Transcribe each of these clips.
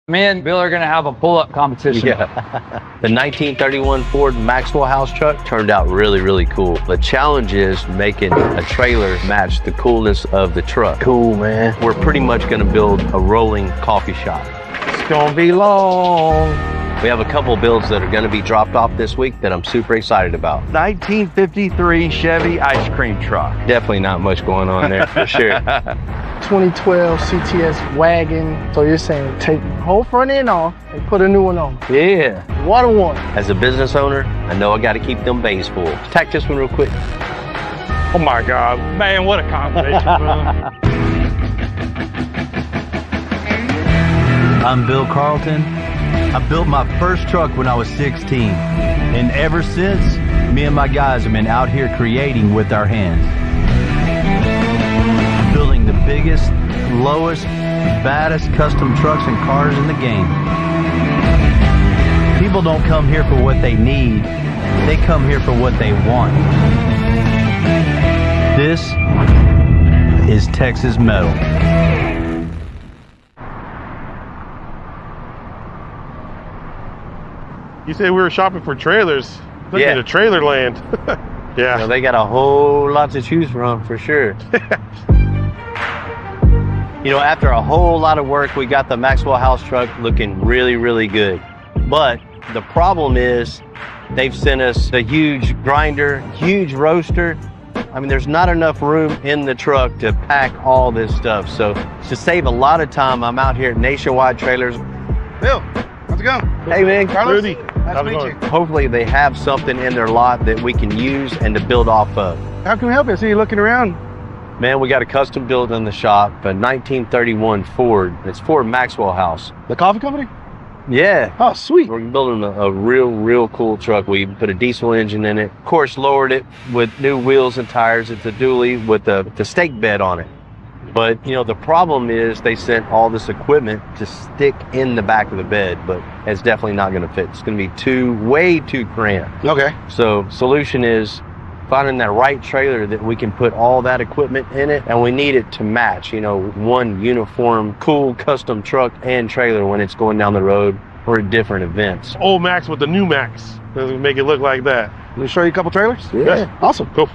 Me and Bill are gonna have a pull-up competition. Yeah. The 1931 Ford Maxwell House truck turned out really, really cool. The challenge is making a trailer match the coolness of the truck. Cool, man. We're pretty much gonna build a rolling coffee shop. It's gonna be long. We have a couple builds that are gonna be dropped off this week that I'm super excited about. 1953 Chevy ice cream truck. Definitely not much going on there for sure. 2012 CTS wagon. So you're saying take the whole front end off and put a new one on. Yeah. Water one. As a business owner, I know I gotta keep them bays full. Tack this one real quick. Oh my God, man, what a combination, brother. I'm Bill Carlton. I built my first truck when I was 16. And ever since, me and my guys have been out here creating with our hands. Building the biggest, lowest, baddest custom trucks and cars in the game. People don't come here for what they need. They come here for what they want. This is Texas Metal. You said we were shopping for trailers. Look Yeah. at the trailer land. Yeah. You know, they got a whole lot to choose from for sure. You know, after a whole lot of work, we got the Maxwell House truck looking really, really good. But the problem is they've sent us a huge grinder, huge roaster. I mean, there's not enough room in the truck to pack all this stuff. So to save a lot of time, I'm out here at Nationwide Trailers. Bill, how's it going? Hey man, Carlos? Rudy, Nice how's to it meet going? you. hopefully they have something in their lot that we can use and to build off of. How can we help you? I see you looking around. Man, we got a custom build in the shop, a 1931 Ford. It's Ford Maxwell House. The coffee company? Yeah. Oh, sweet. We're building a real cool truck. We put a diesel engine in it. Of course, lowered it with new wheels and tires. It's a dually with the stake bed on it. But, you know, the problem is they sent all this equipment to stick in the back of the bed, but it's definitely not going to fit. It's going to be way too cramped. Okay. So solution is finding that right trailer that we can put all that equipment in it, and we need it to match, you know, one uniform, cool custom truck and trailer when it's going down the road or at different events. Old Max with the new Max. Doesn't make it look like that. Let me show you a couple trailers. Yeah. Awesome. Cool.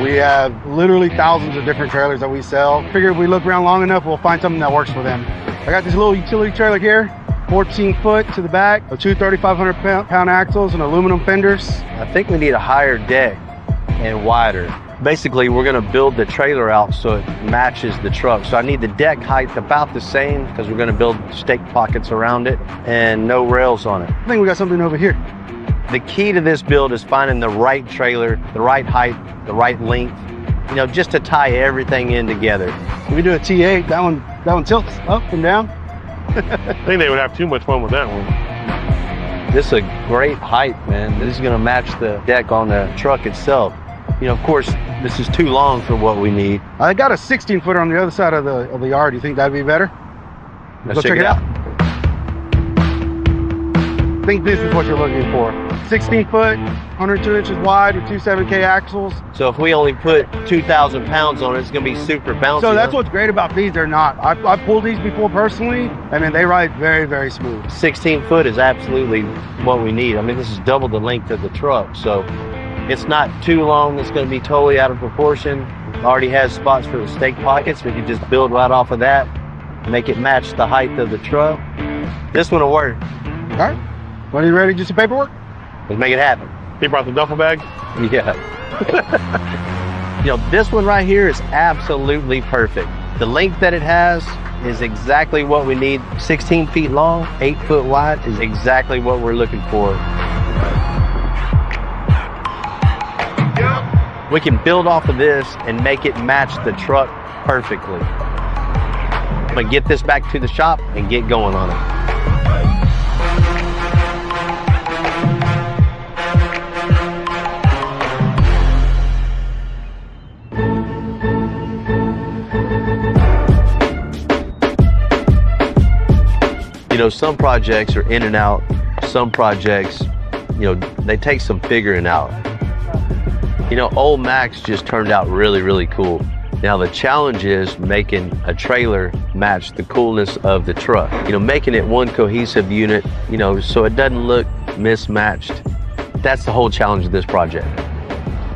We have literally thousands of different trailers that we sell. Figure if we look around long enough, we'll find something that works for them. I got this little utility trailer here, 14 foot to the back, two 3,500 pound axles and aluminum fenders. I think we need a higher deck and wider. Basically, we're going to build the trailer out so it matches the truck. So I need the deck height about the same because we're going to build stake pockets around it and no rails on it. I think we got something over here. The key to this build is finding the right trailer, the right height, the right length, you know, just to tie everything in together. If we do a T8, that one tilts up and down. I think they would have too much fun with that one. This is a great height, man. This is going to match the deck on the truck itself. You know, of course, this is too long for what we need. I got a 16 footer on the other side of the yard. You think that'd be better? Let's Go check it out. I think this is what you're looking for. 16 foot, 102 inches wide with two 7K axles. So if we only put 2,000 pounds on it, it's going to be super bouncy. So that's huh? what's great about these. They're not. I pulled these before personally, and then they ride very, very smooth. 16 foot is absolutely what we need. I mean, this is double the length of the truck. So it's not too long. It's going to be totally out of proportion. It already has spots for the stake pockets. We can just build right off of that, make it match the height of the truck. This one will work. All right. When are you ready to do some paperwork? Let's make it happen. He brought the duffel bag. Yeah. You know, this one right here is absolutely perfect. The length that it has is exactly what we need. 16 feet long, 8 foot wide is exactly what we're looking for. We can build off of this and make it match the truck perfectly. I'm gonna get this back to the shop and get going on it. You know, some projects are in and out. Some projects, you know, they take some figuring out. You know, old Max just turned out really, really cool. Now the challenge is making a trailer match the coolness of the truck. Making it one cohesive unit, so it doesn't look mismatched. That's the whole challenge of this project.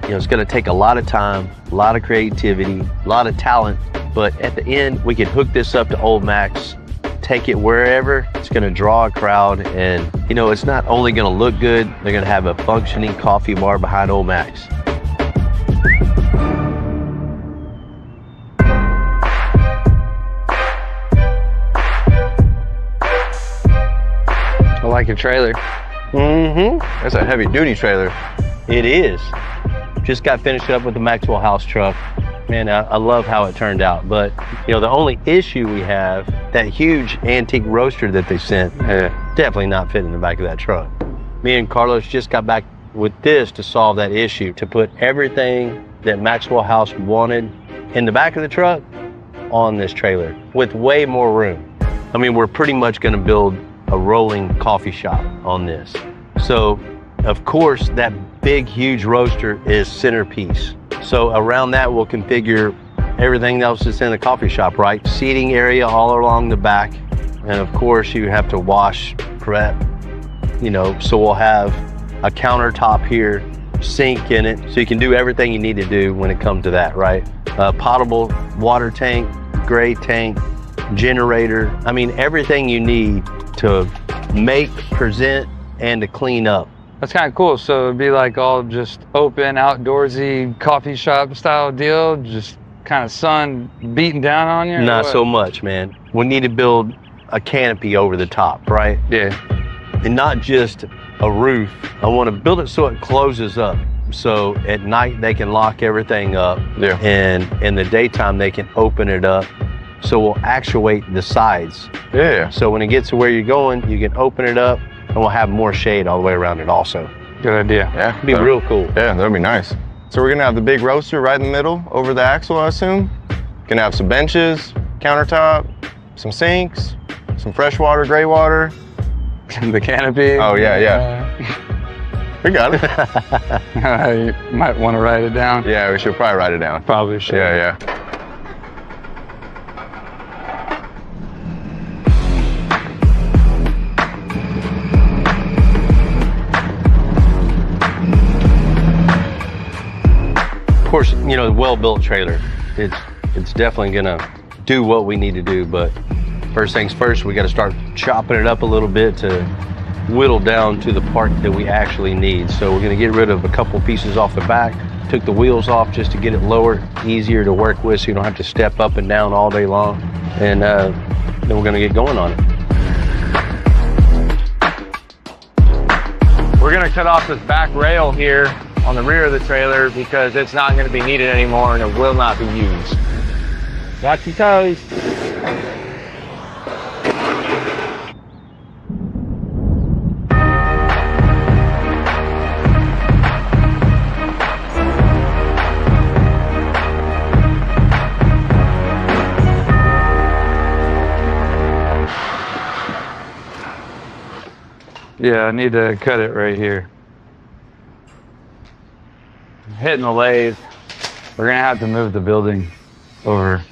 It's gonna take a lot of time, a lot of creativity, a lot of talent, but at the end, we can hook this up to Old Max, take it wherever. It's gonna draw a crowd, and it's not only gonna look good, they're gonna have a functioning coffee bar behind Old Max. I like your trailer. Mm-hmm. That's a heavy duty trailer. It is. Just got finished up with the Maxwell House truck. Man, I love how it turned out. But, the only issue we have, that huge antique roaster that they sent, definitely not fit in the back of that truck. Me and Carlos just got back with this to solve that issue, to put everything that Maxwell House wanted in the back of the truck on this trailer with way more room. I mean, we're pretty much going to build a rolling coffee shop on this. So, of course, that big, huge roaster is centerpiece. So around that, we'll configure everything else that's in the coffee shop, right? Seating area all along the back. And of course, you have to wash, prep, so we'll have a countertop here, sink in it, so you can do everything you need to do when it comes to that, right? Potable water tank, gray tank, generator. I mean, everything you need to make, present, and to clean up. That's kind of cool. So it'd be like all just open, outdoorsy, coffee shop style deal, just kind of sun beating down on you? Not so much, man. We need to build a canopy over the top, right? Yeah. And not just a roof. I want to build it so it closes up. So at night they can lock everything up. Yeah. And in the daytime they can open it up. So we'll actuate the sides. Yeah. So when it gets to where you're going, you can open it up, and we'll have more shade all the way around it also. Good idea. Yeah. It'd be real cool. Yeah, that'd be nice. So we're gonna have the big roaster right in the middle over the axle, I assume. Gonna have some benches, countertop, some sinks, some fresh water, gray water. The canopy. Oh yeah. We got it. You might want to write it down. Yeah, we should probably write it down. Probably should. Yeah. Of course, the well-built trailer, it's definitely gonna do what we need to do, but first things first, we gotta start chopping it up a little bit to whittle down to the part that we actually need. So we're gonna get rid of a couple pieces off the back, took the wheels off just to get it lower, easier to work with so you don't have to step up and down all day long. And then we're gonna get going on it. We're gonna cut off this back rail here on the rear of the trailer because it's not gonna be needed anymore and it will not be used. Watch your toes. Yeah, I need to cut it right here. Hitting the lathe. We're gonna have to move the building over a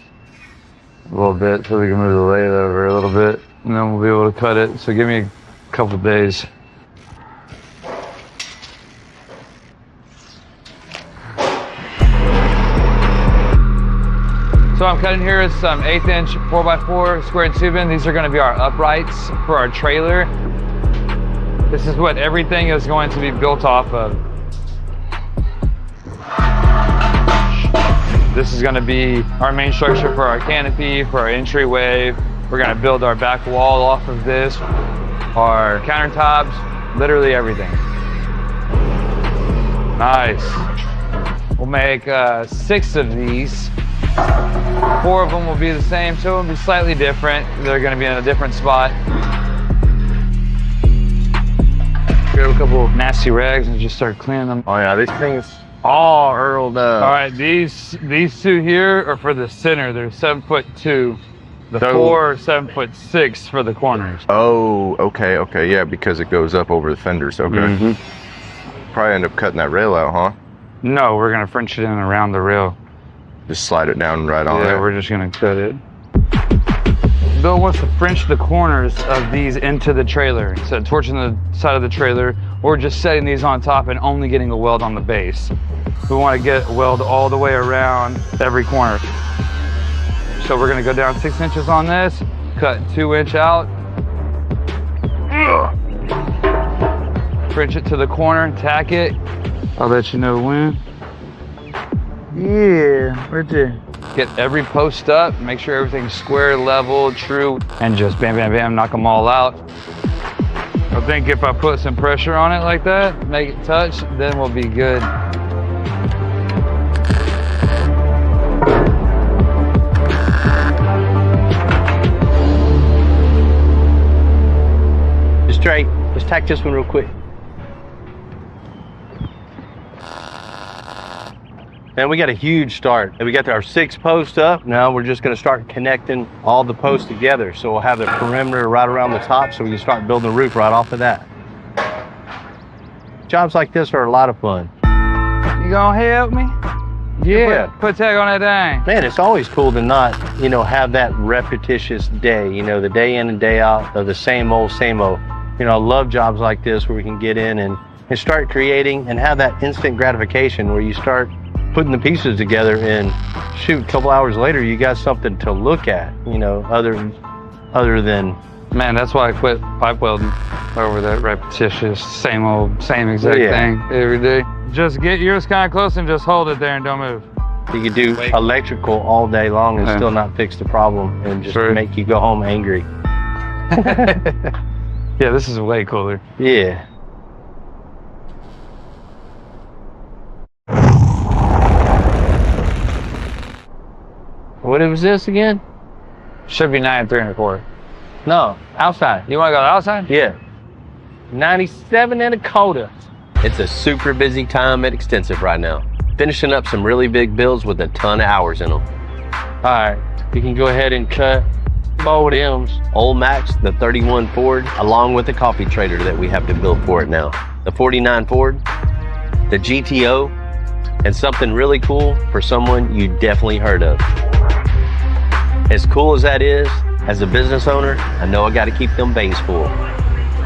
little bit so we can move the lathe over a little bit and then we'll be able to cut it. So give me a couple days. So I'm cutting here some 1/8 inch 4x4 square tubing. These are gonna be our uprights for our trailer. This is what everything is going to be built off of. This is going to be our main structure for our canopy, for our entryway. We're going to build our back wall off of this, our countertops, literally everything. Nice. We'll make 6 of these. 4 of them will be the same, 2 will be slightly different. They're going to be in a different spot. Grab a couple of nasty rags and just start cleaning them. Oh yeah, these things all earled up. All right, these 2 here are for the center. They're 7'2". The So- 4 are 7'6" for the corners. Oh, okay, yeah, because it goes up over the fenders. Okay. Probably end up cutting that rail out, huh? No, we're gonna French it in around the rail. Just slide it down right on Yeah, there. we're just gonna cut it. Bill wants to French the corners of these into the trailer. So torching the side of the trailer, or just setting these on top and only getting a weld on the base. We want to get a weld all the way around every corner. So we're gonna go down 6 inches on this, cut 2 inch out. French it to the corner, tack it. I'll let you know when. Yeah, right there. Get every post up, make sure everything's square, level, true, and just bam, bam, bam, knock them all out. I think if I put some pressure on it like that, make it touch, then we'll be good. Just straight. Let's tack this one real quick. Man, we got a huge start. And we got our 6 posts up. Now we're just gonna start connecting all the posts together. So we'll have the perimeter right around the top so we can start building the roof right off of that. Jobs like this are a lot of fun. You gonna help me? Yeah. Put tag on that thing. Man, it's always cool to not, have that repetitious day, the day in and day out of the same old, same old. I love jobs like this where we can get in and start creating and have that instant gratification where you start putting the pieces together and shoot, a couple hours later, you got something to look at, other than. Man, that's why I quit pipe welding over that repetitious, same old, same exact thing every day. Just get yours kind of close and just hold it there and don't move. You could do electrical all day long and still not fix the problem and just make you go home angry. Yeah, this is way cooler. Yeah. What was this again? Should be 9 3 1/4. No, outside. You want to go outside? Yeah. 97 1/4. It's a super busy time at Extensive right now. Finishing up some really big builds with a ton of hours in them. All right, we can go ahead and cut both M's. Old Max, the 31 Ford, along with the coffee trader that we have to build for it now. The 49 Ford, the GTO, and something really cool for someone you definitely heard of. As cool as that is, as a business owner, I know I got to keep them bays full.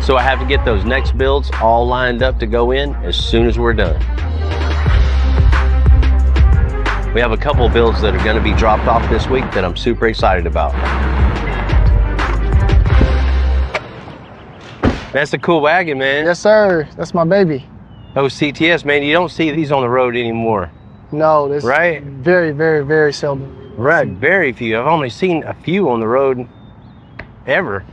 So I have to get those next builds all lined up to go in as soon as we're done. We have a couple of builds that are going to be dropped off this week that I'm super excited about. That's a cool wagon, man. Yes, sir. That's my baby. Those CTS, man, you don't see these on the road anymore. No, this Right? very, very, very seldom. Right, very few. I've only seen a few on the road ever.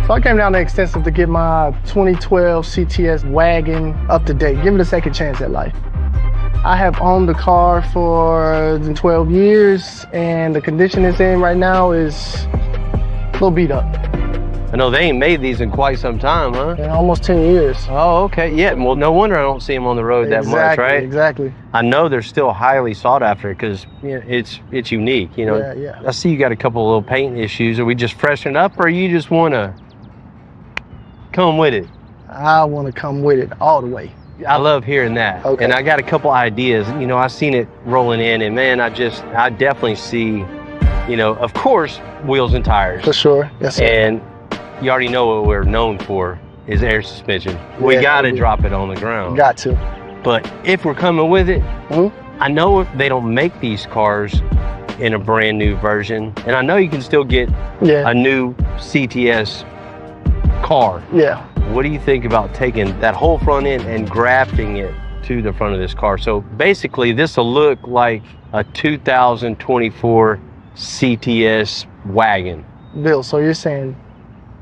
So I came down to Extensive to get my 2012 CTS wagon up to date. Give it a second chance at life. I have owned the car for 12 years, and the condition it's in right now is a little beat up. I know they ain't made these in quite some time, huh? In almost 10 years. Oh, okay. Yeah, well, no wonder I don't see them on the road that much, right? Exactly. I know they're still highly sought after because it's unique, Yeah. I see you got a couple of little paint issues. Are we just freshening up, or you just want to come with it? I want to come with it all the way. I love hearing that. Okay. And I got a couple ideas. I seen it rolling in, and man, I definitely see, of course, wheels and tires. For sure. Yes, sir. And you already know what we're known for is air suspension. We Yeah, got to we- drop it on the ground. Got to. But if we're coming with it, Mhm. I know they don't make these cars in a brand new version. And I know you can still get Yeah. a new CTS car. Yeah. What do you think about taking that whole front end and grafting it to the front of this car? So basically this will look like a 2024 CTS wagon. Bill, so you're saying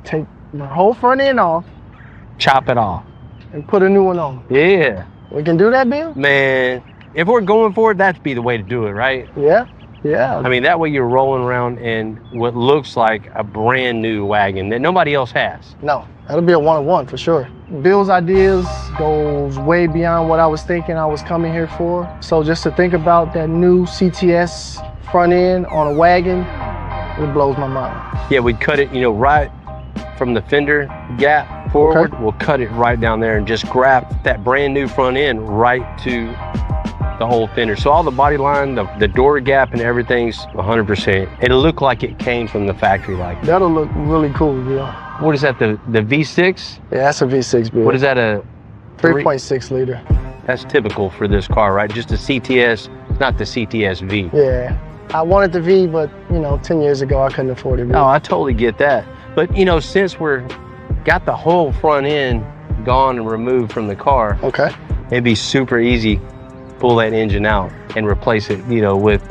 take the whole front end off Chop it off. and put a new one on. Yeah. We can do that, Bill? Man, if we're going for it, that'd be the way to do it, right? Yeah. Yeah. I mean, that way you're rolling around in what looks like a brand new wagon that nobody else has. No, that'll be a one-on-one for sure. Bill's ideas goes way beyond what I was thinking I was coming here for. So just to think about that new CTS front end on a wagon, it blows my mind. Yeah, we'd cut it, right from the fender gap forward. Okay. We'll cut it right down there and just graft that brand new front end right to the whole fender. So all the body line, the door gap and everything's 100%. It'll look like it came from the factory. Like, That'll look really cool, Bill. what is that, the V6? Yeah, that's a V6, Bill. What is that, a 3.6 liter. That's typical for this car, right? Just a CTS, not the CTS V. Yeah. I wanted the V, but, 10 years ago, I couldn't afford it. Bill. No, I totally get that. But, since we're got the whole front end gone and removed from the car, Okay. it'd be super easy pull that engine out and replace it, with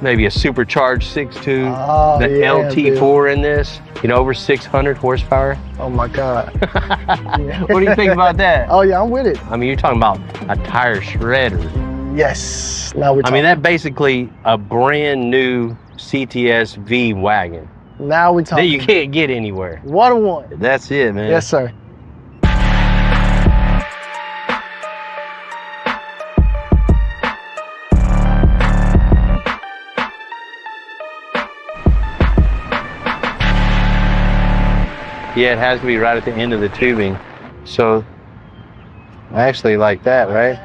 maybe a supercharged 6.2, Oh, the yeah, LT4 in this, over 600 horsepower. Oh, my God. Yeah. What do you think about that? Oh, yeah, I'm with it. I mean, you're talking about a tire shredder. Yes. Now we're I talking. mean, that's basically a brand new CTS V wagon Now we're that talking. you can't get anywhere. What a one. That's it, man. Yes, sir. Yeah, it has to be right at the end of the tubing. So, I actually like that, right?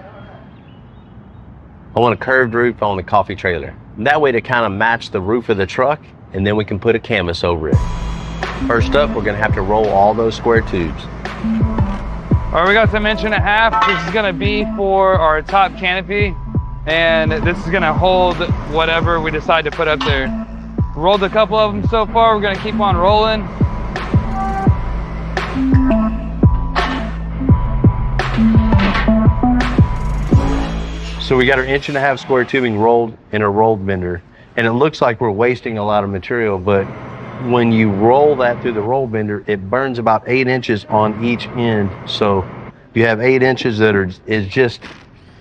I want a curved roof on the coffee trailer. That way to kind of match the roof of the truck, and then we can put a canvas over it. First up, we're gonna have to roll all those square tubes. All right, we got some 1.5 inch. This is gonna be for our top canopy, and this is gonna hold whatever we decide to put up there. Rolled a couple of them so far. We're gonna keep on rolling. So we got our 1.5 inch square tubing rolled in a rolled bender, and it looks like we're wasting a lot of material, but when you roll that through the roll bender, it burns about 8 inches on each end. So you have 8 inches that is just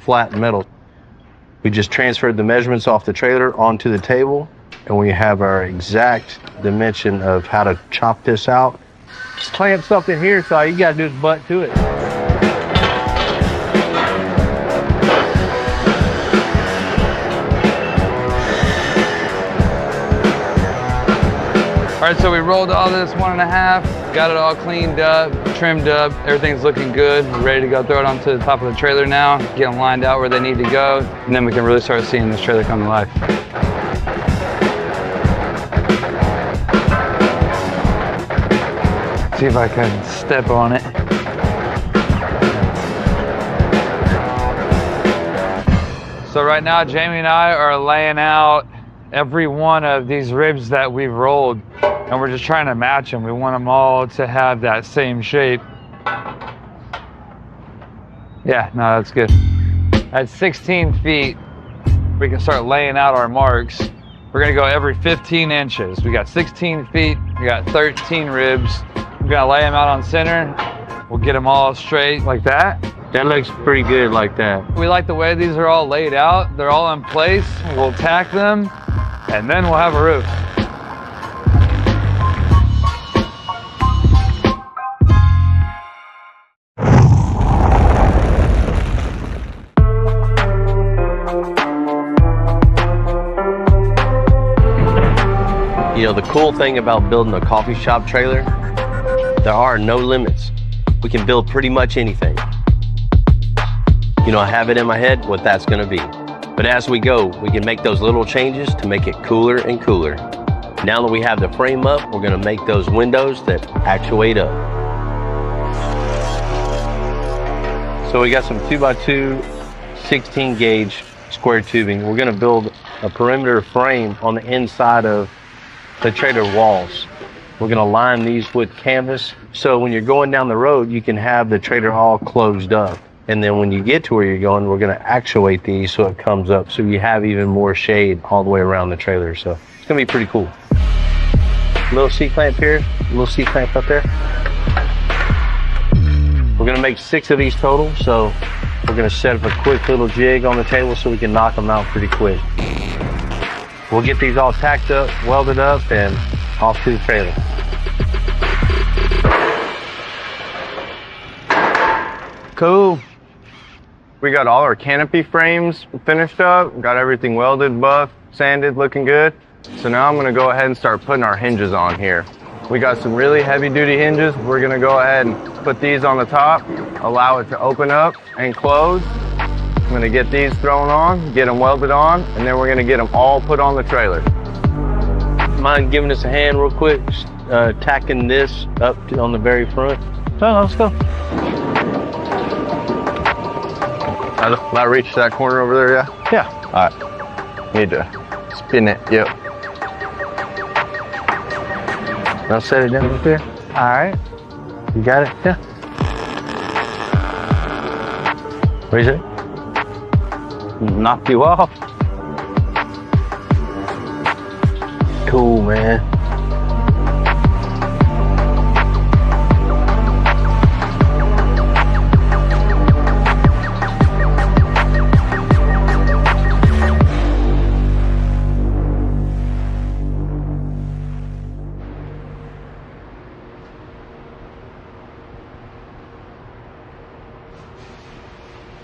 flat metal. We just transferred the measurements off the trailer onto the table, and we have our exact dimension of how to chop this out. Just clamp something here, so all you gotta do is butt to it. All right, so we rolled all this 1.5, got it all cleaned up, trimmed up, everything's looking good. We're ready to go throw it onto the top of the trailer now, get them lined out where they need to go, and then we can really start seeing this trailer come to life. See if I can step on it. So right now, Jamie and I are laying out every one of these ribs that we've rolled, and we're just trying to match them. We want them all to have that same shape. Yeah, no, that's good. At 16 feet, we can start laying out our marks. We're gonna go every 15 inches. We got 16 feet, we got 13 ribs. We're gonna lay them out on center. We'll get them all straight like that. That looks pretty good like that. We like the way these are all laid out. They're all in place. We'll tack them, and then we'll have a roof. The cool thing about building a coffee shop trailer, there are no limits. We can build pretty much anything. I have it in my head what that's gonna be. But as we go, we can make those little changes to make it cooler and cooler. Now that we have the frame up, we're gonna make those windows that actuate up. So we got some 2x2 16 gauge square tubing. We're gonna build a perimeter frame on the inside of the trailer walls. We're gonna line these with canvas, so when you're going down the road, you can have the trailer all closed up. And then when you get to where you're going, we're gonna actuate these so it comes up, so you have even more shade all the way around the trailer. So it's gonna be pretty cool. Little C-clamp here, little C-clamp up there. We're gonna make 6 of these total, so we're gonna set up a quick little jig on the table so we can knock them out pretty quick. We'll get these all tacked up, welded up, and off to the trailer. Cool. We got all our canopy frames finished up, got everything welded, buffed, sanded, looking good. So now I'm gonna go ahead and start putting our hinges on here. We got some really heavy duty hinges. We're gonna go ahead and put these on the top, allow it to open up and close. I'm gonna get these thrown on, get them welded on, and then we're gonna get them all put on the trailer. Mind giving us a hand real quick, tacking this up on the very front? So let's go. Will I reach that corner over there, yeah? Yeah. All right. Need to spin it, yep. I'll set it down up there. All right. You got it? Yeah. What is it? Knock you off. Cool, man.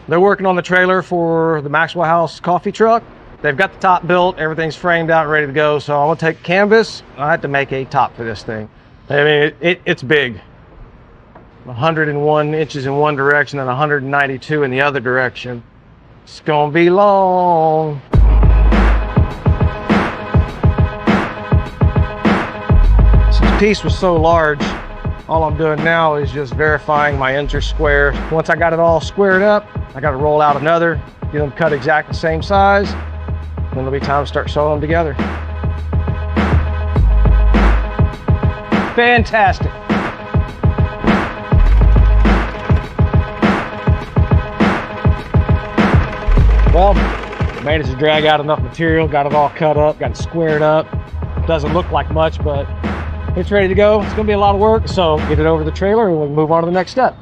They're working on the trailer for the Maxwell House coffee truck. They've got the top built, everything's framed out and ready to go. So I'm gonna take canvas. I had to make a top for this thing. I mean, it's big. 101 inches in one direction and 192 in the other direction. It's gonna be long. Since the piece was so large, all I'm doing now is just verifying my ends are square. Once I got it all squared up, I got to roll out another, get them cut exact the same size, then it'll be time to start sewing them together. Fantastic. Well, managed to drag out enough material, got it all cut up, got it squared up. Doesn't look like much, but it's ready to go. It's gonna be a lot of work, so get it over the trailer and we'll move on to the next step.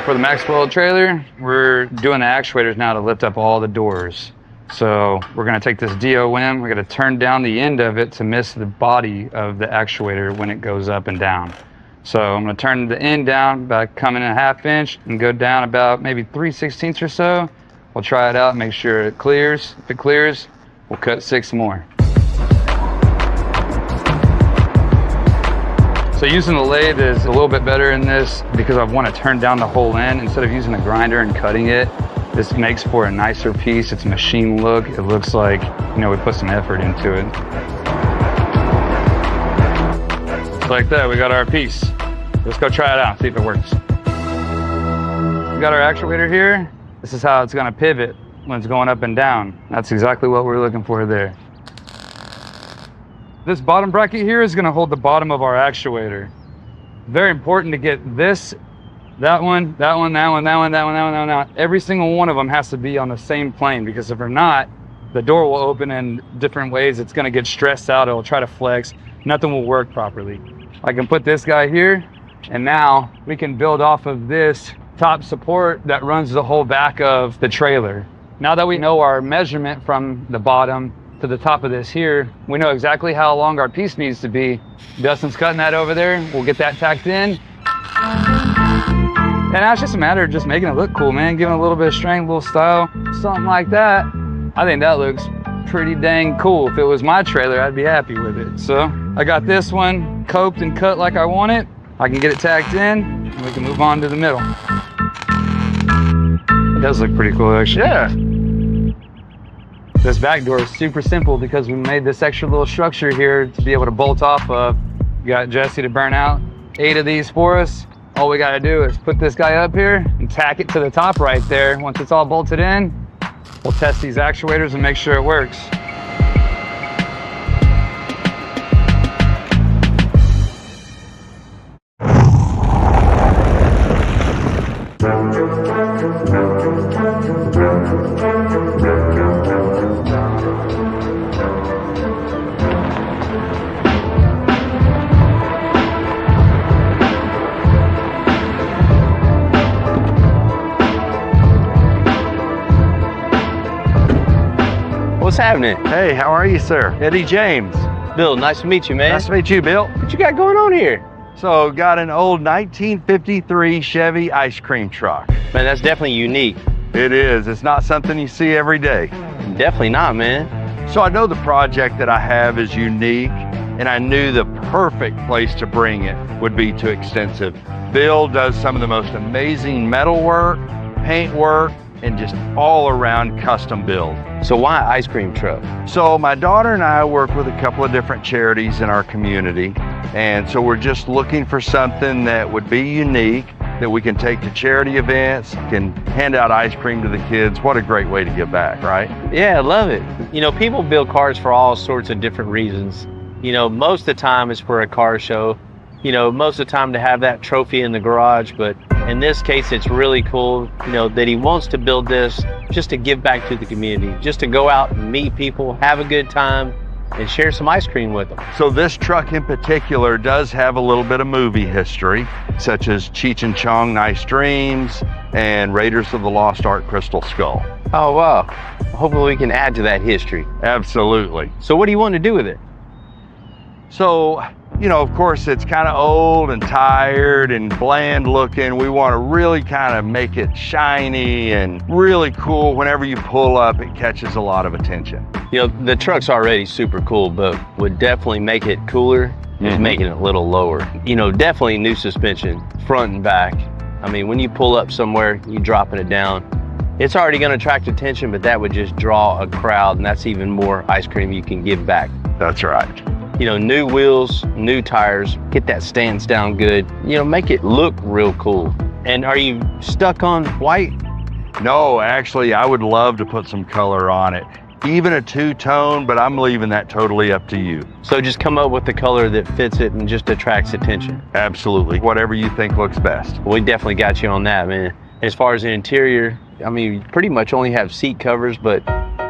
For the Maxwell trailer, we're doing the actuators now to lift up all the doors. So we're gonna take this DOM, we're gonna turn down the end of it to miss the body of the actuator when it goes up and down. So I'm gonna turn the end down, about coming in a 1/2 inch and go down about maybe 3/16 or so. We'll try it out, make sure it clears. If it clears, we'll cut 6 more. So using the lathe is a little bit better in this because I want to turn down the whole end instead of using a grinder and cutting it. This makes for a nicer piece. It's a machine look. It looks like, you know, we put some effort into it. Just like that, we got our piece. Let's go try it out, see if it works. We got our actuator here. This is how it's going to pivot when it's going up and down. That's exactly what we're looking for there. This bottom bracket here is going to hold the bottom of our actuator. Very important to get this, that one, that one, that one, that one, that one, that one, that one, that one. Every single one of them has to be on the same plane, because if they're not, the door will open in different ways. It's going to get stressed out. It'll try to flex. Nothing will work properly. I can put this guy here, and now we can build off of this top support that runs the whole back of the trailer. Now that we know our measurement from the bottom to the top of this here, we know exactly how long our piece needs to be. Dustin's cutting that over there. We'll get that tacked in. And now it's just a matter of just making it look cool, man. Giving it a little bit of strength, a little style, something like that. I think that looks pretty dang cool. If it was my trailer, I'd be happy with it. So I got this one coped and cut like I want it. I can get it tacked in, and we can move on to the middle. It does look pretty cool, actually. Yeah. This back door is super simple because we made this extra little structure here to be able to bolt off of. We got Jesse to burn out 8 of these for us. All we gotta do is put this guy up here and tack it to the top right there. Once it's all bolted in, we'll test these actuators and make sure it works. What's happening? Hey, how are you, sir? Eddie James. Bill, nice to meet you, man. Nice to meet you, Bill. What you got going on here? So got an old 1953 Chevy ice cream truck. Man, that's definitely unique. It is. It's not something you see every day. Definitely not, man. So I know the project that I have is unique, and I knew the perfect place to bring it would be to Extensive. Bill does some of the most amazing metal work, paint work, and just all around custom build. So why ice cream truck? So my daughter and I work with a couple of different charities in our community, and so we're just looking for something that would be unique, that we can take to charity events, can hand out ice cream to the kids. What a great way to give back, right? Yeah, I love it. You know, people build cars for all sorts of different reasons. You know, most of the time it's for a car show. You know, most of the time to have that trophy in the garage, but in this case, it's really cool, you know, that he wants to build this just to give back to the community, just to go out and meet people, have a good time, and share some ice cream with them. So this truck in particular does have a little bit of movie history, such as Cheech and Chong, Nice Dreams, and Raiders of the Lost Ark, Crystal Skull. Oh, wow. Hopefully we can add to that history. Absolutely. So what do you want to do with it? So, you know, of course, it's kind of old and tired and bland looking. We want to really kind of make it shiny and really cool. Whenever you pull up, it catches a lot of attention. You know, the truck's already super cool, but would definitely make it cooler is making it a little lower. You know, definitely new suspension, front and back. I mean, when you pull up somewhere, you dropping it down, it's already going to attract attention, but that would just draw a crowd, and that's even more ice cream you can give back. That's right. You know, new wheels, new tires, get that stance down good, you know, make it look real cool. And are you stuck on white? No, actually, I would love to put some color on it. Even a two-tone, but I'm leaving that totally up to you. So just come up with the color that fits it and just attracts attention. Absolutely. Whatever you think looks best. We definitely got you on that, man. As far as the interior, I mean, you pretty much only have seat covers, but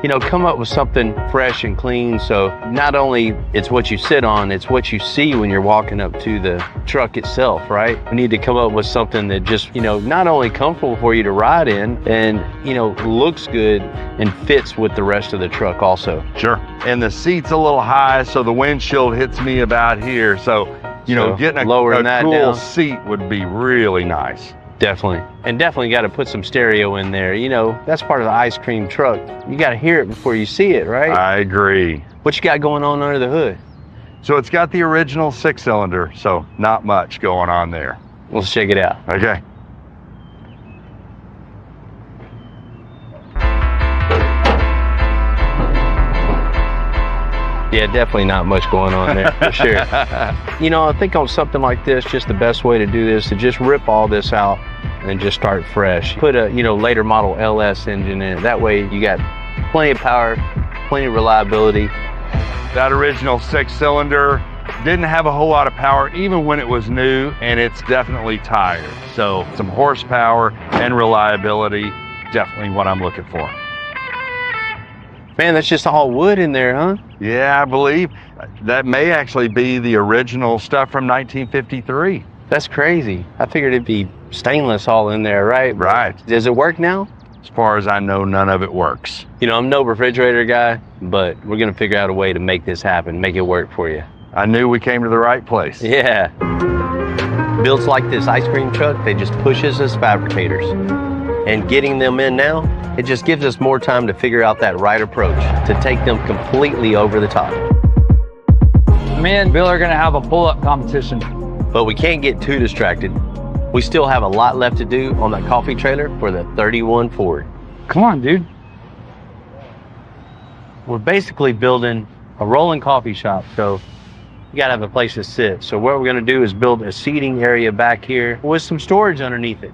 you know, come up with something fresh and clean. So not only it's what you sit on, it's what you see when you're walking up to the truck itself, right? We need to come up with something that just, you know, not only comfortable for you to ride in and, you know, looks good and fits with the rest of the truck also. Sure. And the seat's a little high, so the windshield hits me about here. So, you know, getting a cool down. Seat would be really nice. Definitely. And definitely got to put some stereo in there. You know, that's part of the ice cream truck. You got to hear it before you see it, right? I agree. What you got going on under the hood? So it's got the original 6-cylinder, so not much going on there. Let's check it out. Okay. Yeah, definitely not much going on there, for sure. You know, I think on something like this, just the best way to do this is just rip all this out and just start fresh. Put a, you know, later model LS engine in it. That way you got plenty of power, plenty of reliability. That original 6-cylinder didn't have a whole lot of power even when it was new, and it's definitely tired. So some horsepower and reliability, definitely what I'm looking for. Man, that's just all wood in there, huh? Yeah, I believe that may actually be the original stuff from 1953. That's crazy. I figured it'd be stainless all in there, right? Right. Does it work now? As far as I know, none of it works. You know, I'm no refrigerator guy, but we're gonna figure out a way to make this happen, make it work for you. I knew we came to the right place. Yeah. Builds like this ice cream truck, they just push us as fabricators. And getting them in now, it just gives us more time to figure out that right approach to take them completely over the top. Me and Bill are gonna have a pull-up competition. But we can't get too distracted. We still have a lot left to do on that coffee trailer for the 31 Ford. Come on, dude. We're basically building a rolling coffee shop, so you gotta have a place to sit. So what we're gonna do is build a seating area back here with some storage underneath it.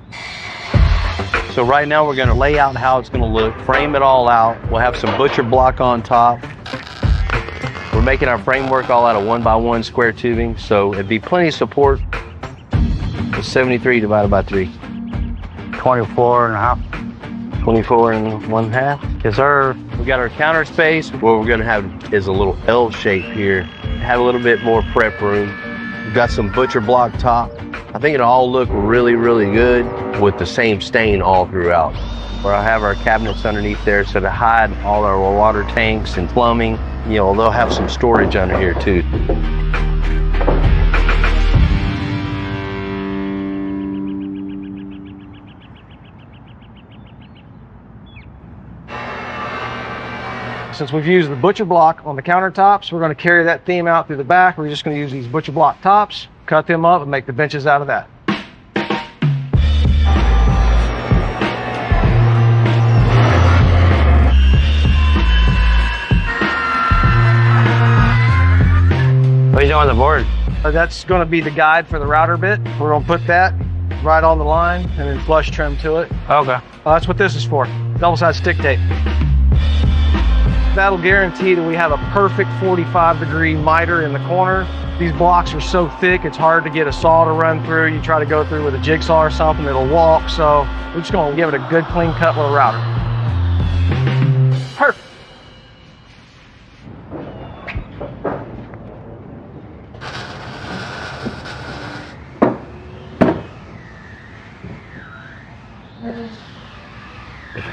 So right now we're gonna lay out how it's gonna look, frame it all out. We'll have some butcher block on top. We're making our framework all out of 1x1 square tubing, so it'd be plenty of support. It's 73 divided by 3. 24 and a half. 24 and 1/2. Yes, sir. We got our counter space. What we're gonna have is a little L shape here. Have a little bit more prep room. We've got some butcher block top. I think it'll all look really, really good with the same stain all throughout. Where I have our cabinets underneath there so to hide all our water tanks and plumbing. You know, they'll have some storage under here too. since we've used the butcher block on the countertops, we're going to carry that theme out through the back. We're just going to use these butcher block tops, cut them up, and make the benches out of that. What are you doing on the board? That's going to be the guide for the router bit. We're going to put that right on the line and then flush trim to it. Okay. That's what this is for, double-sided stick tape. That'll guarantee that we have a perfect 45-degree miter in the corner. These blocks are so thick, it's hard to get a saw to run through. You try to go through with a jigsaw or something, it'll walk. So we're just going to give it a good clean cut with a router. Perfect.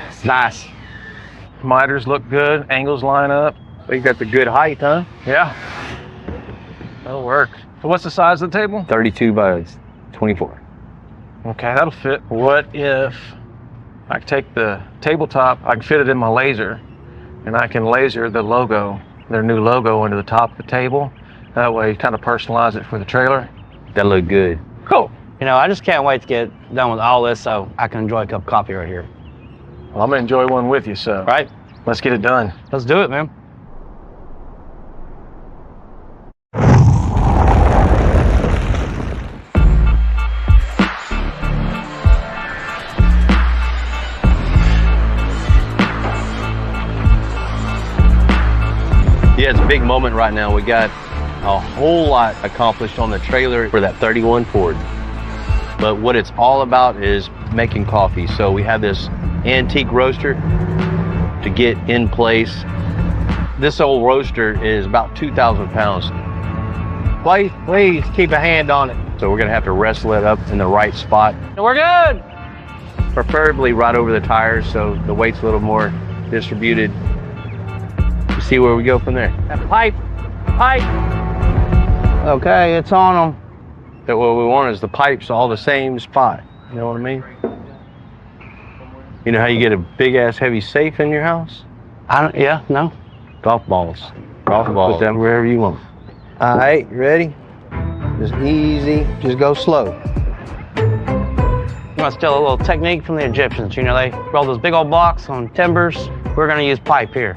It's nice. Miters look good, angles line up. So you got the good height, huh? Yeah, that'll work. So what's the size of the table? 32 by 24. Okay, that'll fit. What if I take the tabletop, I can fit it in my laser, and I can laser the logo, their new logo, into the top of the table. That way, kind of personalize it for the trailer. That look good. Cool. You know, I just can't wait to get done with all this so I can enjoy a cup of coffee right here. Well, I'm gonna enjoy one with you, so. Right? Let's get it done. Let's do it, man. Yeah, it's a big moment right now. We got a whole lot accomplished on the trailer for that 31 Ford. But what it's all about is making coffee. So we have this antique roaster to get in place. This old roaster is about 2,000 pounds. Please keep a hand on it. So we're gonna have to wrestle it up in the right spot, We're good. preferably right over the tires so the weight's a little more distributed. You see where we go from there. That pipe. Okay, it's on them. That what we want is the pipes all the same spot. You know what I mean? You know how you get a big ass heavy safe in your house? Yeah, no. Golf balls. Put them wherever you want. All right, you ready? Just easy, just go slow. You want to steal a little technique from the Egyptians. You know, they roll those big old blocks on timbers. We're going to use pipe here.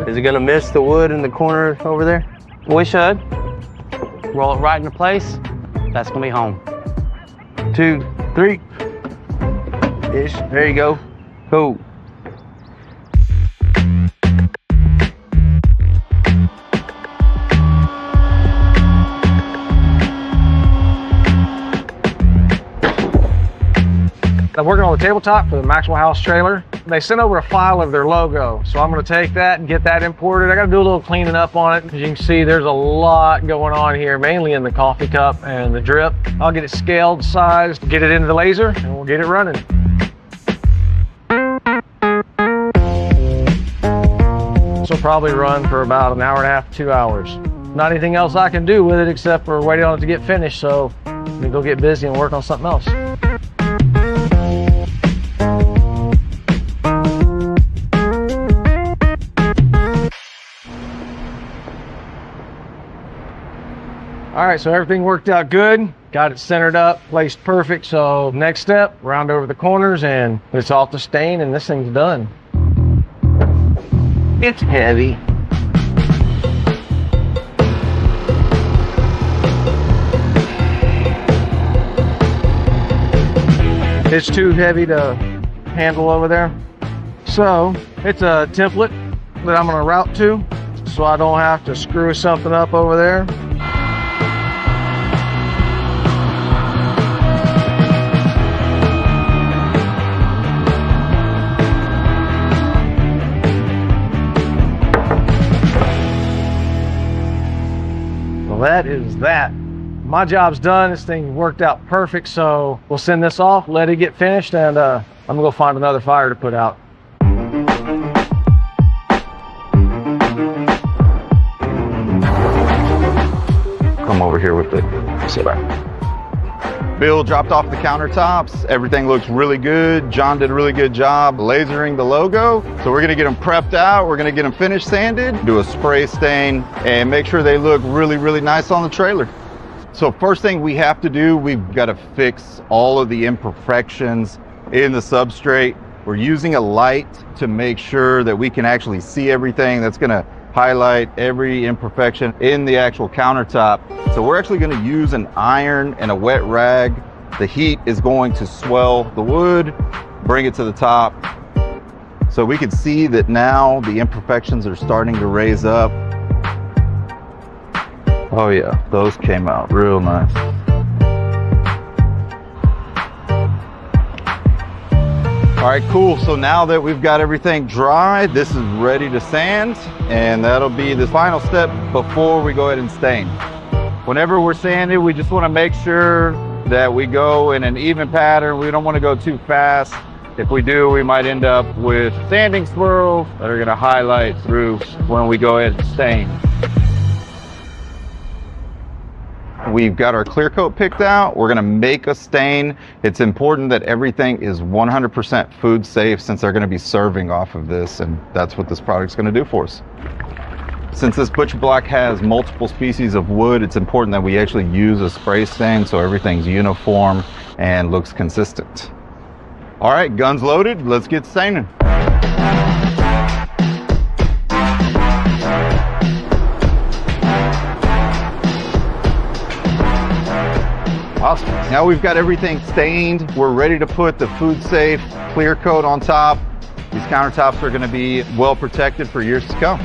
Is it gonna miss the wood in the corner over there? We should. Roll it right into place. That's going to be home. 2, 3. Ish. There you go. Cool. I'm working on the tabletop for the Maxwell House trailer. They sent over a file of their logo, so I'm going to take that and get that imported. I got to do a little cleaning up on it. As you can see, there's a lot going on here, mainly in the coffee cup and the drip. I'll get it scaled, sized, get it into the laser, and we'll get it running. This will probably run for about an hour and a half, 2 hours. Not anything else I can do with it except for waiting on it to get finished, so let me go get busy and work on something else. All right, so everything worked out good. Got it centered up, placed perfect. So next step, round over the corners and it's off the stain and this thing's done. It's heavy. It's too heavy to handle over there. So it's a template that I'm gonna route to so I don't have to screw something up over there. That is that. My job's done. This thing worked out perfect, so we'll send this off, let it get finished, and I'm gonna go find another fire to put out. Come over here with it. Sit back. Bill dropped off the countertops. Everything looks really good. John did a really good job lasering the logo. So we're gonna get them prepped out. We're gonna get them finished sanded, do a spray stain, and make sure they look really, really nice on the trailer. So first thing we have to do, we've got to fix all of the imperfections in the substrate. We're using a light to make sure that we can actually see everything. That's gonna highlight every imperfection in the actual countertop. So we're actually gonna use an iron and a wet rag. The heat is going to swell the wood, bring it to the top. So we can see that now the imperfections are starting to raise up. Oh yeah, those came out real nice. All right, cool. So now that we've got everything dry, this is ready to sand, and that'll be the final step before we go ahead and stain. Whenever we're sanding, we just want to make sure that we go in an even pattern. We don't want to go too fast. If we do, we might end up with sanding swirls that are going to highlight through when we go ahead and stain. We've got our clear coat picked out. We're gonna make a stain. It's important that everything is 100% food safe since they're gonna be serving off of this, and that's what this product's gonna do for us. Since this Butcher Block has multiple species of wood, it's important that we actually use a spray stain so everything's uniform and looks consistent. All right, guns loaded, let's get staining. Awesome. Now we've got everything stained. We're ready to put the food safe clear coat on top. These countertops are going to be well protected for years to come.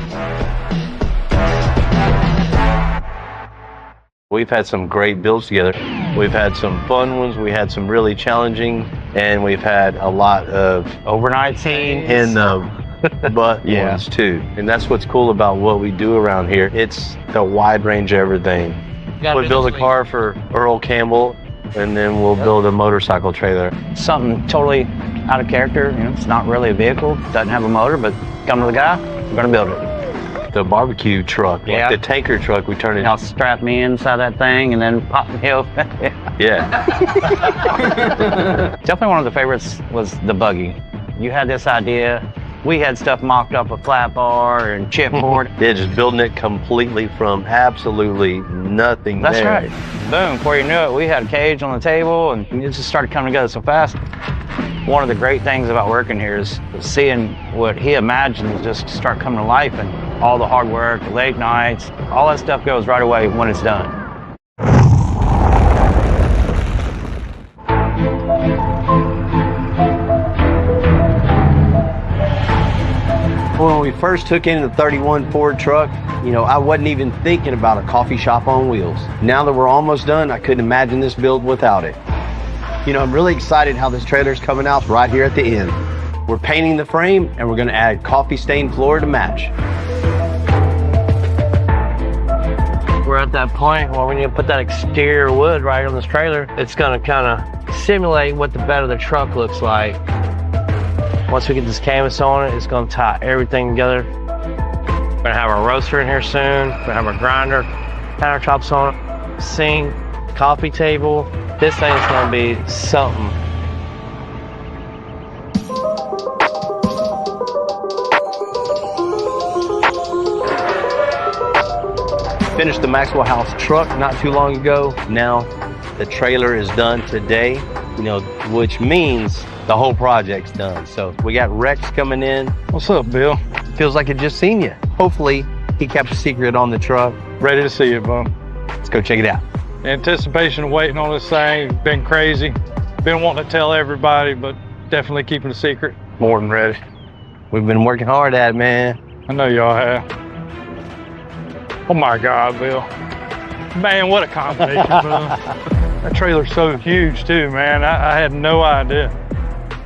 We've had some great builds together. We've had some fun ones. We had some really challenging, and we've had a lot of Overnight scenes. in the butt ones too. And that's what's cool about what we do around here. It's the wide range of everything. We'll build a car for Earl Campbell, and then we'll build a motorcycle trailer. Something totally out of character. You know, it's not really a vehicle, doesn't have a motor, but come to the guy, we're gonna build it. The barbecue truck, Yeah. like the tanker truck, we turn it. I'll strap me inside that thing and then pop me over. Yeah. Definitely one of the favorites was the buggy. You had this idea. We had stuff mocked up with flat bar and chipboard. Yeah, just building it completely from absolutely nothing. That's there. right. Boom, before you knew it, we had a cage on the table and it just started coming together so fast. One of the great things about working here is seeing what he imagined just start coming to life, and all the hard work, the late nights, all that stuff goes right away when it's done. When we first took in the 31 Ford truck, you know, I wasn't even thinking about a coffee shop on wheels. Now that we're almost done, I couldn't imagine this build without it. You know, I'm really excited how this trailer's coming out right here at the end. We're painting the frame and we're gonna add coffee stained floor to match. We're at that point where we need to put that exterior wood right on this trailer. It's gonna kind of simulate what the bed of the truck looks like. Once we get this canvas on it, it's gonna tie everything together. We're gonna have our roaster in here soon. We're gonna have our grinder, countertops on it, sink, coffee table. This thing's gonna be something. Finished the Maxwell House truck not too long ago. Now the trailer is done today, you know, which means the whole project's done. So we got Rex coming in. What's up, Bill? Feels like it just seen you. Hopefully he kept a secret on the truck. Ready to see you, bum. Let's go check it out. The anticipation of waiting on this thing has been crazy. Been wanting to tell everybody, but definitely keeping a secret. More than ready. We've been working hard at it, man. I know y'all have. Oh my God, Bill. Man, what a combination, bro. That trailer's so huge too, man. I had no idea.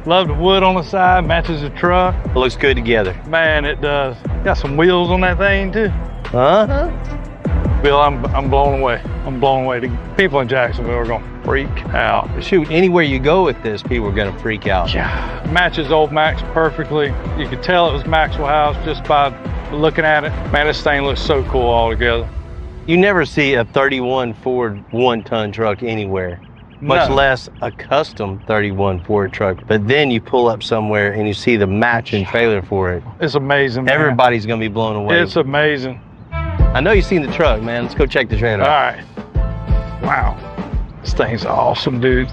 Love the wood on the side, matches the truck. It looks good together. Man, it does. Got some wheels on that thing too. Huh? Bill, I'm blown away. I'm blown away. The people in Jacksonville are gonna freak out. Shoot, anywhere you go with this, people are gonna freak out. Yeah, matches old Max perfectly. You could tell it was Maxwell House just by looking at it. Man, this thing looks so cool all together. You never see a 31 Ford 1-ton truck anywhere. much No. less a custom 31 Ford truck. But then you pull up somewhere and you see the matching trailer for it. It's amazing, man. Everybody's gonna be blown away. It's amazing. I know you've seen the truck, man. Let's go check the trailer All out. right. Wow. This thing's awesome, dude.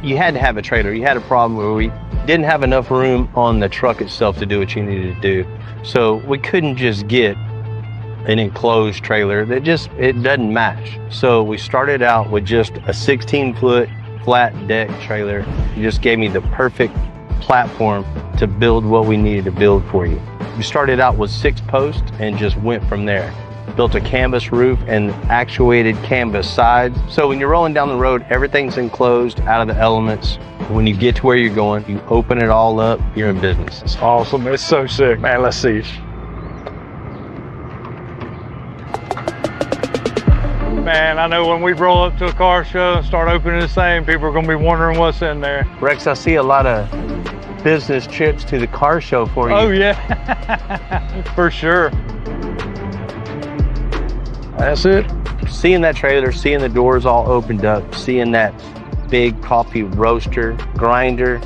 You had to have a trailer. You had a problem where we didn't have enough room on the truck itself to do what you needed to do. So we couldn't just get an enclosed trailer that it doesn't match. So we started out with just a 16-foot flat deck trailer. You just gave me the perfect platform to build what we needed to build for you. We started out with 6 posts and just went from there. Built a canvas roof and actuated canvas sides. So when you're rolling down the road, everything's enclosed out of the elements. When you get to where you're going, you open it all up, you're in business. It's awesome. It's so sick, man. Let's see. Man, I know when we roll up to a car show and start opening this thing, people are going to be wondering what's in there. Rex, I see a lot of business trips to the car show for you. Oh, yeah. For sure. That's it. Seeing that trailer, seeing the doors all opened up, seeing that big coffee roaster, grinder,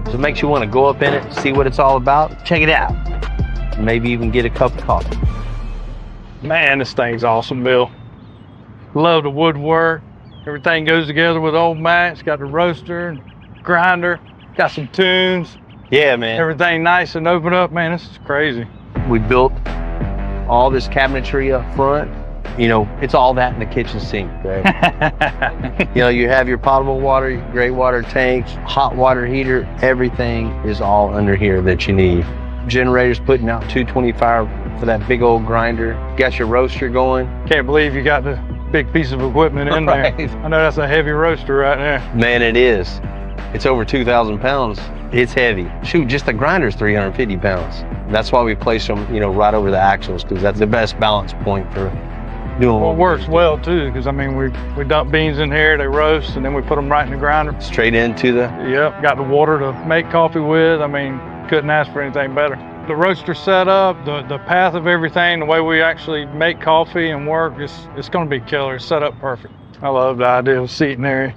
so it makes you want to go up in it, see what it's all about, check it out. Maybe even get a cup of coffee. Man, this thing's awesome, Bill. Love the woodwork. Everything goes together with old Max. Got the roaster and grinder. Got some tunes. Yeah, man. Everything nice and open up, man. This is crazy. We built all this cabinetry up front. You know, it's all that in the kitchen sink, right? You know, you have your potable water, your gray water tanks, hot water heater, everything is all under here that you need. Generators putting out 225 for that big old grinder. Got your roaster going. Can't believe you got the big piece of equipment in Right. there. I know that's a heavy roaster right there. Man, it is. It's over 2,000 pounds. It's heavy. Shoot, just the grinder's 350 pounds. That's why we place them, you know, right over the axles, because that's the best balance point for doing Well, what it works well too, because I mean, we dump beans in here, they roast, and then we put them right in the grinder. Straight into the... Yep, got the water to make coffee with. I mean, couldn't ask for anything better. The roaster set up, the path of everything, the way we actually make coffee and work, it's going to be killer. It's set up perfect. I love the idea of seating area.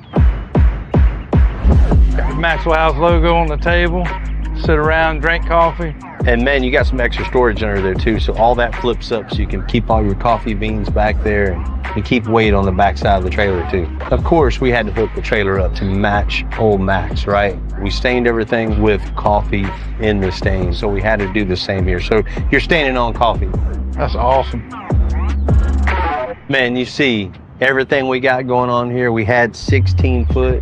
Got the Maxwell House logo on the table. Sit around, drink coffee. And man, you got some extra storage under there too, so all that flips up so you can keep all your coffee beans back there and keep weight on the back side of the trailer too. Of course, we had to hook the trailer up to match old Max, right? We stained everything with coffee in the stain, so we had to do the same here. So you're staining on coffee. That's awesome. Man, you see everything we got going on here. We had 16 foot.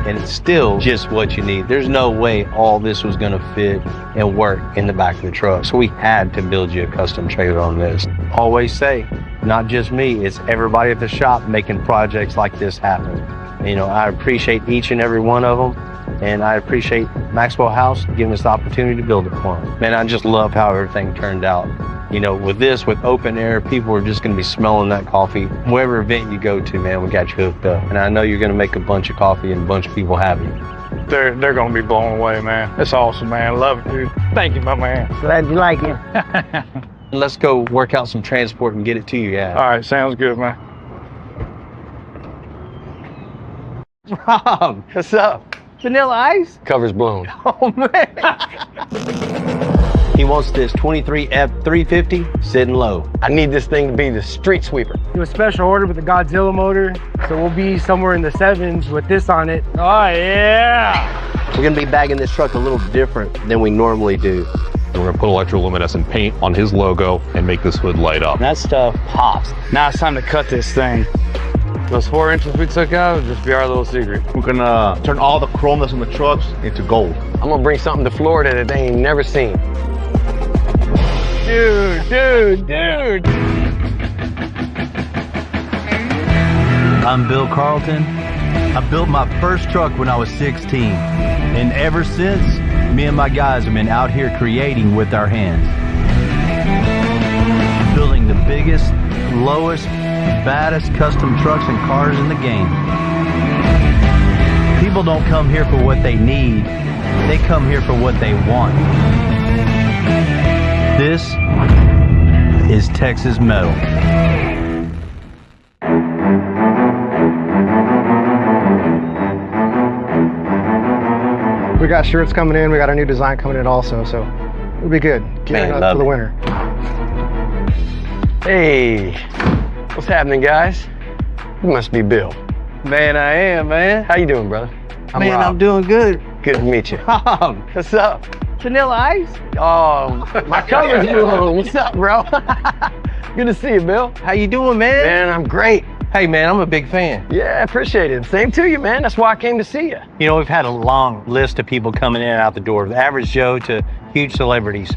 And it's still just what you need. There's no way all this was gonna fit and work in the back of the truck. So we had to build you a custom trailer on this. Always say, not just me, it's everybody at the shop making projects like this happen. You know, I appreciate each and every one of them. And I appreciate Maxwell House giving us the opportunity to build it for them. Man, I just love how everything turned out. You know, with this, with open air, people are just going to be smelling that coffee. Whatever event you go to, man, we got you hooked up. And I know you're going to make a bunch of coffee and a bunch of people happy. They're going to be blown away, man. It's awesome, man. Love it, dude. Thank you, my man. Glad you like it. Let's go work out some transport and get it to you, yeah. All right, sounds good, man. Rob, what's up? Vanilla Ice? Cover's blown. Oh, man. He wants this 23 F350 sitting low. I need this thing to be the street sweeper. Do a special order with the Godzilla motor, so we'll be somewhere in the 7s with this on it. Oh, yeah. We're gonna be bagging this truck a little different than we normally do. We're gonna put electroluminescent paint on his logo and make this hood light up. That stuff pops. Now it's time to cut this thing. Those 4 inches we took out will just be our little secret. We're gonna turn all the chrome that's on the trucks into gold. I'm gonna bring something to Florida that they ain't never seen. Dude. I'm Bill Carlton. I built my first truck when I was 16. And ever since, me and my guys have been out here creating with our hands. Building the biggest, lowest, baddest custom trucks and cars in the game. People don't come here for what they need. They come here for what they want. This is Texas Metal. got shirts coming in. We got a new design coming in also, so it'll be good. Getting up for the winter. Hey, what's happening, guys? You must be Bill. Man, I am, man. How you doing, brother? Man, Rob. I'm doing good. Good to meet you. What's up? Vanilla Ice? Oh, my color's blue. What's up, bro? Good to see you, Bill. How you doing, man? Man, I'm great. Hey, man, I'm a big fan. Yeah, I appreciate it. Same to you, man. That's why I came to see you. You know, we've had a long list of people coming in and out the door, the average Joe to huge celebrities.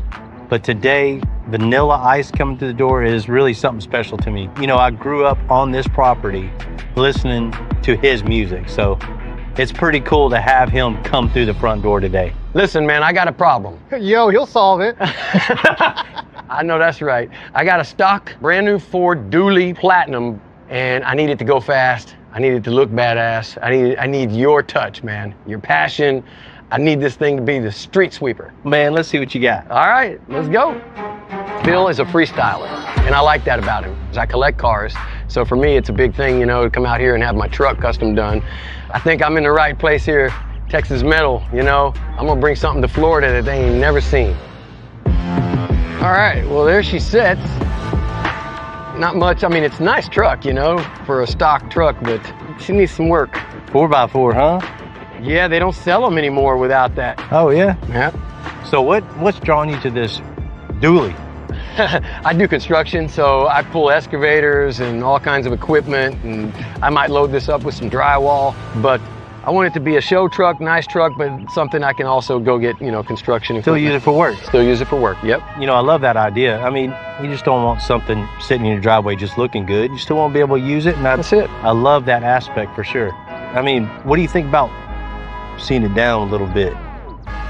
But today, Vanilla Ice coming to the door is really something special to me. You know, I grew up on this property listening to his music, so it's pretty cool to have him come through the front door today. Listen, man, I got a problem. Yo, he'll solve it. I know that's right. I got a stock, brand new Ford Dually Platinum, and I need it to go fast. I need it to look badass. I need your touch, man, your passion. I need this thing to be the street sweeper. Man, let's see what you got. All right, let's go. Bill is a freestyler, and I like that about him, because I collect cars. So for me, it's a big thing, you know, to come out here and have my truck custom done. I think I'm in the right place here, Texas Metal, you know. I'm gonna bring something to Florida that they ain't never seen. All right, well, there she sits. Not much, I mean, it's a nice truck, you know, for a stock truck, but she needs some work. 4x4, huh? Yeah, they don't sell them anymore without that. Oh, yeah? Yeah. So what's drawing you to this dually? I do construction, so I pull excavators and all kinds of equipment, and I might load this up with some drywall, but I want it to be a show truck, nice truck, but something I can also go get, you know, construction Still equipment. use it for work. Still use it for work, yep. You know, I love that idea. I mean, you just don't want something sitting in your driveway just looking good. You still want to be able to use it, and that's it. I love that aspect for sure. I mean, what do you think about seeing it down a little bit?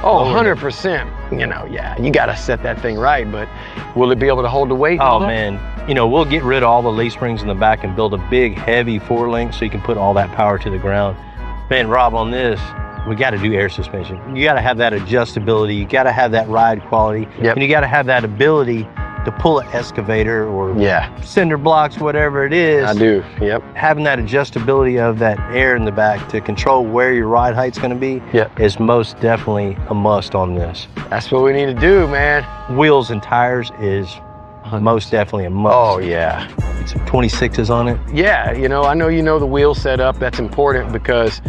Oh, 100%. You know, yeah, you got to set that thing right, but will it be able to hold the weight? Oh, man. You know, we'll get rid of all the leaf springs in the back and build a big, heavy 4-link so you can put all that power to the ground. Man, Rob, on this, we got to do air suspension. You got to have that adjustability. You got to have that ride quality. Yep. And you got to have that ability to pull an excavator or cinder blocks, whatever it is. I do, yep. Having that adjustability of that air in the back to control where your ride height's going to be is most definitely a must on this. That's what we need to do, man. Wheels and tires is most definitely a must. Oh, yeah. Some 26s on it. Yeah, you know, I know you know the wheel setup. That's important because,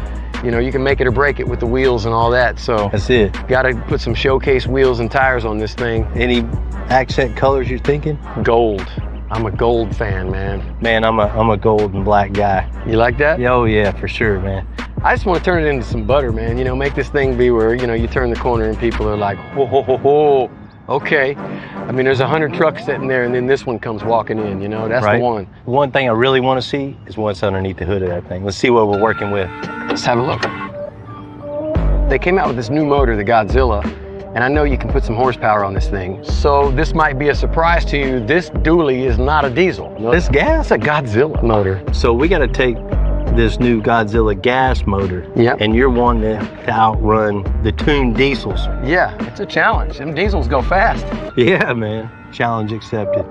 you know, you can make it or break it with the wheels and all that. So that's it. Got to put some showcase wheels and tires on this thing. Any accent colors you're thinking? Gold. I'm a gold fan, man. Man, I'm a gold and black guy. You like that? Oh yeah, for sure, man. I just want to turn it into some butter, man. You know, make this thing be where, you know, you turn the corner and people are like, whoa, whoa, whoa, whoa. Okay. I mean, there's 100 trucks sitting there and then this one comes walking in, you know, that's right. The one. One thing I really want to see is what's underneath the hood of that thing. Let's see what we're working with. Let's have a look. They came out with this new motor, the Godzilla, and I know you can put some horsepower on this thing. So this might be a surprise to you. This dually is not a diesel. This gas? It's a Godzilla motor. So we got to take this new Godzilla gas motor, and you're wanting to outrun the tuned diesels. Yeah, it's a challenge. Them diesels go fast. Yeah, man. Challenge accepted.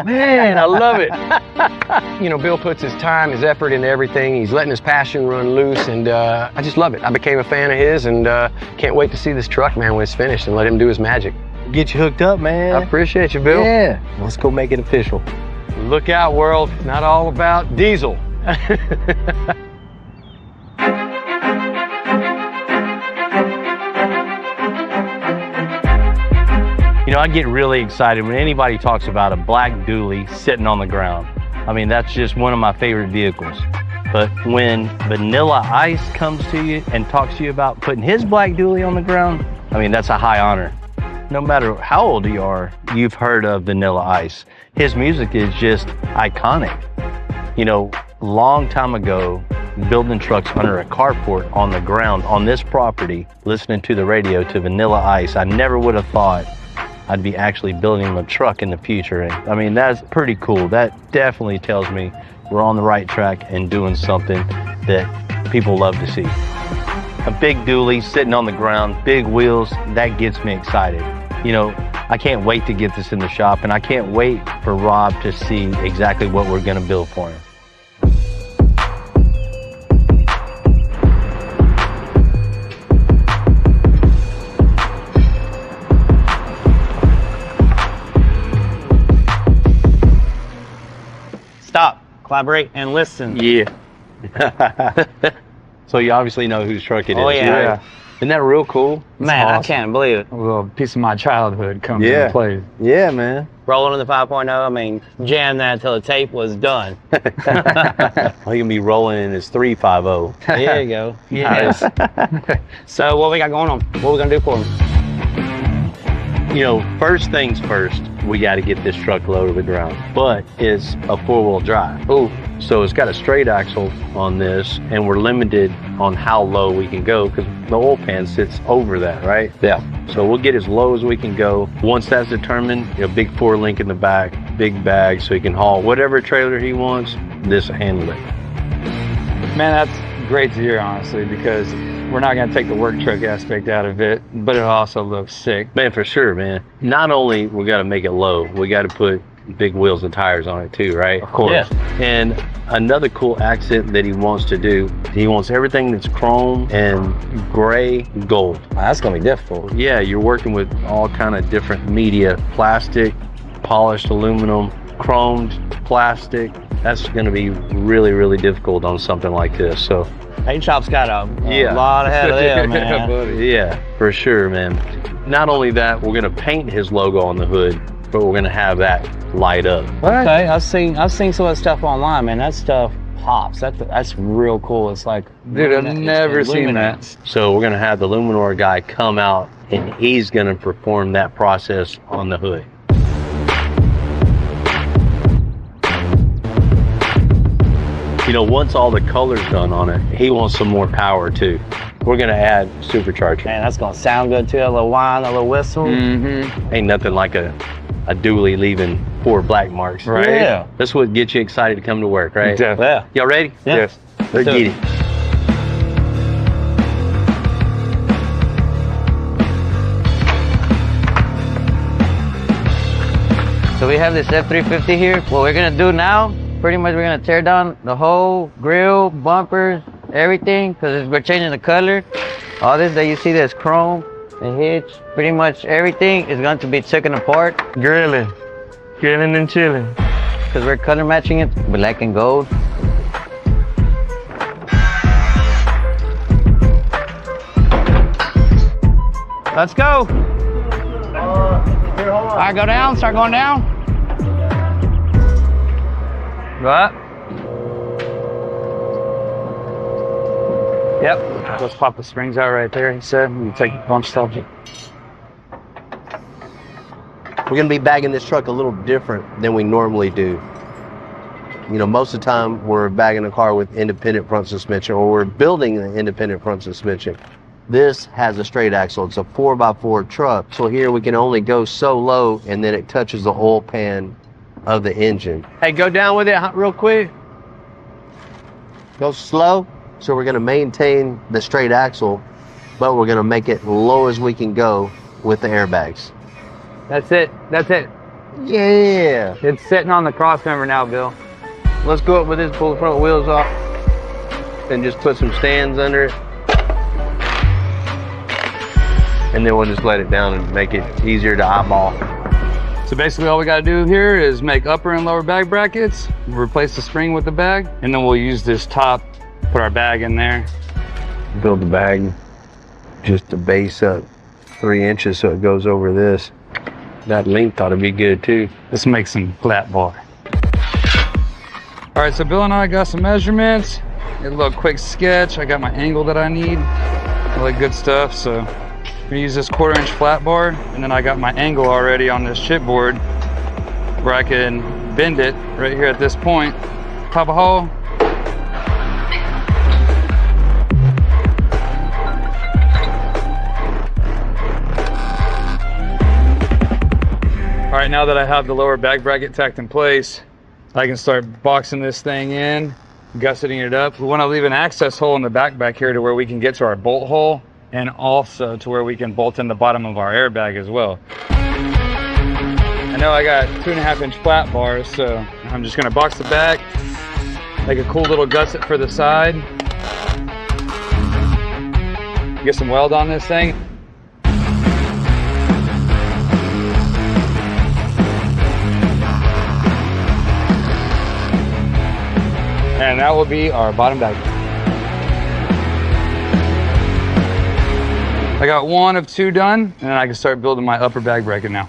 Man, I love it. You know, Bill puts his time, his effort into everything. He's letting his passion run loose, and I just love it. I became a fan of his, and can't wait to see this truck, man, when it's finished, and let him do his magic. Get you hooked up, man. I appreciate you, Bill. Yeah. Let's go make it official. Look out, world. It's not all about diesel. You know, I get really excited when anybody talks about a black dually sitting on the ground. I mean, that's just one of my favorite vehicles. But when Vanilla Ice comes to you and talks to you about putting his black dually on the ground, I mean, that's a high honor. No matter how old you are, you've heard of Vanilla Ice. His music is just iconic. You know, a long time ago, building trucks under a carport on the ground on this property, listening to the radio to Vanilla Ice, I never would have thought I'd be actually building a truck in the future. And I mean, that's pretty cool. That definitely tells me we're on the right track and doing something that people love to see. A big dually sitting on the ground, big wheels, that gets me excited. You know, I can't wait to get this in the shop, and I can't wait for Rob to see exactly what we're gonna build for him. stop, collaborate, and listen. Yeah. So you obviously know whose truck it is. Oh, yeah. Right? Isn't that real cool? Man, awesome. I can't believe it. A little piece of my childhood comes Yeah. into play. Yeah, man. Rolling in the 5.0, I mean, jam that until the tape was done. He can be rolling in his 350. There you go. Yes. So what we got going on? What we gonna do for him? You know, first things first, we got to get this truck low to the ground. But it's a four-wheel drive. Ooh. So it's got a straight axle on this, and we're limited on how low we can go because the oil pan sits over that, right? Yeah. So we'll get as low as we can go. Once that's determined, a big 4-link in the back, big bag, so he can haul whatever trailer he wants. This will handle it. Man, that's great to hear, honestly, because we're not going to take the work truck aspect out of it, but it also looks sick. Man, for sure, man. Not only we got to make it low, we got to put big wheels and tires on it too, right? Of course. Yeah. And another cool accent that he wants to do, he wants everything that's chrome and gray gold. That's gonna be difficult. Yeah, you're working with all kind of different media, plastic, polished aluminum, chromed plastic. That's gonna be really, really difficult on something like this. So Paint shop's got a Yeah. lot ahead of them, man. yeah, for sure, man. Not only that, we're gonna paint his logo on the hood, but we're gonna have that light up. Okay, I've seen some of that stuff online, man. That stuff pops. That's real cool. It's like, Dude, I've it's never seen illuminates. that. So we're gonna have the Luminor guy come out and he's gonna perform that process on the hood. You know, once all the color's done on it, he wants some more power too. We're gonna add supercharger. Man, that's gonna sound good too. A little whine, a little whistle. Ain't nothing like a dually leaving 4 black marks. Right. Yeah. That's what gets you excited to come to work, right? Definitely. Yeah. Y'all ready? Yeah. Yes. Let's get it. So we have this F350 here. What we're gonna do now, pretty much we're gonna tear down the whole grill, bumpers, everything, because we're changing the color. All this that you see that's chrome, the hitch, pretty much everything is going to be taken apart. Grilling and chilling. Because we're color matching it, black and gold. Let's go. All right, go down, start going down. Right? Yep. Let's pop the springs out right there, he said. We take the bumps off it. We're gonna be bagging this truck a little different than we normally do. You know, most of the time we're bagging a car with independent front suspension, or we're building an independent front suspension. This has a straight axle. It's a 4x4 truck. So here we can only go so low and then it touches the oil pan of the engine. Hey, go down with it real quick. Go slow. So we're gonna maintain the straight axle, but we're gonna make it low as we can go with the airbags. That's it. That's it. Yeah. It's sitting on the cross member now, Bill. Let's go up with this, pull the front wheels off, and just put some stands under it. And then we'll just let it down and make it easier to eyeball. So basically all we got to do here is make upper and lower bag brackets, replace the spring with the bag, and then we'll use this top, put our bag in there. Build the bag just to base up 3 inches so it goes over this. That length ought to be good too. Let's make some flat bar. All right, so Bill and I got some measurements, did a little quick sketch. I got my angle that I need, all that good stuff. So I'm gonna use this 1/4 inch flat bar, and then I got my angle already on this chipboard where I can bend it right here at this point, pop a hole. All right, now that I have the lower bag bracket tacked in place, I can start boxing this thing in, gusseting it up. We want to leave an access hole in the back here to where we can get to our bolt hole, and also to where we can bolt in the bottom of our airbag as well. I know I got 2.5 inch flat bars, so I'm just gonna box the back, make a cool little gusset for the side, get some weld on this thing. And that will be our bottom bag. I got 1 of 2 done, and then I can start building my upper bag bracket now.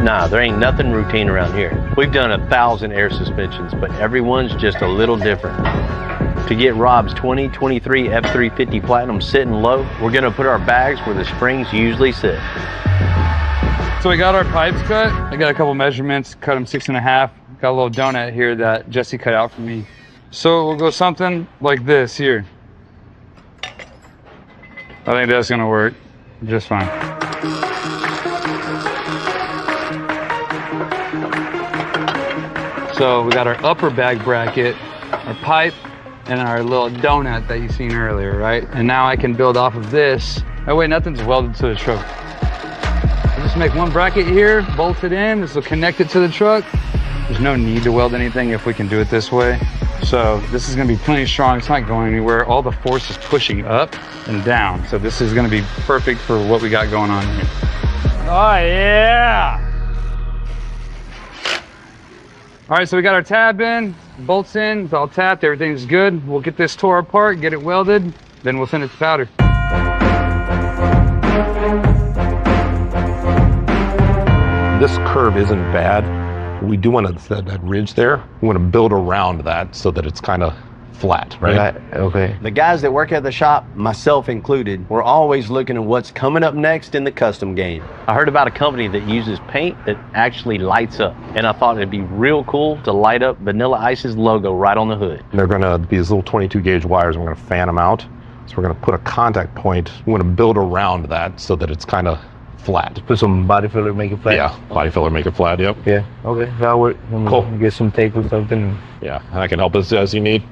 Nah, there ain't nothing routine around here. We've done 1,000 air suspensions, but everyone's just a little different. To get Rob's 2023 F350 Platinum sitting low, we're gonna put our bags where the springs usually sit. So we got our pipes cut. I got a couple measurements, cut them 6.5. Got a little donut here that Jesse cut out for me. So we'll go something like this here. I think that's gonna work just fine. So we got our upper bag bracket, our pipe, and our little donut that you seen earlier, right? And now I can build off of this. That way nothing's welded to the truck. I'll just make 1 bracket here, bolt it in, this will connect it to the truck. There's no need to weld anything if we can do it this way. So this is gonna be plenty strong, it's not going anywhere. All the force is pushing up and down. So this is gonna be perfect for what we got going on here. Oh yeah! All right, so we got our tab in, bolts in, it's all tapped, everything's good. We'll get this tore apart, get it welded, then we'll send it to powder. This curve isn't bad. We do want to, that ridge there, we want to build around that so that it's kind of flat, right? Okay. The guys that work at the shop, myself included, we're always looking at what's coming up next in the custom game. I heard about a company that uses paint that actually lights up, and I thought it'd be real cool to light up Vanilla Ice's logo right on the hood. They're going to be these little 22 gauge wires, and we're going to fan them out. So we're going to put a contact point. We want to build around that so that it's kind of flat. Put some body filler, make it flat. Yeah, body filler, make it flat, yep. Yeah, okay, that'll work. Cool. Get some tape or something. Yeah, and I can help as you need.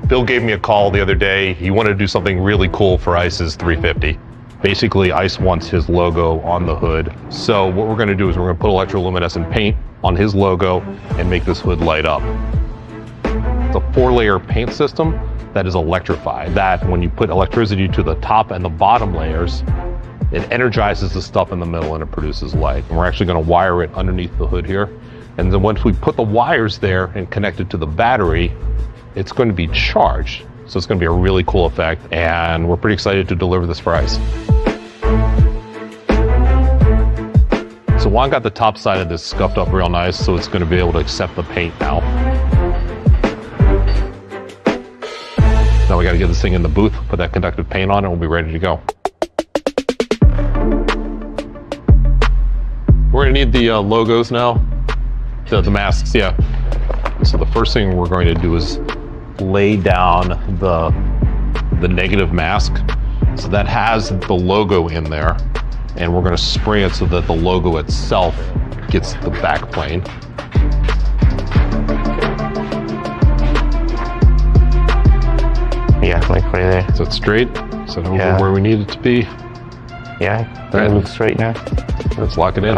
Bill gave me a call the other day. He wanted to do something really cool for Ice's 350. Basically, Ice wants his logo on the hood. So what we're gonna do is we're gonna put electroluminescent paint on his logo and make this hood light up. It's a 4-layer paint system that is electrified. That when you put electricity to the top and the bottom layers, it energizes the stuff in the middle and it produces light. And we're actually gonna wire it underneath the hood here. And then once we put the wires there and connect it to the battery, it's going to be charged. So it's going to be a really cool effect, and we're pretty excited to deliver this for Ice. So Juan got the top side of this scuffed up real nice, so it's going to be able to accept the paint now. Now we got to get this thing in the booth, put that conductive paint on, and we'll be ready to go. We're going to need the logos now, the masks, yeah. So the first thing we're going to do is lay down the negative mask. So that has the logo in there, and we're going to spray it so that the logo itself gets the back plane. Yeah, like right there. So it's straight, so over where we need it to be. Yeah, that looks straight now. Let's lock it in.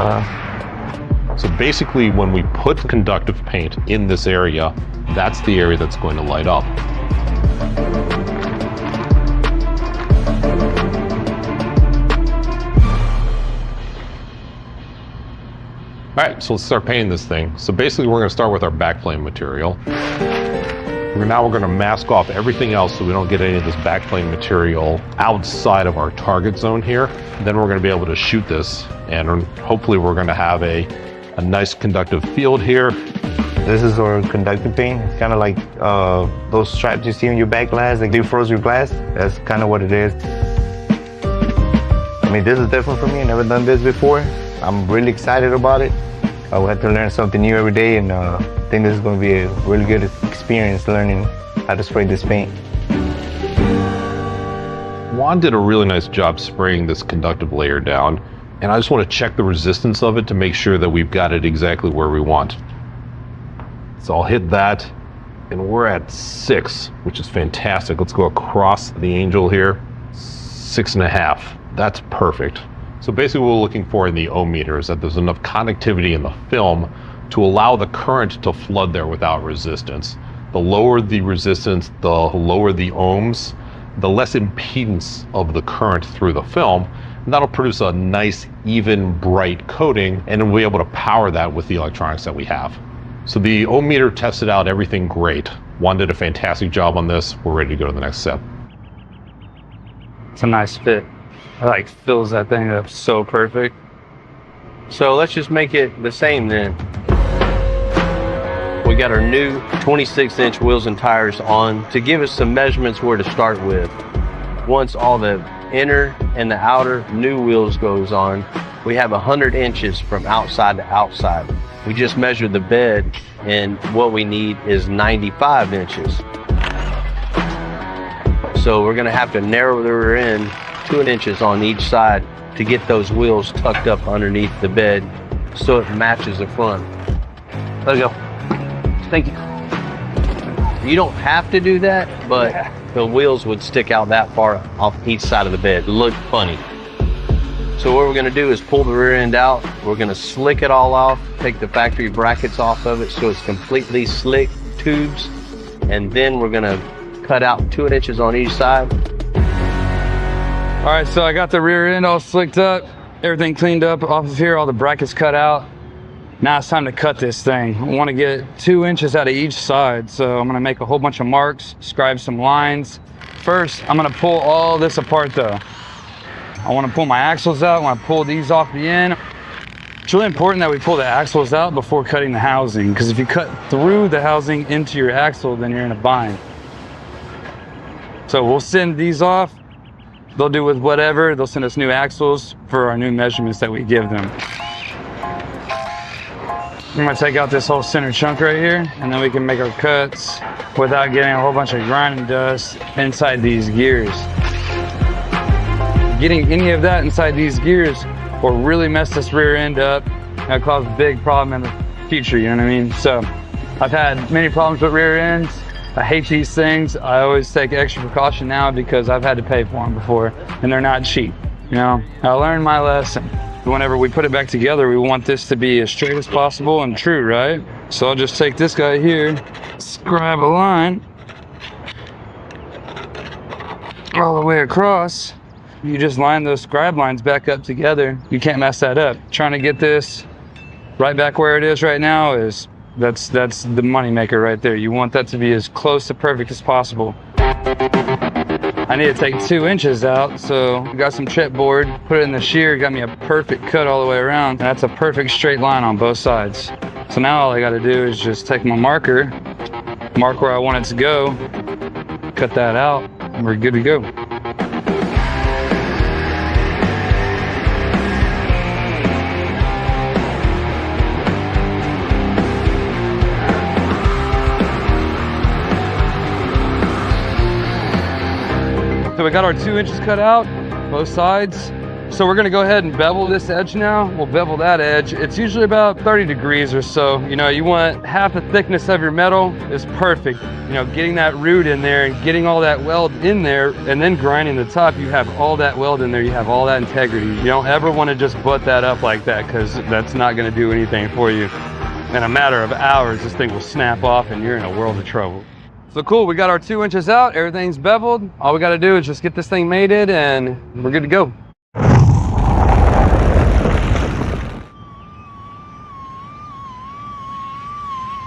So basically, when we put conductive paint in this area, that's the area that's going to light up. All right, so let's start painting this thing. So basically, we're going to start with our backplane material. Now we're going to mask off everything else so we don't get any of this backplane material outside of our target zone here. Then we're going to be able to shoot this, and hopefully we're going to have a nice conductive field here. This is our conductive paint. It's kind of like those straps you see on your back glass, like defrost your glass. That's kind of what it is. I mean, this is different for me. I've never done this before. I'm really excited about it. I have to learn something new every day, and I think this is going to be a really good experience learning how to spray this paint. Juan did a really nice job spraying this conductive layer down, and I just want to check the resistance of it to make sure that we've got it exactly where we want. So I'll hit that, and we're at 6, which is fantastic. Let's go across the angel here. 6.5. That's perfect. So basically what we're looking for in the ohm meter is that there's enough conductivity in the film to allow the current to flood there without resistance. The lower the resistance, the lower the ohms, the less impedance of the current through the film, That'll produce a nice, even, bright coating, and we'll be able to power that with the electronics that we have. So the O-meter tested out everything great. Juan did a fantastic job on this. We're ready to go to the next step. It's a nice fit. It like fills that thing up so perfect. So let's just make it the same then. We got our new 26-inch wheels and tires on to give us some measurements where to start with. Once all the inner and the outer new wheels goes on, we have 100 inches from outside to outside. We just measured the bed, and what we need is 95 inches. So we're gonna have to narrow the rear end 2 inches on each side to get those wheels tucked up underneath the bed so it matches the front. Let's go. Thank you. You don't have to do that, but the wheels would stick out that far off each side of the bed. It looked funny. So what we're gonna do is pull the rear end out. We're gonna slick it all off, take the factory brackets off of it so it's completely slick tubes, and then we're gonna cut out 2 inches on each side. All right, so I got the rear end all slicked up, everything cleaned up off of here, all the brackets cut out. Now it's time to cut this thing. I want to get 2 inches out of each side, so I'm going to make a whole bunch of marks, scribe some lines. First, I'm going to pull all this apart though. I want to pull my axles out. I want to pull these off the end. It's really important that we pull the axles out before cutting the housing, because if you cut through the housing into your axle, then you're in a bind. So we'll send these off. They'll do with whatever. They'll send us new axles for our new measurements that we give them. I'm gonna take out this whole center chunk right here, and then we can make our cuts without getting a whole bunch of grinding dust inside these gears. Getting any of that inside these gears will really mess this rear end up and cause a big problem in the future, you know what I mean? So I've had many problems with rear ends. I hate these things. I always take extra precaution now because I've had to pay for them before, and they're not cheap. You know, I learned my lesson. Whenever we put it back together, we want this to be as straight as possible and true, right? So I'll just take this guy here, scribe a line all the way across. You just line those scribe lines back up together. You can't mess that up. Trying to get this right back where it is right now is that's the money maker right there. You want that to be as close to perfect as possible. I need to take 2 inches out, so I got some chipboard, put it in the shear, got me a perfect cut all the way around. And that's a perfect straight line on both sides. So now all I gotta do is just take my marker, mark where I want it to go, cut that out, and we're good to go. So we got our 2 inches cut out, both sides. So we're gonna go ahead and bevel this edge now. We'll bevel that edge. It's usually about 30 degrees or so. You know, you want half the thickness of your metal is perfect. You know, getting that root in there and getting all that weld in there and then grinding the top, you have all that weld in there, you have all that integrity. You don't ever wanna just butt that up like that because that's not gonna do anything for you. In a matter of hours, this thing will snap off and you're in a world of trouble. So cool, we got our 2 inches out, everything's beveled. All we gotta do is just get this thing mated and we're good to go.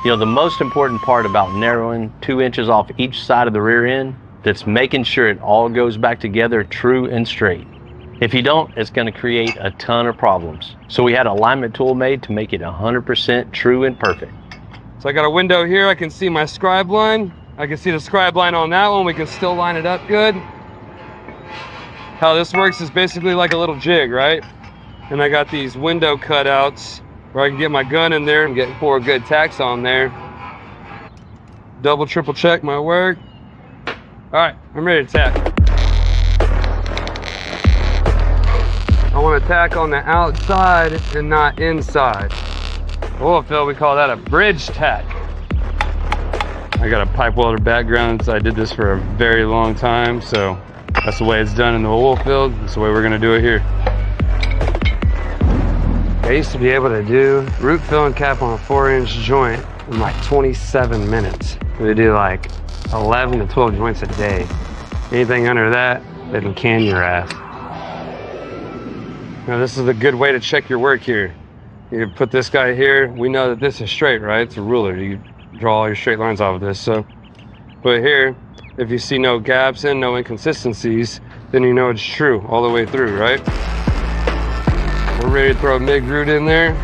You know, the most important part about narrowing 2 inches off each side of the rear end, that's making sure it all goes back together true and straight. If you don't, it's gonna create a ton of problems. So we had an alignment tool made to make it 100% true and perfect. So I got a window here, I can see my scribe line. I can see the scribe line on that one, we can still line it up good. How this works is basically like a little jig, right? And I got these window cutouts where I can get my gun in there and get 4 good tacks on there. Double, triple check my work. All right, I'm ready to tack. I want to tack on the outside and not inside. Oil fill, we call that a bridge tack. I got a pipe welder background, so I did this for a very long time, so that's the way it's done in the oil field. That's the way we're gonna do it here. I used to be able to do root fill and cap on a 4-inch joint in like 27 minutes. We do like 11 to 12 joints a day. Anything under that, they can can your ass. Now this is a good way to check your work here. You put this guy here. We know that this is straight, right? It's a ruler. You draw all your straight lines off of this. So put here, if you see no gaps and no inconsistencies, then you know it's true all the way through, right? We're ready to throw a MIG root in there.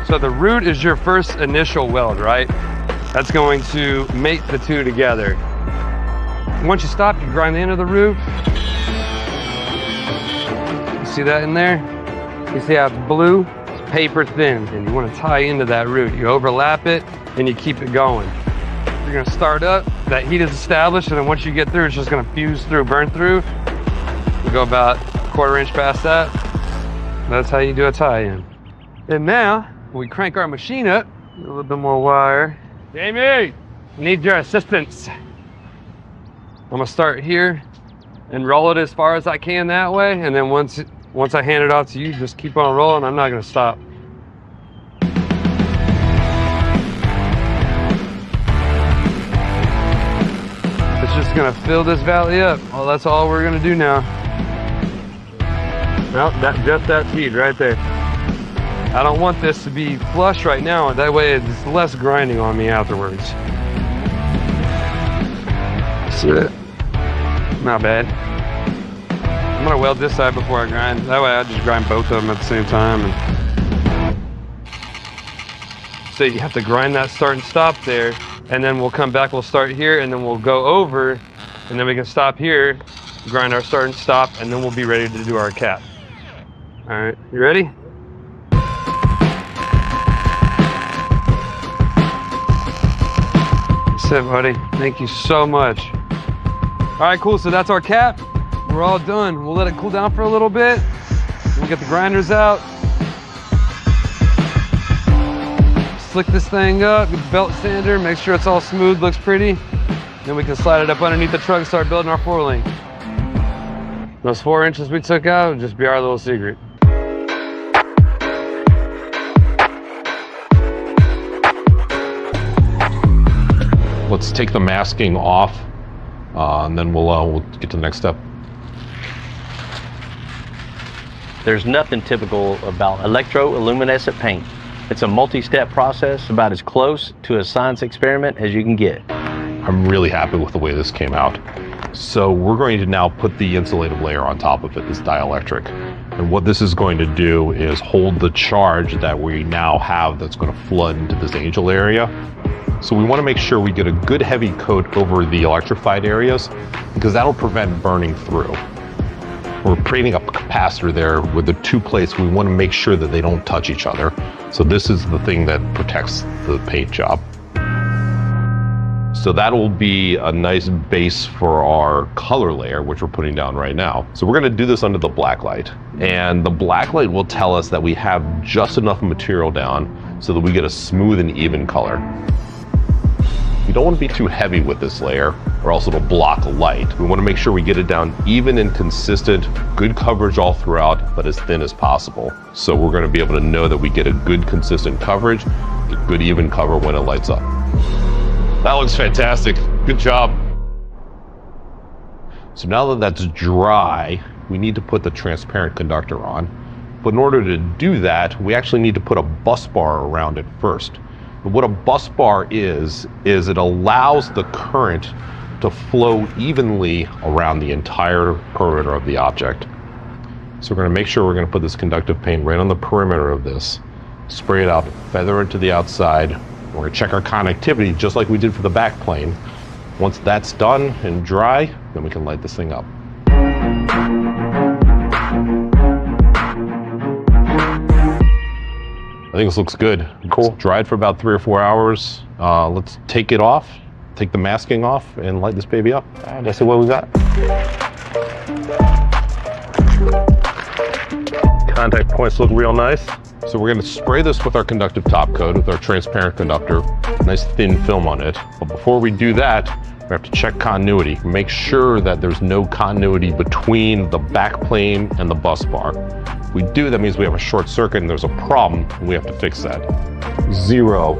So the root is your first initial weld, right? That's going to mate the two together. Once you stop, you grind the end of the root. You see that in there? You see how it's blue? It's paper thin, and you want to tie into that root. You overlap it, and you keep it going. You're gonna start up, that heat is established, and then once you get through, it's just gonna fuse through, burn through. You go about a quarter inch past that. That's how you do a tie-in. And now, we crank our machine up, a little bit more wire. Jamie, need your assistance. I'm gonna start here and roll it as far as I can that way, and then once I hand it off to you, just keep on rolling. I'm not gonna stop. It's just gonna fill this valley up. Well, that's all we're gonna do now. Well, just that feed right there. I don't want this to be flush right now, that way it's less grinding on me afterwards. See that? Not bad. I'm gonna weld this side before I grind. That way I just grind both of them at the same time. So you have to grind that start and stop there, and then we'll come back, we'll start here, and then we'll go over, and then we can stop here, grind our start and stop, and then we'll be ready to do our cap. All right, you ready? That's it, buddy. Thank you so much. All right, cool, so that's our cap. We're all done. We'll let it cool down for a little bit. We'll get the grinders out. Slick this thing up, get the belt sander, make sure it's all smooth, looks pretty. Then we can slide it up underneath the truck and start building our 4-link. Those 4 inches we took out will just be our little secret. Let's take the masking off, and then we'll get to the next step. There's nothing typical about electroluminescent paint. It's a multi-step process, about as close to a science experiment as you can get. I'm really happy with the way this came out. So we're going to now put the insulative layer on top of it, this dielectric. And what this is going to do is hold the charge that we now have that's going to flood into this angel area. So we want to make sure we get a good heavy coat over the electrified areas, because that'll prevent burning through. We're creating a capacitor there with the two plates. We want to make sure that they don't touch each other. So this is the thing that protects the paint job. So that'll be a nice base for our color layer, which we're putting down right now. So we're going to do this under the black light. And the black light will tell us that we have just enough material down so that we get a smooth and even color. We don't want to be too heavy with this layer, or else it'll block light. We want to make sure we get it down even and consistent, good coverage all throughout, but as thin as possible. So we're going to be able to know that we get a good consistent coverage, a good even cover when it lights up. That looks fantastic. Good job. So now that that's dry, we need to put the transparent conductor on. But in order to do that, we actually need to put a bus bar around it first. But what a bus bar is it allows the current to flow evenly around the entire perimeter of the object. So we're going to make sure we're going to put this conductive paint right on the perimeter of this, spray it up, feather it to the outside. We're going to check our connectivity just like we did for the back plane. Once that's done and dry, then we can light this thing up. I think this looks good. Cool. It's dried for about 3 or 4 hours. Let's take it off, take the masking off, and light this baby up. All right, let's see what we got. Contact points look real nice. So we're going to spray this with our conductive top coat, with our transparent conductor. Nice thin film on it. But before we do that, we have to check continuity. Make sure that there's no continuity between the back plane and the bus bar. If we do, that means we have a short circuit and there's a problem, and we have to fix that. 0.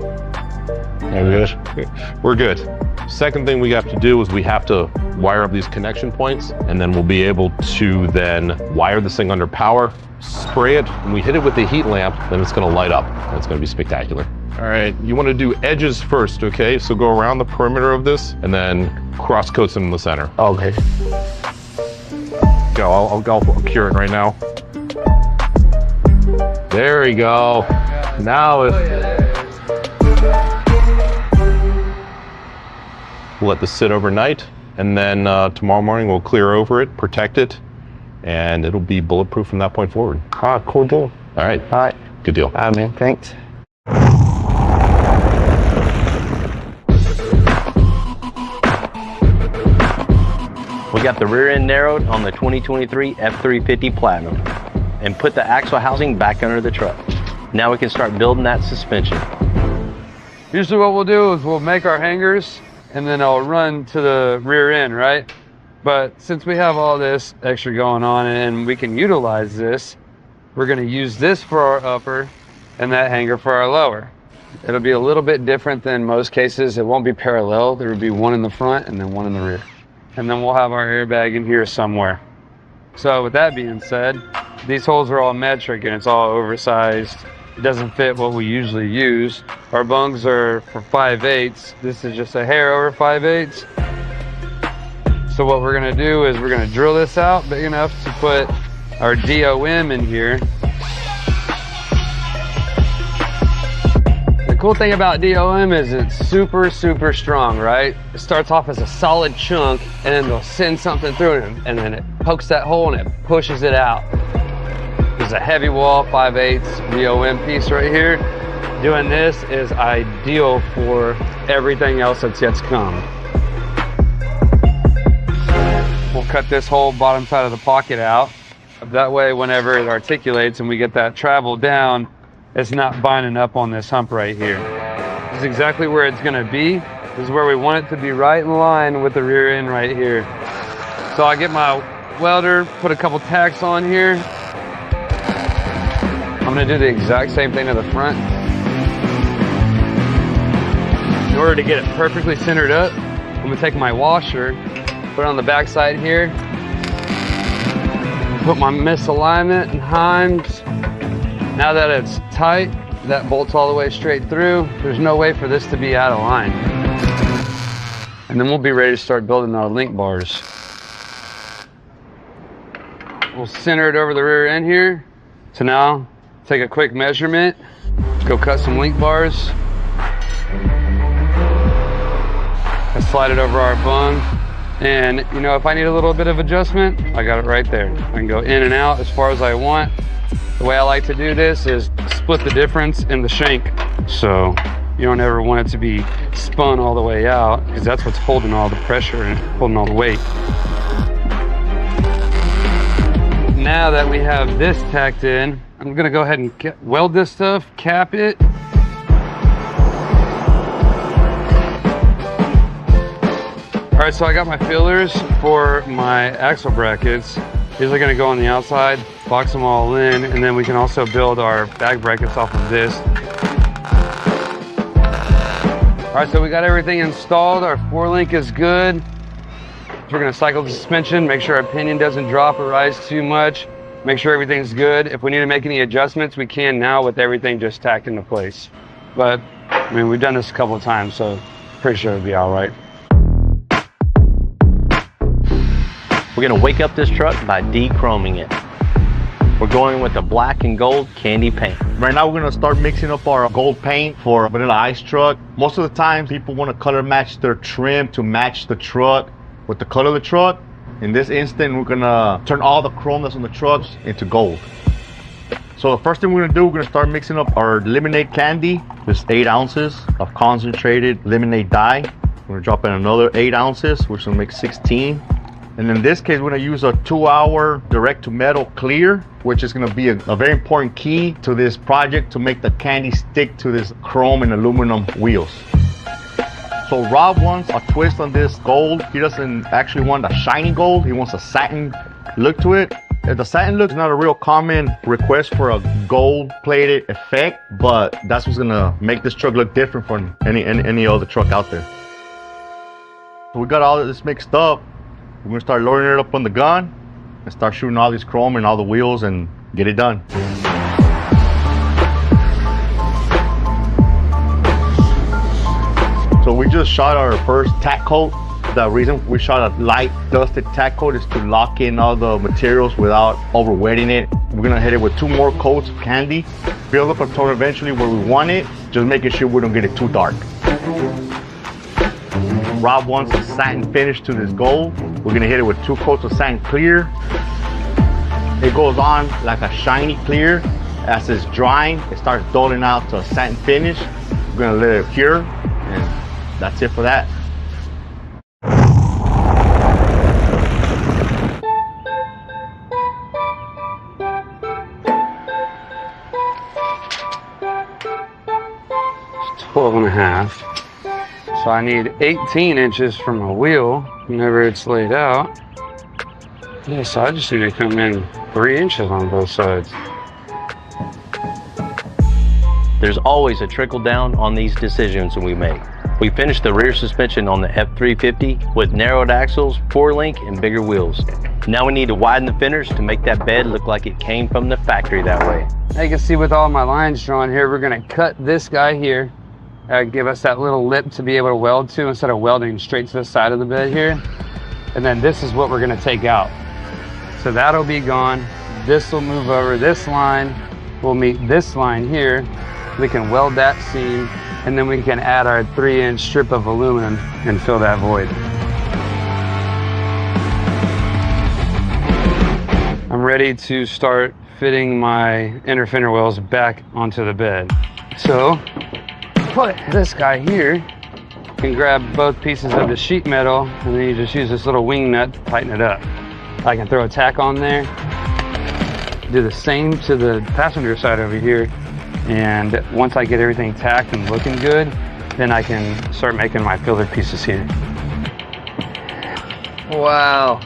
We're good. Second thing we have to do is we have to wire up these connection points, and then we'll be able to then wire this thing under power, spray it, and we hit it with the heat lamp, then it's gonna light up. And it's gonna be spectacular. All right, you wanna do edges first, okay? So go around the perimeter of this, and then cross coats them in the center. Okay. Go, I'll cure it right now. There we go. Now we'll let this sit overnight, and then tomorrow morning we'll clear over it, protect it, and it'll be bulletproof from that point forward. Cool deal. All right. All right. Good deal. All right, man. Thanks. We got the rear end narrowed on the 2023 F350 Platinum and put the axle housing back under the truck. Now we can start building that suspension. Usually what we'll do is we'll make our hangers and then I'll run to the rear end, right? But since we have all this extra going on and we can utilize this, we're gonna use this for our upper and that hanger for our lower. It'll be a little bit different than most cases. It won't be parallel. There will be one in the front and then one in the rear. And then we'll have our airbag in here somewhere. So with that being said, these holes are all metric and it's all oversized. It doesn't fit what we usually use. Our bungs are for 5/8. This is just a hair over 5/8. So what we're gonna do is we're gonna drill this out big enough to put our DOM in here. The cool thing about DOM is it's super, super strong, right? It starts off as a solid chunk and then they'll send something through it and then it pokes that hole and it pushes it out. There's a heavy wall 5/8 DOM piece right here. Doing this is ideal for everything else that's yet to come. We'll cut this whole bottom side of the pocket out. That way, whenever it articulates and we get that travel down, it's not binding up on this hump right here. This is exactly where it's gonna be. This is where we want it to be, right in line with the rear end right here. So I get my welder, put a couple tacks on here. I'm gonna do the exact same thing to the front. In order to get it perfectly centered up, I'm gonna take my washer, put it on the back side here, put my misalignment and Heims. Now that it's tight, that bolts all the way straight through. There's no way for this to be out of line. And then we'll be ready to start building our link bars. We'll center it over the rear end here. So now, take a quick measurement, go cut some link bars. I slide it over our bung. And you know, if I need a little bit of adjustment, I got it right there. I can go in and out as far as I want. The way I like to do this is split the difference in the shank. So you don't ever want it to be spun all the way out because that's what's holding all the pressure and holding all the weight. Now that we have this tacked in, I'm gonna go ahead and weld this stuff, cap it. All right, so I got my fillers for my axle brackets. These are gonna go on the outside, box them all in, and then we can also build our back brackets off of this. All right, so we got everything installed. Our 4-link is good. We're gonna cycle the suspension, make sure our pinion doesn't drop or rise too much. Make sure everything's good. If we need to make any adjustments, we can now with everything just tacked into place. But, I mean, we've done this a couple of times, so pretty sure it'll be all right. We're gonna wake up this truck by de-chroming it. We're going with the black and gold candy paint. Right now we're gonna start mixing up our gold paint for Vanilla Ice truck. Most of the time people wanna color match their trim to match the truck with the color of the truck. In this instant, we're gonna turn all the chrome that's on the trucks into gold. So the first thing we're gonna do, we're gonna start mixing up our lemonade candy. There's 8 ounces of concentrated lemonade dye. We're gonna drop in another 8 ounces, which will make 16. And in this case, we're gonna use a 2-hour direct to metal clear, which is gonna be a very important key to this project to make the candy stick to this chrome and aluminum wheels. So Rob wants a twist on this gold. He doesn't actually want a shiny gold, he wants a satin look to it. The satin look is not a real common request for a gold-plated effect, but that's what's gonna make this truck look different from any other truck out there. So we got all of this mixed up. We're gonna start loading it up on the gun and start shooting all these chrome and all the wheels and get it done. So we just shot our first tack coat. The reason we shot a light dusted tack coat is to lock in all the materials without over wetting it. We're gonna hit it with 2 more coats of candy, build up a tone eventually where we want it, just making sure we don't get it too dark. Rob wants a satin finish to this gold. We're gonna hit it with 2 coats of satin clear. It goes on like a shiny clear. As it's drying, it starts dulling out to a satin finish. We're gonna let it cure, and that's it for that. It's 12.5. So I need 18 inches from a wheel whenever it's laid out. Yeah, so I just need to come in 3 inches on both sides. There's always a trickle down on these decisions we make. We finished the rear suspension on the F350 with narrowed axles, 4-link, and bigger wheels. Now we need to widen the fenders to make that bed look like it came from the factory that way. Now you can see with all my lines drawn here, we're gonna cut this guy here. Give us that little lip to be able to weld to instead of welding straight to the side of the bed here. And then this is what we're gonna take out. So that'll be gone. This will move over. This line will meet this line here. We can weld that seam, and then we can add our 3-inch strip of aluminum and fill that void. I'm ready to start fitting my inner fender wells back onto the bed. So put this guy here, you can grab both pieces of the sheet metal, and then you just use this little wing nut to tighten it up. I can throw a tack on there, do the same to the passenger side over here, and once I get everything tacked and looking good, then I can start making my filler pieces here. Wow.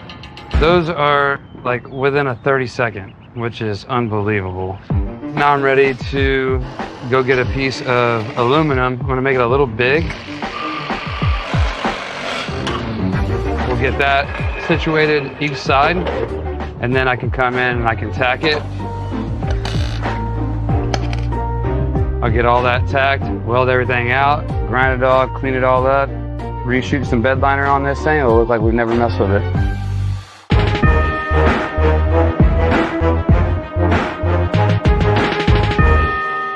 Those are like within a 30-second, which is unbelievable. Now I'm ready to go get a piece of aluminum. I'm gonna make it a little big. We'll get that situated each side, and then I can come in and I can tack it. I'll get all that tacked, weld everything out, grind it all, clean it all up, reshoot some bed liner on this thing. It'll look like we've never messed with it.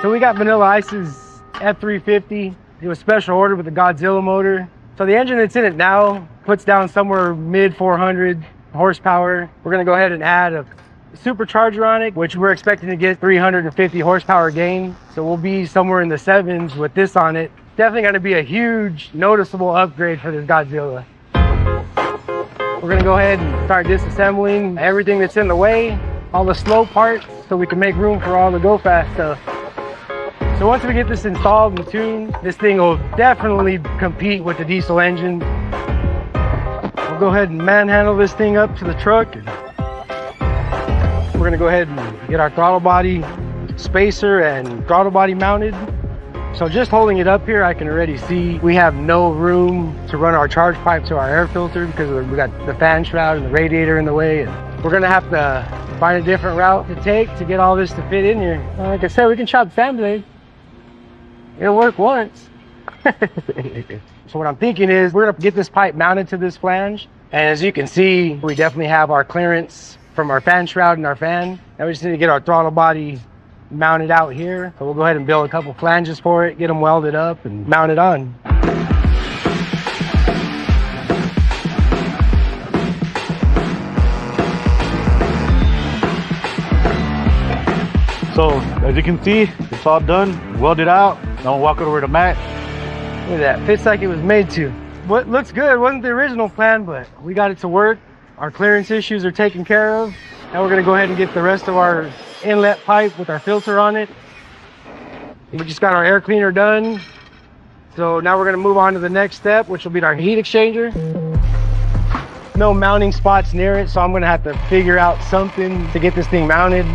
So we got Vanilla Ice's F350. It was special order with the Godzilla motor. So the engine that's in it now puts down somewhere mid 400 horsepower. We're gonna go ahead and add a supercharger on it, which we're expecting to get 350 horsepower gain. So we'll be somewhere in the 7s with this on it. Definitely gonna be a huge noticeable upgrade for this Godzilla. We're gonna go ahead and start disassembling everything that's in the way, all the slow parts, so we can make room for all the go fast stuff. So once we get this installed and tuned, this thing will definitely compete with the diesel engine. We'll go ahead and manhandle this thing up to the truck. We're gonna go ahead and get our throttle body spacer and throttle body mounted. So just holding it up here, I can already see we have no room to run our charge pipe to our air filter because we got the fan shroud and the radiator in the way. And we're gonna have to find a different route to take to get all this to fit in here. Like I said, we can chop fan blade. It'll work once. So what I'm thinking is we're gonna get this pipe mounted to this flange. And as you can see, we definitely have our clearance from our fan shroud and our fan. Now we just need to get our throttle body mounted out here. So we'll go ahead and build a couple flanges for it, get them welded up and mount it on. So as you can see, it's all done, welded out. Now we'll walk over to Matt. Look at that, fits like it was made to. What looks good, wasn't the original plan, but we got it to work. Our clearance issues are taken care of. Now we're gonna go ahead and get the rest of our inlet pipe with our filter on it. We just got our air cleaner done. So now we're gonna move on to the next step, which will be our heat exchanger. no mounting spots near it, so I'm gonna have to figure out something to get this thing mounted.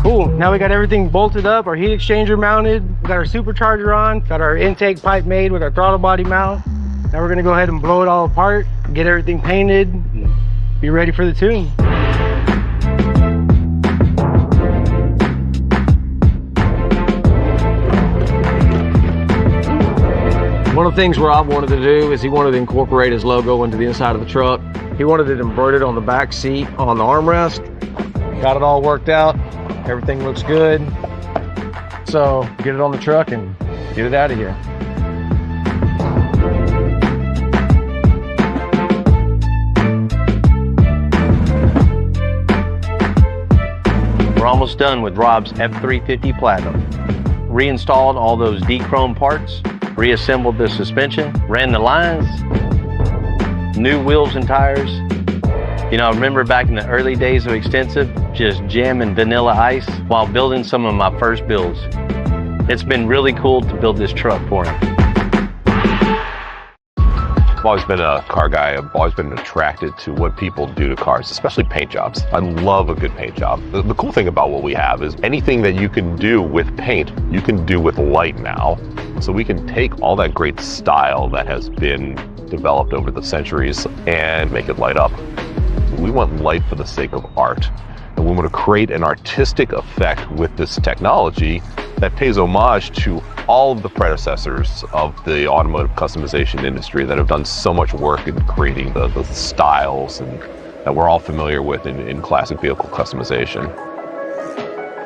Cool, now we got everything bolted up, our heat exchanger mounted, we got our supercharger on, got our intake pipe made with our throttle body mount. Now we're gonna go ahead and blow it all apart, get everything painted, and be ready for the tune. One of the things Rob wanted to do is he wanted to incorporate his logo into the inside of the truck. He wanted it embroidered on the back seat on the armrest. Got it all worked out. Everything looks good. So get it on the truck and get it out of here. We're almost done with Rob's F350 Platinum. Reinstalled all those D-chrome parts, reassembled the suspension, ran the lines, new wheels and tires. You know, I remember back in the early days of Extensive, just jamming Vanilla Ice while building some of my first builds. It's been really cool to build this truck for him. I've always been a car guy. I've always been attracted to what people do to cars, especially paint jobs. I love a good paint job. The cool thing about what we have is anything that you can do with paint, you can do with light now. So we can take all that great style that has been developed over the centuries and make it light up. We want light for the sake of art. And we want to create an artistic effect with this technology that pays homage to all of the predecessors of the automotive customization industry that have done so much work in creating the styles and that we're all familiar with in classic vehicle customization.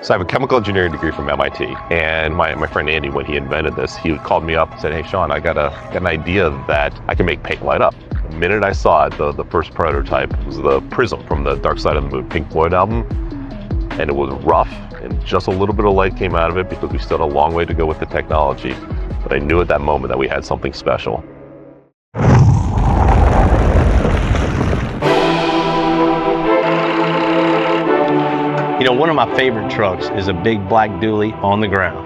So I have a chemical engineering degree from MIT, and my friend Andy, when he invented this, he called me up and said, "Hey Sean, I got an idea that I can make paint light up." The minute I saw it, the first prototype was the Prism from the Dark Side of the Moon Pink Floyd album, and it was rough, and just a little bit of light came out of it because we still had a long way to go with the technology. But I knew at that moment that we had something special. You know, one of my favorite trucks is a big black dually on the ground.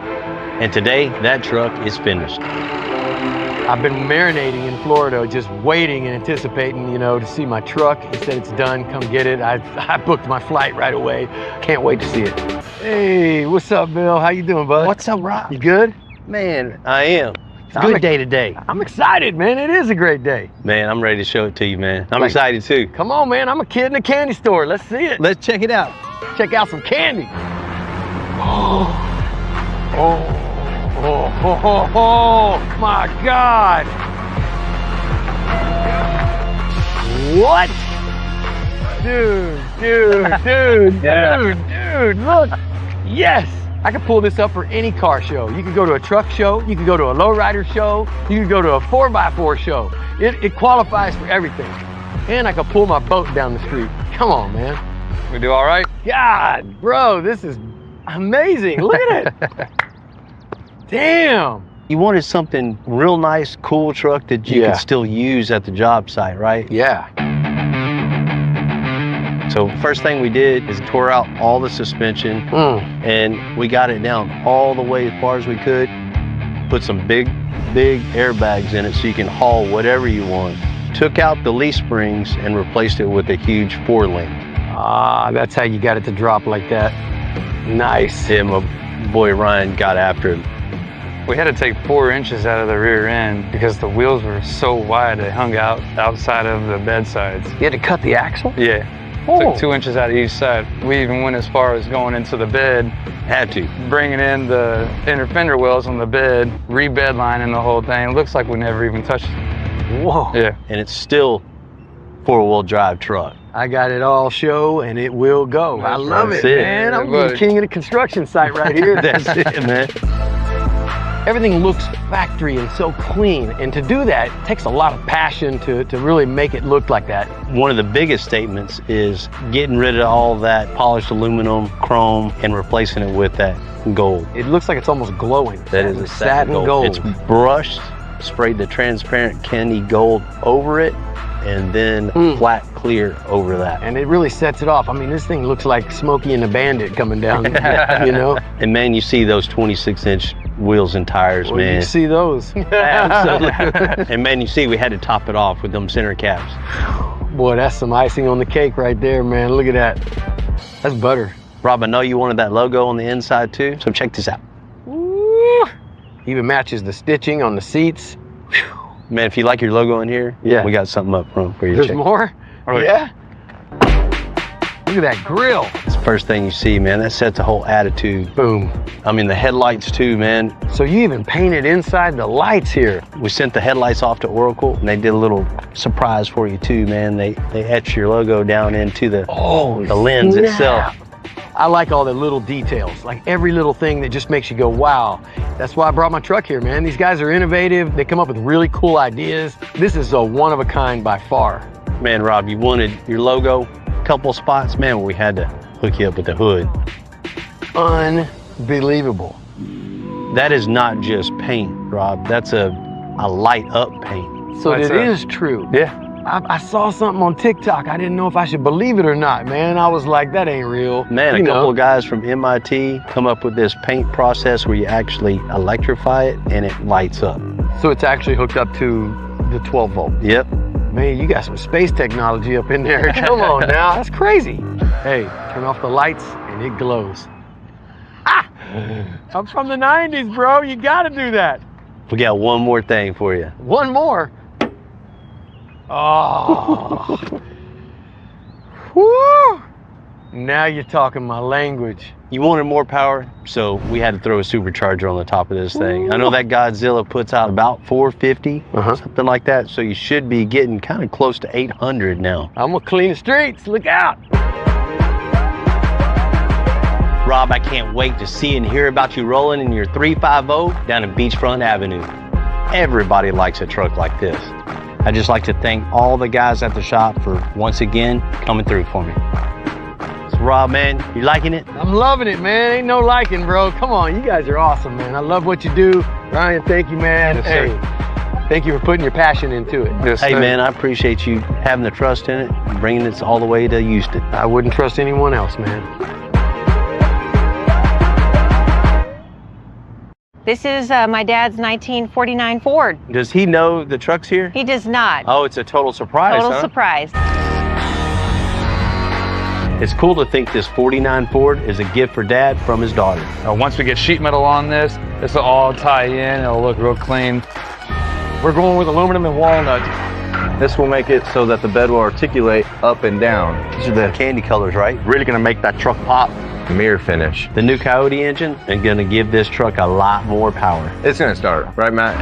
And today, that truck is finished. I've been marinating in Florida, just waiting and anticipating, to see my truck. He said it's done, come get it. I booked my flight right away. Can't wait to see it. Hey, what's up, Bill? How you doing, bud? What's up, Rob? You good? Man, I am. It's a good day today. I'm excited, man. It is a great day. Man, I'm ready to show it to you, man. I'm excited too. Come on, man. I'm a kid in a candy store. Let's see it. Let's check it out. Check out some candy. Oh, my God. What? Dude, look. Yes. I could pull this up for any car show. You could go to a truck show, you could go to a lowrider show, you could go to a 4x4 show. It qualifies for everything. And I could pull my boat down the street. Come on, man. We do all right? God, bro, this is amazing. Look at it. Damn. You wanted something real nice, cool truck that you could still use at the job site, right? Yeah. So first thing we did is tore out all the suspension and we got it down all the way as far as we could. Put some big airbags in it so you can haul whatever you want. Took out the leaf springs and replaced it with a huge 4-link. Ah, that's how you got it to drop like that. Nice. Yeah, my boy Ryan got after it. We had to take 4 inches out of the rear end because the wheels were so wide they hung out outside of the bed sides. You had to cut the axle? Yeah. Took 2 inches out of each side. We even went as far as going into the bed. Had to. Bringing in the inner fender wells on the bed, re-bed lining the whole thing. It looks like we never even touched it. Whoa. Yeah. And it's still 4-wheel drive truck. I got it all show and it will go. I love it, man. I'm the king of the construction site right here. That's it, man. Everything looks factory and so clean. And to do that, it takes a lot of passion to really make it look like that. One of the biggest statements is getting rid of all that polished aluminum, chrome, and replacing it with that gold. It looks like it's almost glowing. That is a satin gold. It's brushed, sprayed the transparent candy gold over it, and then flat clear over that. And it really sets it off. I mean, this thing looks like Smokey and the Bandit coming down, And man, you see those 26-inch wheels and tires, Well, man. you see those. Absolutely. And man, you see, we had to top it off with them center caps. Boy, that's some icing on the cake right there, man. Look at that. That's butter. Rob, I know you wanted that logo on the inside too, so check this out. Woo. Even matches the stitching on the seats. Man, if you like your logo in here, yeah, we got something up front for you. There's Check. more? Yeah. Look at that grill. It's the first thing you see, man. That sets a whole attitude. Boom. I mean, the headlights too, man. So you even painted inside the lights here. We sent the headlights off to Oracle, and they did a little surprise for you too, man. They etched your logo down into the lens snap. itself. I like all the little details, like every little thing that just makes you go, wow. That's why I brought my truck here, man. These guys are innovative. They come up with really cool ideas. This is a one of a kind by far. Man, Rob, you wanted your logo, a couple spots, man, we had to hook you up with the hood. Unbelievable. That is not just paint, Rob. That's a light up paint. So it is true. Yeah. I saw something on TikTok. I didn't know if I should believe it or not, man. I was like, that ain't real. Man, a couple of guys from MIT come up with this paint process where you actually electrify it and it lights up. So it's actually hooked up to the 12 volt. Yep. Man, you got some space technology up in there. Come on now, that's crazy. Hey, turn off the lights and it glows. Ah! I'm from the 90s, bro. You gotta do that. We got one more thing for you. One more? Oh. Woo! Now you're talking my language. You wanted more power, so we had to throw a supercharger on the top of this thing. I know that Godzilla puts out about 450, something like that, so you should be getting kind of close to 800 now. I'm gonna clean the streets, look out. Rob, I can't wait to see and hear about you rolling in your 350 down in Beachfront Avenue. Everybody likes a truck like this. I'd just like to thank all the guys at the shop for once again coming through for me. So Rob, man, you liking it? I'm loving it, man. Ain't no liking, bro. Come on, you guys are awesome, man. I love what you do. Ryan, thank you, man. Yes, hey, sir. Thank you for putting your passion into it. Yes, hey, man, I appreciate you having the trust in it and bringing it all the way to Houston. I wouldn't trust anyone else, man. This is my dad's 1949 Ford. Does he know the truck's here? He does not. Oh, it's a total surprise, Total huh? surprise. It's cool to think this 49 Ford is a gift for Dad from his daughter. Once we get sheet metal on this will all tie in. It'll look real clean. We're going with aluminum and walnut. This will make it so that the bed will articulate up and down. These are the candy colors, right? Really gonna make that truck pop. Mirror finish. The new Coyote engine is gonna give this truck a lot more power. It's gonna start, right, Matt?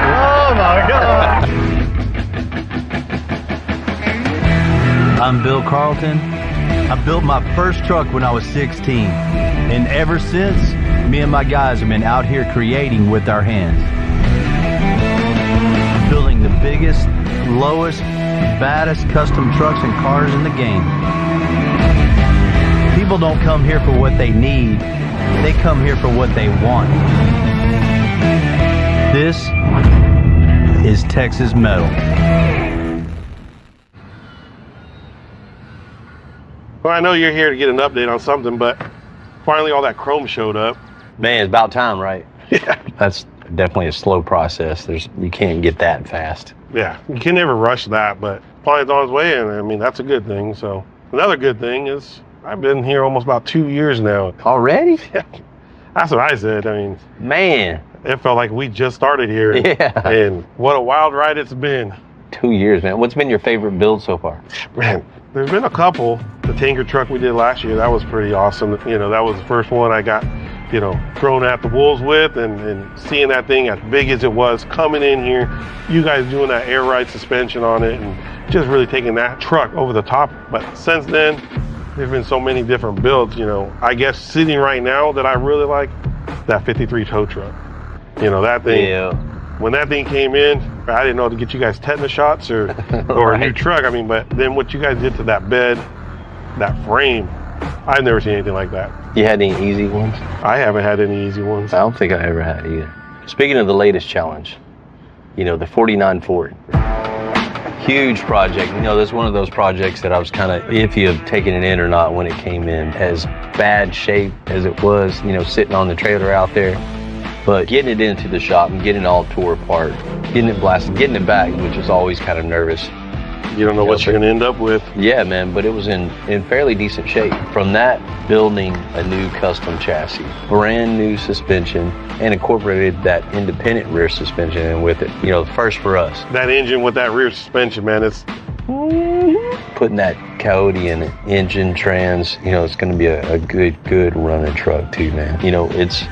Oh my God. I'm Bill Carlton. I built my first truck when I was 16. And ever since, me and my guys have been out here creating with our hands. Building the biggest, lowest, baddest custom trucks and cars in the game. People don't come here for what they need. They come here for what they want. This is Texas Metal. Well, I know you're here to get an update on something, but finally all that chrome showed up. Man, it's about time, right? Yeah. That's definitely a slow process. You can't get that fast. Yeah, you can never rush that, but finally it's on its way, and I mean, that's a good thing. So another good thing is I've been here almost about 2 years now. Already? Yeah, that's what I said. I mean, man, it felt like we just started here. Yeah. And what a wild ride it's been. 2 years, man. What's been your favorite build so far? Man, there's been a couple. The tanker truck we did last year, that was pretty awesome. You know, that was the first one I got, you know, thrown at the wolves with, and seeing that thing as big as it was coming in here, you guys doing that air ride suspension on it, and just really taking that truck over the top. But since then, there's been so many different builds. You know, I guess sitting right now that I really like that 53 tow truck. You know, that thing. Yeah. When that thing came in, I didn't know to get you guys tetanus shots or a new truck. I mean, but then what you guys did to that bed, that frame, I've never seen anything like that. You had any easy ones? I haven't had any easy ones. I don't think I ever had either. Speaking of the latest challenge, you know, the 49 Ford. Huge project. You know, this is one of those projects that I was kind of iffy of taking it in or not when it came in. As bad shape as it was, you know, sitting on the trailer out there. But getting it into the shop and getting it all tore apart, getting it blasted, getting it back, which was always kind of nervous. You don't know what you're going to end up with. Yeah, man, but it was in fairly decent shape. From that, building a new custom chassis, brand new suspension, and incorporated that independent rear suspension in with it. You know, first for us. That engine with that rear suspension, man, it's... Putting that Coyote in it, engine, trans, you know, it's going to be a good running truck too, man. You know, it's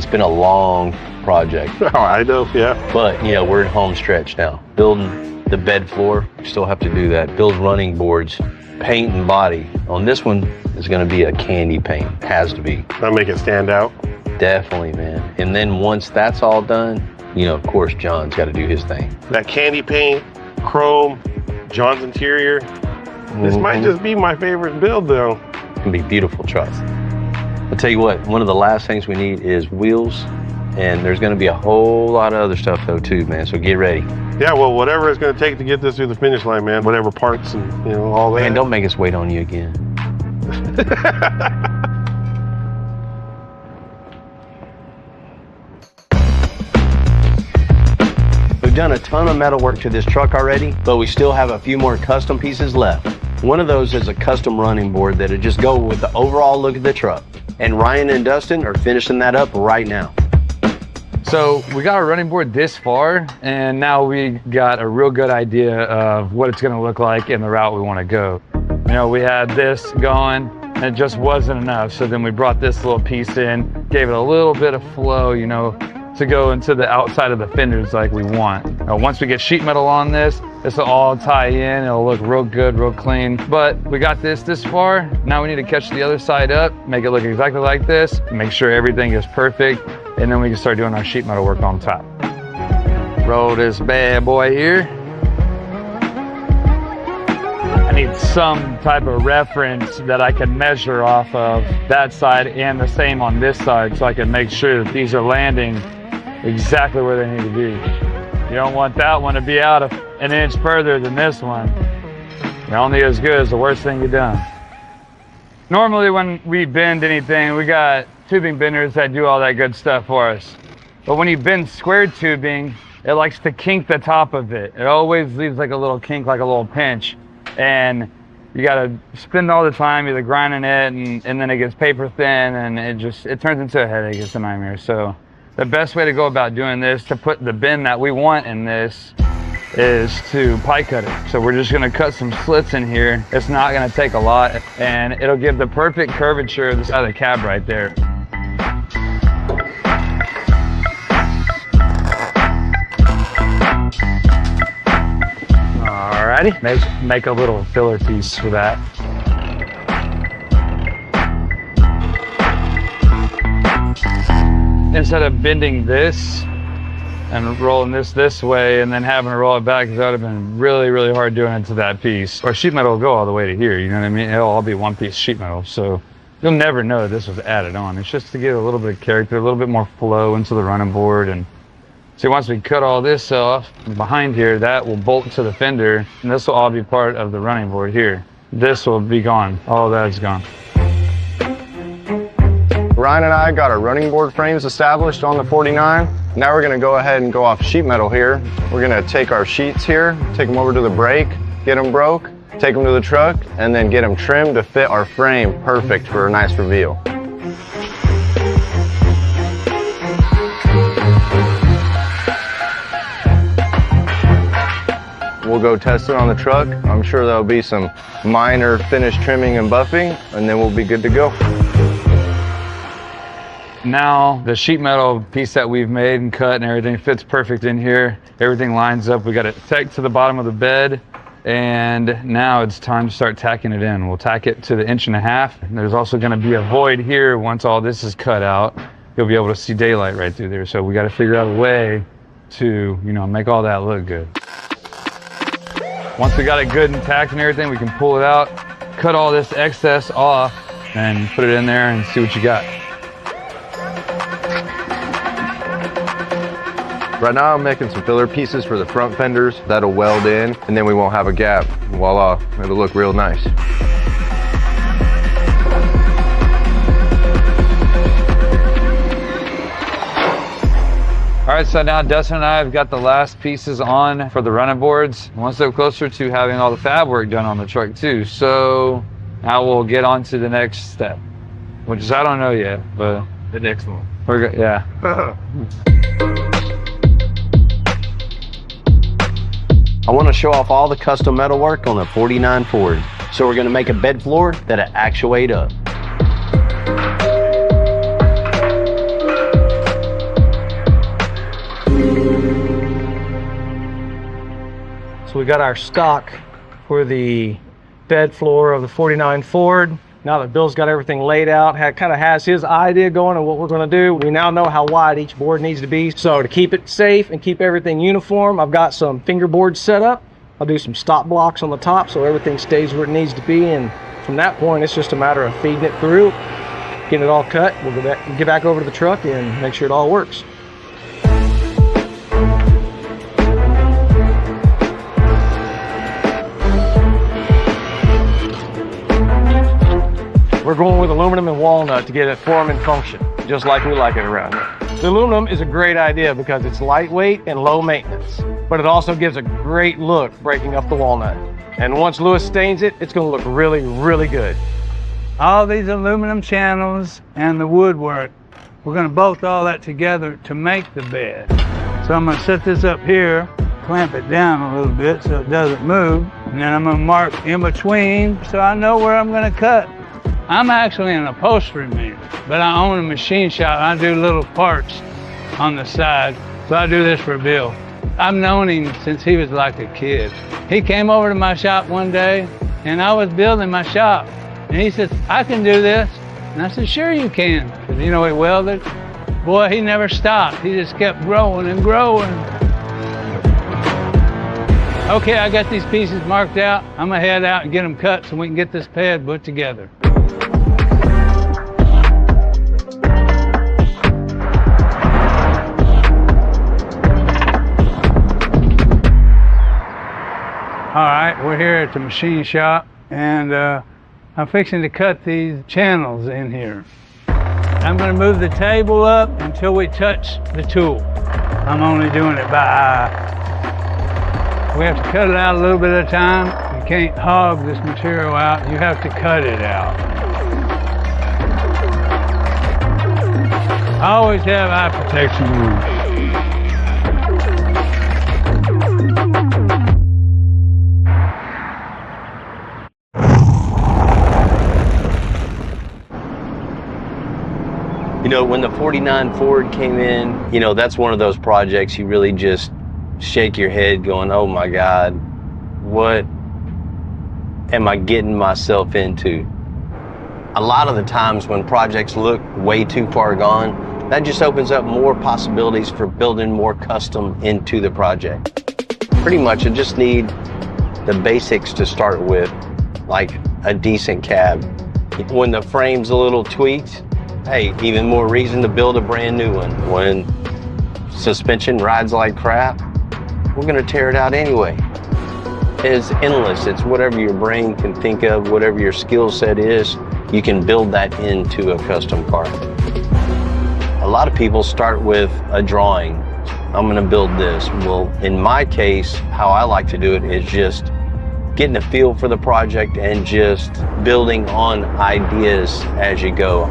been a long project. Oh, I know, yeah. But, you know, we're in home stretch now. Building the bed floor, we still have to do that. Build running boards, paint and body. On this one, is going to be a candy paint. Has to be. That'll make it stand out. Definitely, Man. And then once that's all done, you know, of course, John's got to do his thing. That candy paint, chrome, John's interior. This might just be my favorite build, though. It's going to be beautiful trucks. I'll tell you what, one of the last things we need is wheels, and there's going to be a whole lot of other stuff, though, too, man, so get ready. Yeah, well, whatever it's going to take to get this through the finish line, man. Whatever parts and, you know, all that. Man, don't make us wait on you again. We've done a ton of metal work to this truck already, but we still have a few more custom pieces left. One of those is a custom running board that'll just go with the overall look of the truck. And Ryan and Dustin are finishing that up right now. So we got our running board this far, and now we got a real good idea of what it's going to look like and the route we want to go. You know, we had this going, and it just wasn't enough. So then we brought this little piece in, gave it a little bit of flow, you know, to go into the outside of the fenders like we want. Once we get sheet metal on this will all tie in. It'll look real good, real clean. But we got this far. Now we need to catch the other side up, make it look exactly like this, make sure everything is perfect, and then we can start doing our sheet metal work on top. Roll this bad boy here. I need some type of reference that I can measure off of that side and the same on this side, so I can make sure that these are landing exactly where they need to be. You don't want that one to be out an inch further than this one. They're only as good as the worst thing you've done. Normally when we bend anything, we got tubing benders that do all that good stuff for us. But when you bend square tubing, it likes to kink the top of it. It always leaves like a little kink, like a little pinch. And you gotta spend all the time either grinding it and then it gets paper thin, and it turns into a headache. It's a nightmare. So the best way to go about doing this, to put the bend that we want in this, is to pie cut it. So we're just gonna cut some slits in here. It's not gonna take a lot, and it'll give the perfect curvature of the side of the cab right there. Alrighty, make a little filler piece for that. Instead of bending this and rolling this way and then having to roll it back, because that would have been really, really hard doing it to that piece. Or sheet metal will go all the way to here, you know what I mean? It'll all be one piece sheet metal, so you'll never know this was added on. It's just to give a little bit of character, a little bit more flow into the running board. And so once we cut all this off, behind here, that will bolt to the fender, and this will all be part of the running board here. This will be gone. All of that is gone. Ryan and I got our running board frames established on the 49. Now we're gonna go ahead and go off sheet metal here. We're gonna take our sheets here, take them over to the brake, get them broke, take them to the truck, and then get them trimmed to fit our frame perfect for a nice reveal. We'll go test it on the truck. I'm sure there'll be some minor finish trimming and buffing, and then we'll be good to go. Now the sheet metal piece that we've made and cut and everything fits perfect in here. Everything lines up. We got it tacked to the bottom of the bed, and now it's time to start tacking it in. We'll tack it to the 1.5 inch. There's also going to be a void here. Once all this is cut out, you'll be able to see daylight right through there. So we got to figure out a way to, you know, make all that look good. Once we got it good and tacked and everything, we can pull it out, cut all this excess off, and put it in there and see what you got. Right now I'm making some filler pieces for the front fenders that'll weld in, and then we won't have a gap. Voila, it'll look real nice. All right, so now Dustin and I have got the last pieces on for the running boards. One step closer to having all the fab work done on the truck too. So now we'll get on to the next step, which is, I don't know yet, but the next one. Yeah. I want to show off all the custom metal work on the 49 Ford. So we're going to make a bed floor that'll actuate up. So we got our stock for the bed floor of the 49 Ford. Now that Bill's got everything laid out, kind of has his idea going on what we're going to do, we now know how wide each board needs to be. So to keep it safe and keep everything uniform, I've got some fingerboards set up. I'll do some stop blocks on the top so everything stays where it needs to be. And from that point, it's just a matter of feeding it through, getting it all cut. We'll get back over to the truck and make sure it all works. We're going with aluminum and walnut to get it form and function, just like we like it around here. The aluminum is a great idea because it's lightweight and low maintenance, but it also gives a great look breaking up the walnut. And once Lewis stains it, it's going to look really, really good. All these aluminum channels and the woodwork, we're going to bolt all that together to make the bed. So I'm going to set this up here, clamp it down a little bit so it doesn't move, and then I'm going to mark in between so I know where I'm going to cut. I'm actually an upholstery man, but I own a machine shop. I do little parts on the side, so I do this for Bill. I've known him since he was like a kid. He came over to my shop one day, and I was building my shop, and he said, I can do this. And I said, sure you can, because he welded. Boy, he never stopped. He just kept growing and growing. Okay, I got these pieces marked out. I'm gonna head out and get them cut so we can get this pad put together. All right, we're here at the machine shop, and I'm fixing to cut these channels in here. I'm going to move the table up until we touch the tool. I'm only doing it by eye. We have to cut it out a little bit at a time. You can't hog this material out. You have to cut it out. I always have eye protection on. You know, when the 49 Ford came in, you know, that's one of those projects you really just shake your head going, oh my God, what am I getting myself into? A lot of the times when projects look way too far gone, that just opens up more possibilities for building more custom into the project. Pretty much I just need the basics to start with, like a decent cab. When the frame's a little tweaked, hey, even more reason to build a brand new one. When suspension rides like crap, we're gonna tear it out anyway. It's endless. It's whatever your brain can think of, whatever your skill set is, you can build that into a custom car. A lot of people start with a drawing. I'm gonna build this. Well, in my case, how I like to do it is just getting a feel for the project and just building on ideas as you go.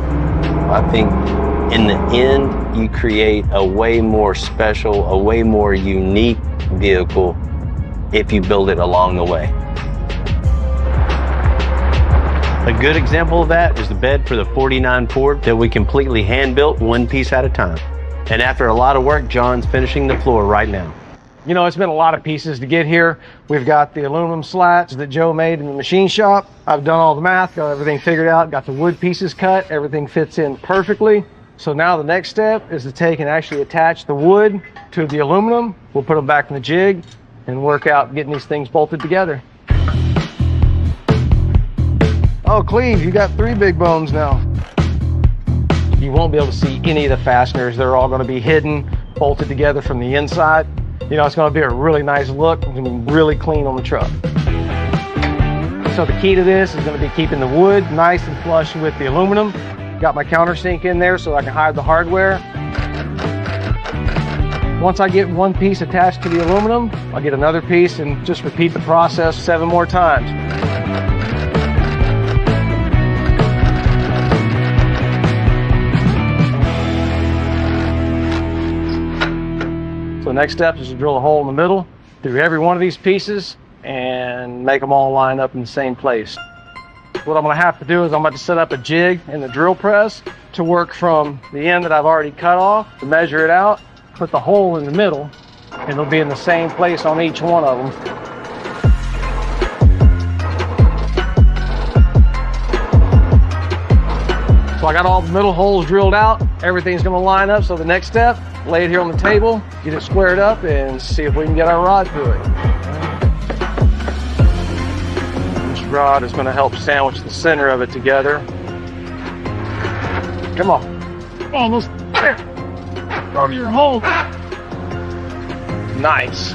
I think in the end, you create a way more special, a way more unique vehicle if you build it along the way. A good example of that is the bed for the 49 Ford that we completely hand-built one piece at a time. And after a lot of work, John's finishing the floor right now. You know, it's been a lot of pieces to get here. We've got the aluminum slats that Joe made in the machine shop. I've done all the math, got everything figured out, got the wood pieces cut, everything fits in perfectly. So now the next step is to take and actually attach the wood to the aluminum. We'll put them back in the jig and work out getting these things bolted together. Oh, Cleve, you got 3 big bones now. You won't be able to see any of the fasteners. They're all going to be hidden bolted together from the inside. You know, it's gonna be a really nice look and really clean on the truck. So the key to this is gonna be keeping the wood nice and flush with the aluminum. Got my countersink in there so I can hide the hardware. Once I get one piece attached to the aluminum, I'll get another piece and just repeat the process 7 more times. So the next step is to drill a hole in the middle through every one of these pieces and make them all line up in the same place. What I'm gonna have to do is I'm going to set up a jig in the drill press to work from the end that I've already cut off, to measure it out, put the hole in the middle, and it'll be in the same place on each one of them. So I got all the middle holes drilled out. Everything's gonna line up. So the next step, lay it here on the table, get it squared up, and see if we can get our rod through it. This rod is gonna help sandwich the center of it together. Come on. Almost there. Go to your hole. Nice.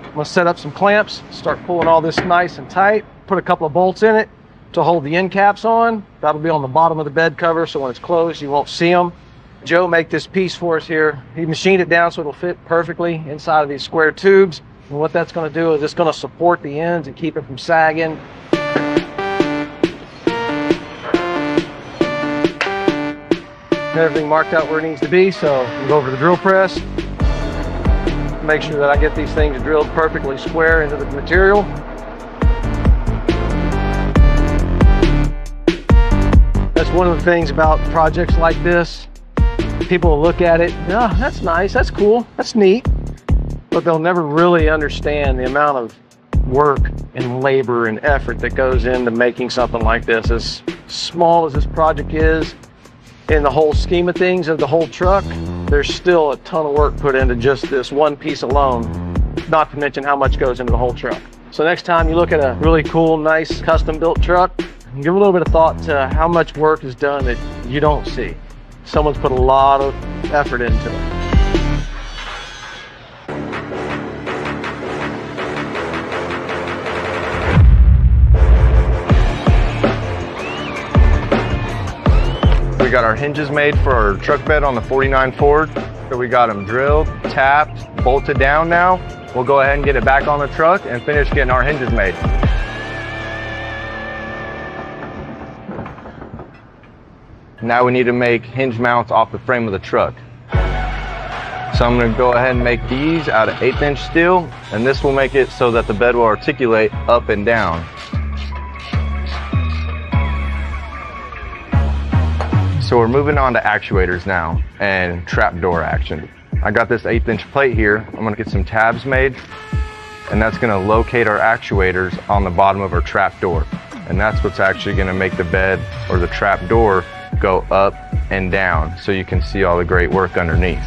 I'm gonna set up some clamps, start pulling all this nice and tight, put a couple of bolts in it to hold the end caps on. That'll be on the bottom of the bed cover, so when it's closed, you won't see them. Joe made this piece for us here. He machined it down so it'll fit perfectly inside of these square tubes. And what that's gonna do is it's gonna support the ends and keep it from sagging. Everything marked out where it needs to be, so we'll go over to the drill press. Make sure that I get these things drilled perfectly square into the material. That's one of the things about projects like this. People will look at it, oh, that's nice, that's cool, that's neat, but they'll never really understand the amount of work and labor and effort that goes into making something like this. As small as this project is, in the whole scheme of things of the whole truck, there's still a ton of work put into just this one piece alone, not to mention how much goes into the whole truck. So next time you look at a really cool, nice, custom-built truck, give a little bit of thought to how much work is done that you don't see. Someone's put a lot of effort into it. We got our hinges made for our truck bed on the 49 Ford. So we got them drilled, tapped, bolted down now. We'll go ahead and get it back on the truck and finish getting our hinges made. Now we need to make hinge mounts off the frame of the truck. So I'm going to go ahead and make these out of 1/8" steel, and this will make it so that the bed will articulate up and down. So we're moving on to actuators now and trap door action. I got this 1/8" plate here. I'm gonna get some tabs made, and that's gonna locate our actuators on the bottom of our trap door. And that's what's actually gonna make the bed or the trap door go up and down so you can see all the great work underneath.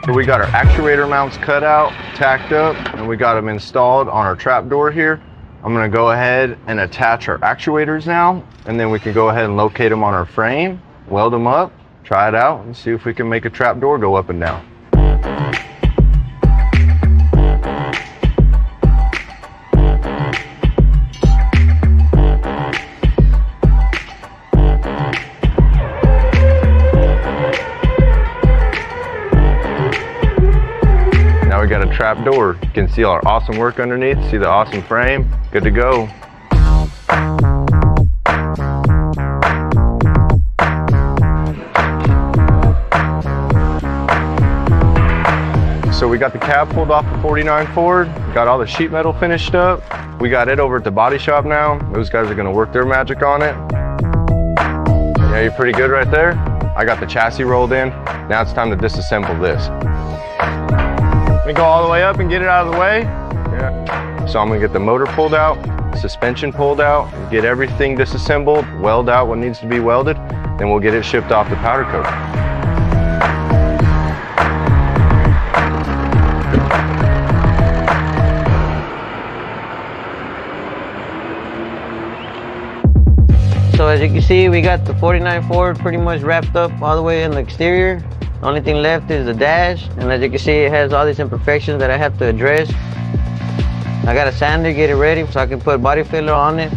So we got our actuator mounts cut out, tacked up, and we got them installed on our trap door here. I'm gonna go ahead and attach our actuators now, and then we can go ahead and locate them on our frame, weld them up, try it out, and see if we can make a trap door go up and down. We got a trap door. You can see our awesome work underneath, see the awesome frame. Good to go. So we got the cab pulled off the 49 Ford, got all the sheet metal finished up. We got it over at the body shop now. Those guys are gonna work their magic on it. Yeah, you're pretty good right there. I got the chassis rolled in. Now it's time to disassemble this. We go all the way up and get it out of the way. Yeah. So I'm gonna get the motor pulled out, suspension pulled out, get everything disassembled, weld out what needs to be welded, then we'll get it shipped off to powder coat. So as you can see, we got the 49 Ford pretty much wrapped up all the way in the exterior. The only thing left is the dash, and as you can see, it has all these imperfections that I have to address. I got a sander, get it ready so I can put body filler on it.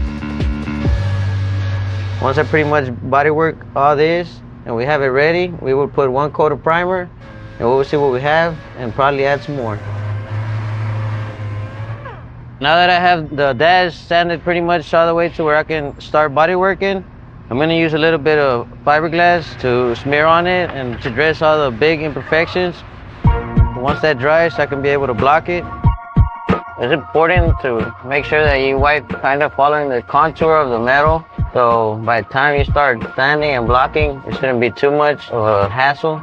Once I pretty much body work all this and we have it ready, we will put 1 coat of primer and we'll see what we have and probably add some more. Now that I have the dash sanded pretty much all the way to where I can start body working, I'm gonna use a little bit of fiberglass to smear on it and to address all the big imperfections. Once that dries, I can be able to block it. It's important to make sure that you wipe kind of following the contour of the metal. So by the time you start sanding and blocking, it shouldn't be too much of a hassle.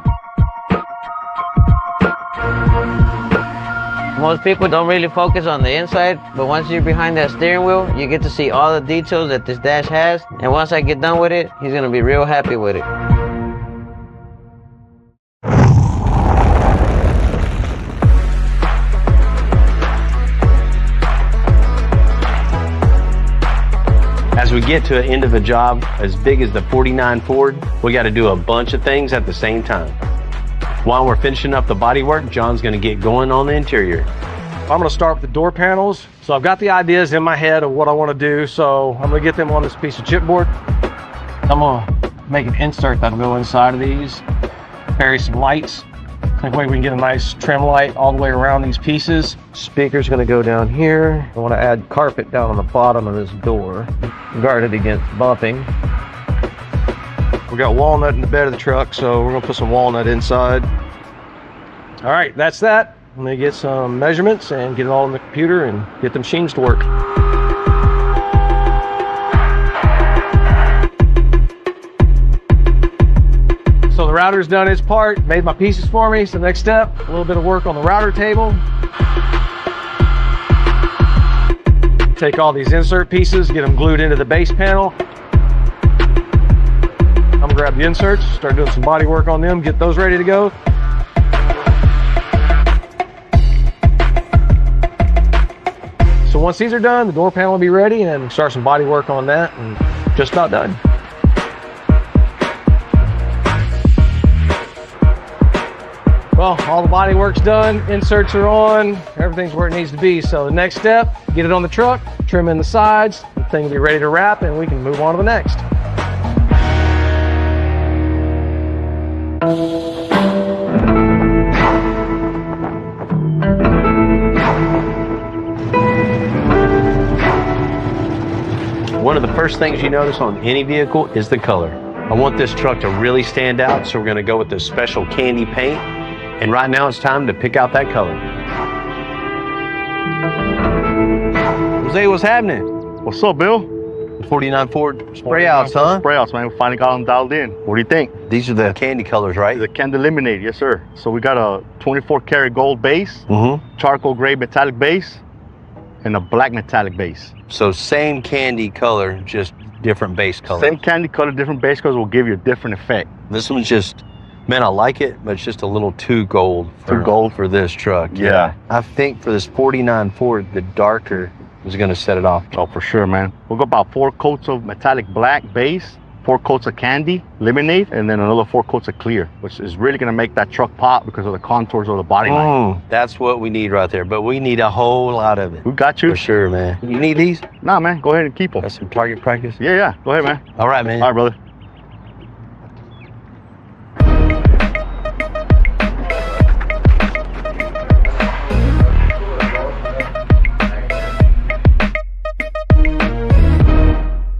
Most people don't really focus on the inside, but once you're behind that steering wheel, you get to see all the details that this dash has. And once I get done with it, he's gonna be real happy with it. As we get to the end of a job as big as the 49 Ford, we got to do a bunch of things at the same time. While we're finishing up the bodywork, John's going to get going on the interior. I'm going to start with the door panels. So I've got the ideas in my head of what I want to do. So I'm going to get them on this piece of chipboard. I'm going to make an insert that'll go inside of these, bury some lights. That way we can get a nice trim light all the way around these pieces. Speaker's gonna go down here. I wanna add carpet down on the bottom of this door, guard it against bumping. We got walnut in the bed of the truck, so we're gonna put some walnut inside. All right, that's that. I'm gonna get some measurements and get it all in the computer and get the machines to work. So the router's done its part, made my pieces for me. So next step, a little bit of work on the router table. Take all these insert pieces, get them glued into the base panel. I'm gonna grab the inserts, start doing some body work on them, get those ready to go. So once these are done, the door panel will be ready and start some body work on that and just about done. Well, all the body work's done, inserts are on, everything's where it needs to be. So the next step, get it on the truck, trim in the sides, the thing will be ready to wrap and we can move on to the next. One of the first things you notice on any vehicle is the color. I want this truck to really stand out, so we're gonna go with this special candy paint. And right now it's time to pick out that color. Jose, what's happening? What's up, Bill? The 49 Ford spray outs, huh? Spray outs, man. We finally got them dialed in. What do you think? These are the candy colors, right? The candy lemonade, yes, sir. So we got a 24 karat gold base, charcoal gray metallic base, and a black metallic base. So same candy color, just different base color. Same candy color, different base colors will give you a different effect. This one's just, man, I like it, but it's just a little too gold. For this truck. Yeah. I think for this 49 Ford, the darker is going to set it off. Oh, for sure, man. We'll go about 4 coats of metallic black base, 4 coats of candy lemonade, and then another 4 coats of clear, which is really going to make that truck pop because of the contours of the body line. That's what we need right there, but we need a whole lot of it. We got you. For sure, man. You need these? Nah, man. Go ahead and keep them. That's some target practice? Yeah. Go ahead, man. All right, man. All right, brother.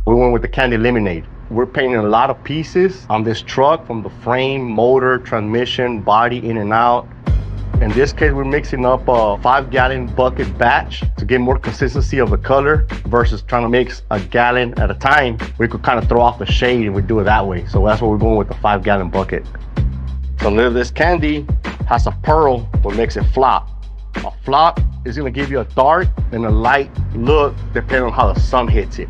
We went with the candy lemonade. We're painting a lot of pieces on this truck, from the frame, motor, transmission, body, in and out. In this case, we're mixing up a 5-gallon bucket batch to get more consistency of the color versus trying to mix a gallon at a time. We could kind of throw off the shade and we do it that way. So that's why we're going with the 5-gallon bucket. So now this candy has a pearl, what makes it flop. A flop is gonna give you a dark and a light look depending on how the sun hits it.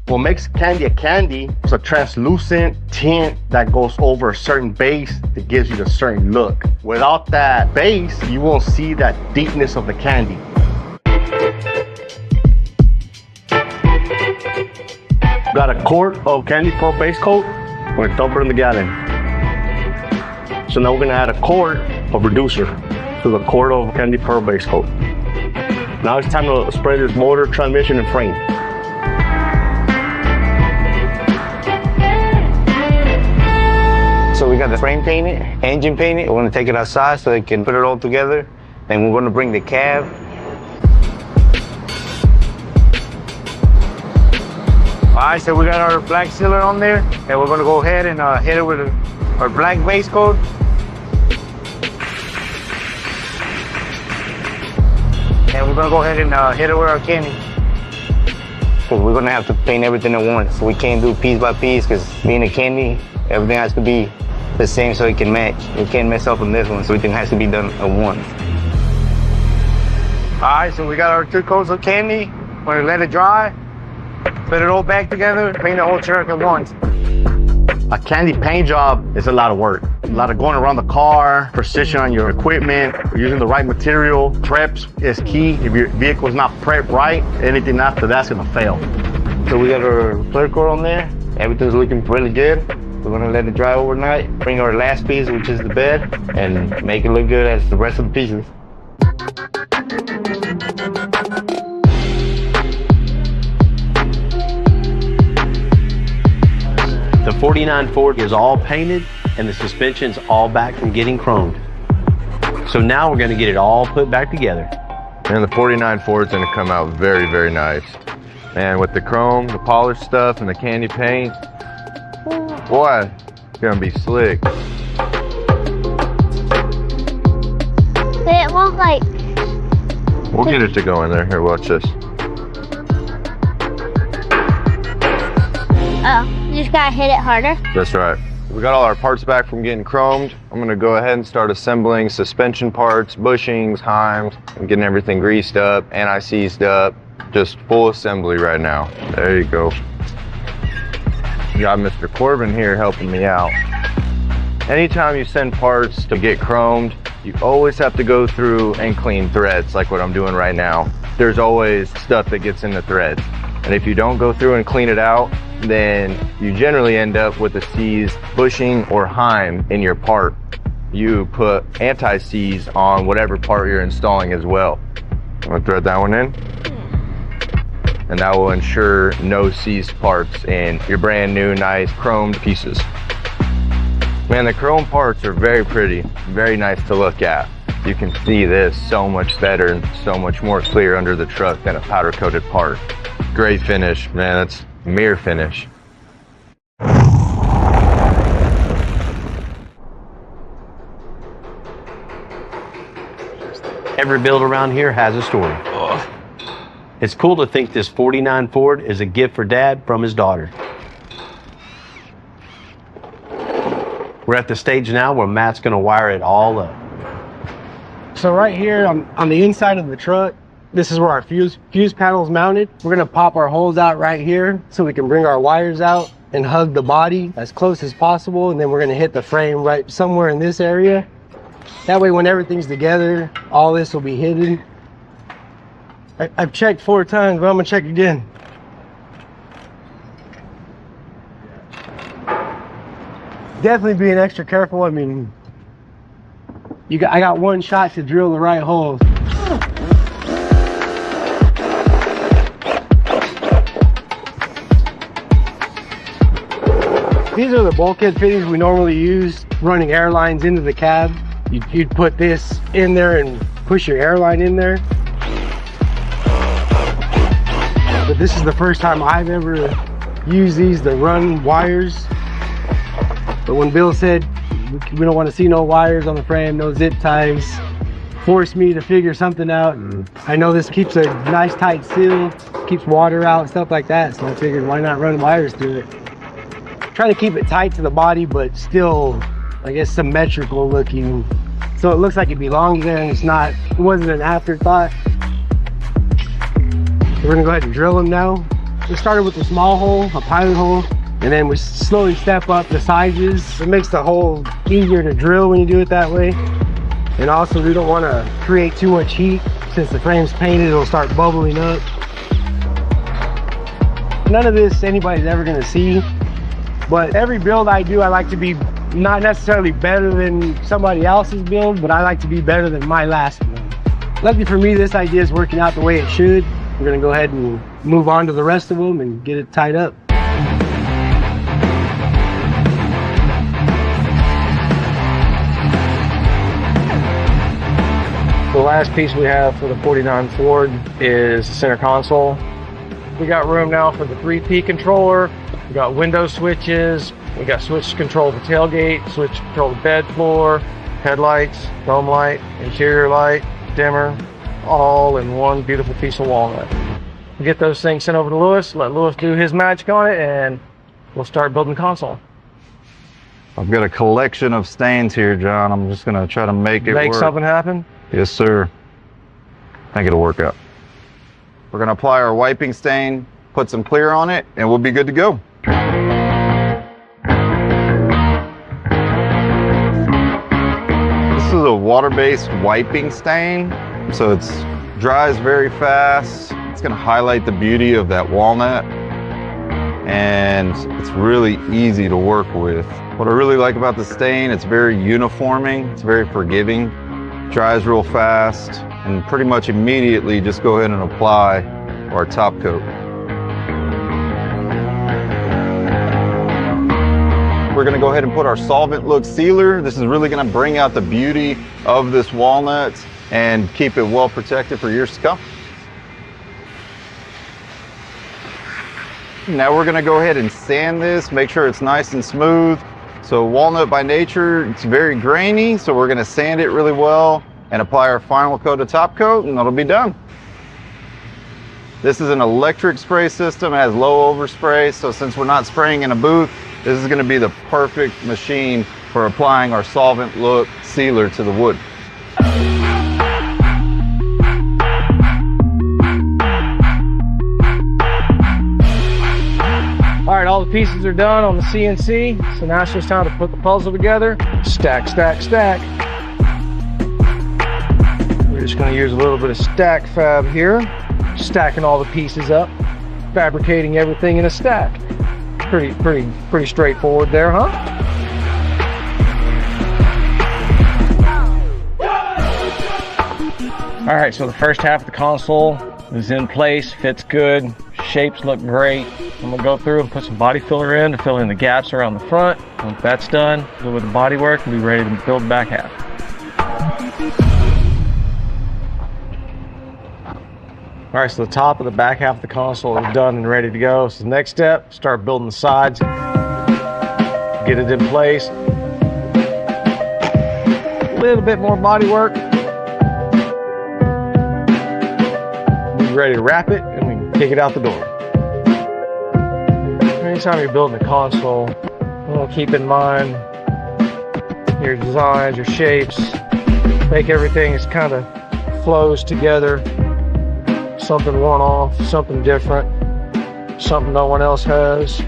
What makes candy a candy is a translucent tint that goes over a certain base that gives you a certain look. Without that base, you won't see that deepness of the candy. got a quart of candy pearl base coat. We're gonna dump it in the gallon. So now we're gonna add a quart of reducer to the quart of candy pearl base coat. Now it's time to spray this motor, transmission, and frame. So we got the frame painted, engine painted. We're gonna take it outside so they can put it all together. Then we're gonna bring the cab. All right, so we got our black sealer on there, and we're gonna go ahead and hit it with our black base coat. And we're gonna go ahead and hit it with our candy. Because we're gonna have to paint everything at once. So we can't do piece by piece, because being a candy, everything has to be the same so it can match. We can't mess up on this one, so everything has to be done at once. All right, so we got our 2 coats of candy. We're gonna let it dry, put it all back together, paint the whole truck at once. A candy paint job is a lot of work. A lot of going around the car, precision on your equipment, using the right material. Preps is key. If your vehicle is not prepped right, anything after that's gonna fail. So we got our clear coat on there. Everything's looking really good. We're gonna let it dry overnight, bring our last piece, which is the bed, and make it look good as the rest of the pieces. The 49 Ford is all painted and the suspension's all back from getting chromed. So now we're gonna get it all put back together. And the 49 Ford's gonna come out very, very nice. And with the chrome, the polished stuff, and the candy paint, boy, it's gonna be slick. But it won't like... We'll get it to go in there. Here, watch this. Oh, you just gotta hit it harder. That's right. We got all our parts back from getting chromed. I'm gonna go ahead and start assembling suspension parts, bushings, heims, and getting everything greased up, anti-seized up. Just full assembly right now. There you go. Got Mr. Corbin here helping me out. Anytime you send parts to get chromed, you always have to go through and clean threads like what I'm doing right now. There's always stuff that gets in the threads. And if you don't go through and clean it out, then you generally end up with a seized bushing or heim in your part. You put anti-seize on whatever part you're installing as well. I'm gonna thread that one in. And that will ensure no seized parts in your brand new, nice chromed pieces. Man, the chrome parts are very pretty, very nice to look at. You can see this so much better and so much more clear under the truck than a powder coated part. Great finish, man, that's mirror finish. Every build around here has a story. It's cool to think this 49 Ford is a gift for Dad from his daughter. We're at the stage now where Matt's gonna wire it all up. So right here on the inside of the truck, this is where our fuse panel's mounted. We're gonna pop our holes out right here so we can bring our wires out and hug the body as close as possible. And then we're gonna hit the frame right somewhere in this area. That way when everything's together, all this will be hidden. I've checked 4 times, but I'm gonna check again. Definitely being extra careful. I mean, I got 1 shot to drill the right holes. These are the bulkhead fittings we normally use running air lines into the cab. You'd put this in there and push your air line in there. But this is the first time I've ever used these to run wires. But when Bill said we don't want to see no wires on the frame, no zip ties, forced me to figure something out. And I know this keeps a nice tight seal, keeps water out and stuff like that. So I figured why not run wires through it. Trying to keep it tight to the body, but still, I guess, symmetrical looking. So it looks like it belongs there and it wasn't an afterthought. We're gonna go ahead and drill them now. We started with a small hole, a pilot hole, and then we slowly step up the sizes. It makes the hole easier to drill when you do it that way. And also we don't want to create too much heat. Since the frame's painted, it'll start bubbling up. None of this anybody's ever gonna see, but every build I do, I like to be not necessarily better than somebody else's build, but I like to be better than my last build. Luckily for me, this idea is working out the way it should. We're gonna go ahead and move on to the rest of them and get it tied up. The last piece we have for the 49 Ford is the center console. We got room now for the 3P controller. We got window switches. We got switch to control the tailgate, switch to control the bed floor, headlights, dome light, interior light, dimmer, all in one beautiful piece of walnut. We get those things sent over to Lewis, let Lewis do his magic on it, and we'll start building the console. I've got a collection of stains here, John. I'm just gonna try to make it work. Make something happen? Yes, sir. I think it'll work out. We're gonna apply our wiping stain, put some clear on it, and we'll be good to go. This is a water-based wiping stain, so it dries very fast. It's gonna highlight the beauty of that walnut, and it's really easy to work with. What I really like about the stain, it's very uniforming, it's very forgiving, dries real fast, and pretty much immediately just go ahead and apply our top coat. We're gonna go ahead and put our solvent look sealer. This is really gonna bring out the beauty of this walnut and keep it well protected for years to come. Now we're gonna go ahead and sand this, make sure it's nice and smooth. So walnut by nature, it's very grainy, so we're gonna sand it really well and apply our final coat of top coat, and that'll be done. This is an electric spray system, it has low overspray, so since we're not spraying in a booth, this is gonna be the perfect machine for applying our solvent look sealer to the wood. All right, all the pieces are done on the CNC, so now it's just time to put the puzzle together. Stack, stack, stack. We're just gonna use a little bit of stack fab here, stacking all the pieces up, fabricating everything in a stack. Pretty straightforward there, huh? All right, so the first half of the console is in place, fits good, shapes look great. I'm gonna go through and put some body filler in to fill in the gaps around the front. Once that's done, do with the body work and be ready to build the back half. All right, so the top of the back half of the console is done and ready to go. So the next step, start building the sides, get it in place. A little bit more body work. Be ready to wrap it and we can kick it out the door. Anytime you're building a console, you want to keep in mind your designs, your shapes, make everything is kind of flows together. Something one-off, something different, something no one else has.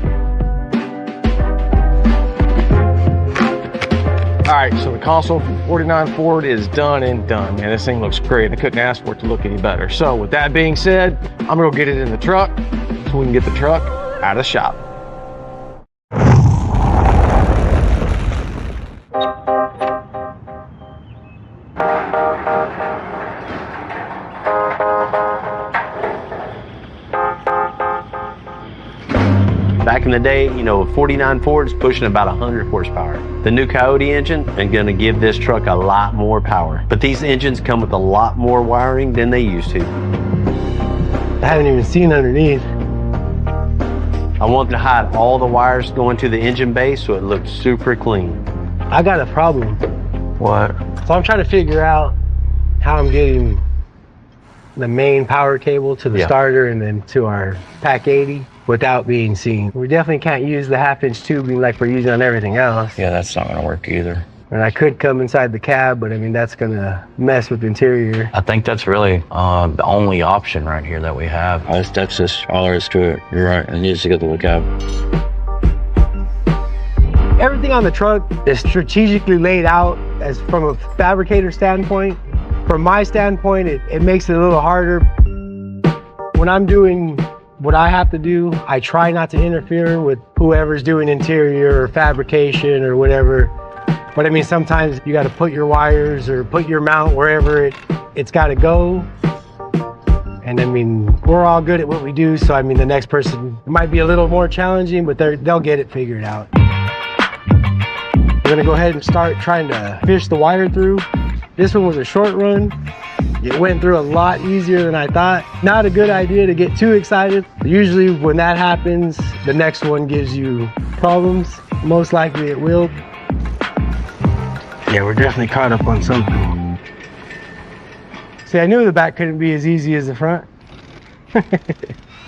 All right, so the console from 49 Ford is done and done. Man, this thing looks great. I couldn't ask for it to look any better. So with that being said, I'm gonna go get it in the truck so we can get the truck out of the shop. Back in the day, you know, a 49 Ford is pushing about 100 horsepower. The new Coyote engine is going to give this truck a lot more power. But these engines come with a lot more wiring than they used to. I haven't even seen underneath. I want to hide all the wires going to the engine base so it looks super clean. I got a problem. What? So I'm trying to figure out how I'm getting the main power cable to the starter and then to our Pack 80 without being seen. We definitely can't use the 1/2-inch tubing like we're using on everything else. Yeah, that's not gonna work either. And I could come inside the cab, but I mean, that's gonna mess with the interior. I think that's really the only option right here that we have. That's just all there is to it. You're right, it needs to get to the cab. Everything on the truck is strategically laid out as from a fabricator standpoint. From my standpoint, it makes it a little harder. When I'm doing what I have to do, I try not to interfere with whoever's doing interior or fabrication or whatever. But I mean, sometimes you got to put your wires or put your mount wherever it's got to go. And I mean, we're all good at what we do. So I mean, the next person, it might be a little more challenging, but they'll get it figured out. We're gonna go ahead and start trying to fish the wire through. This one was a short run. It went through a lot easier than I thought. Not a good idea to get too excited. Usually when that happens, the next one gives you problems. Most likely it will. Yeah, we're definitely caught up on something. See, I knew the back couldn't be as easy as the front.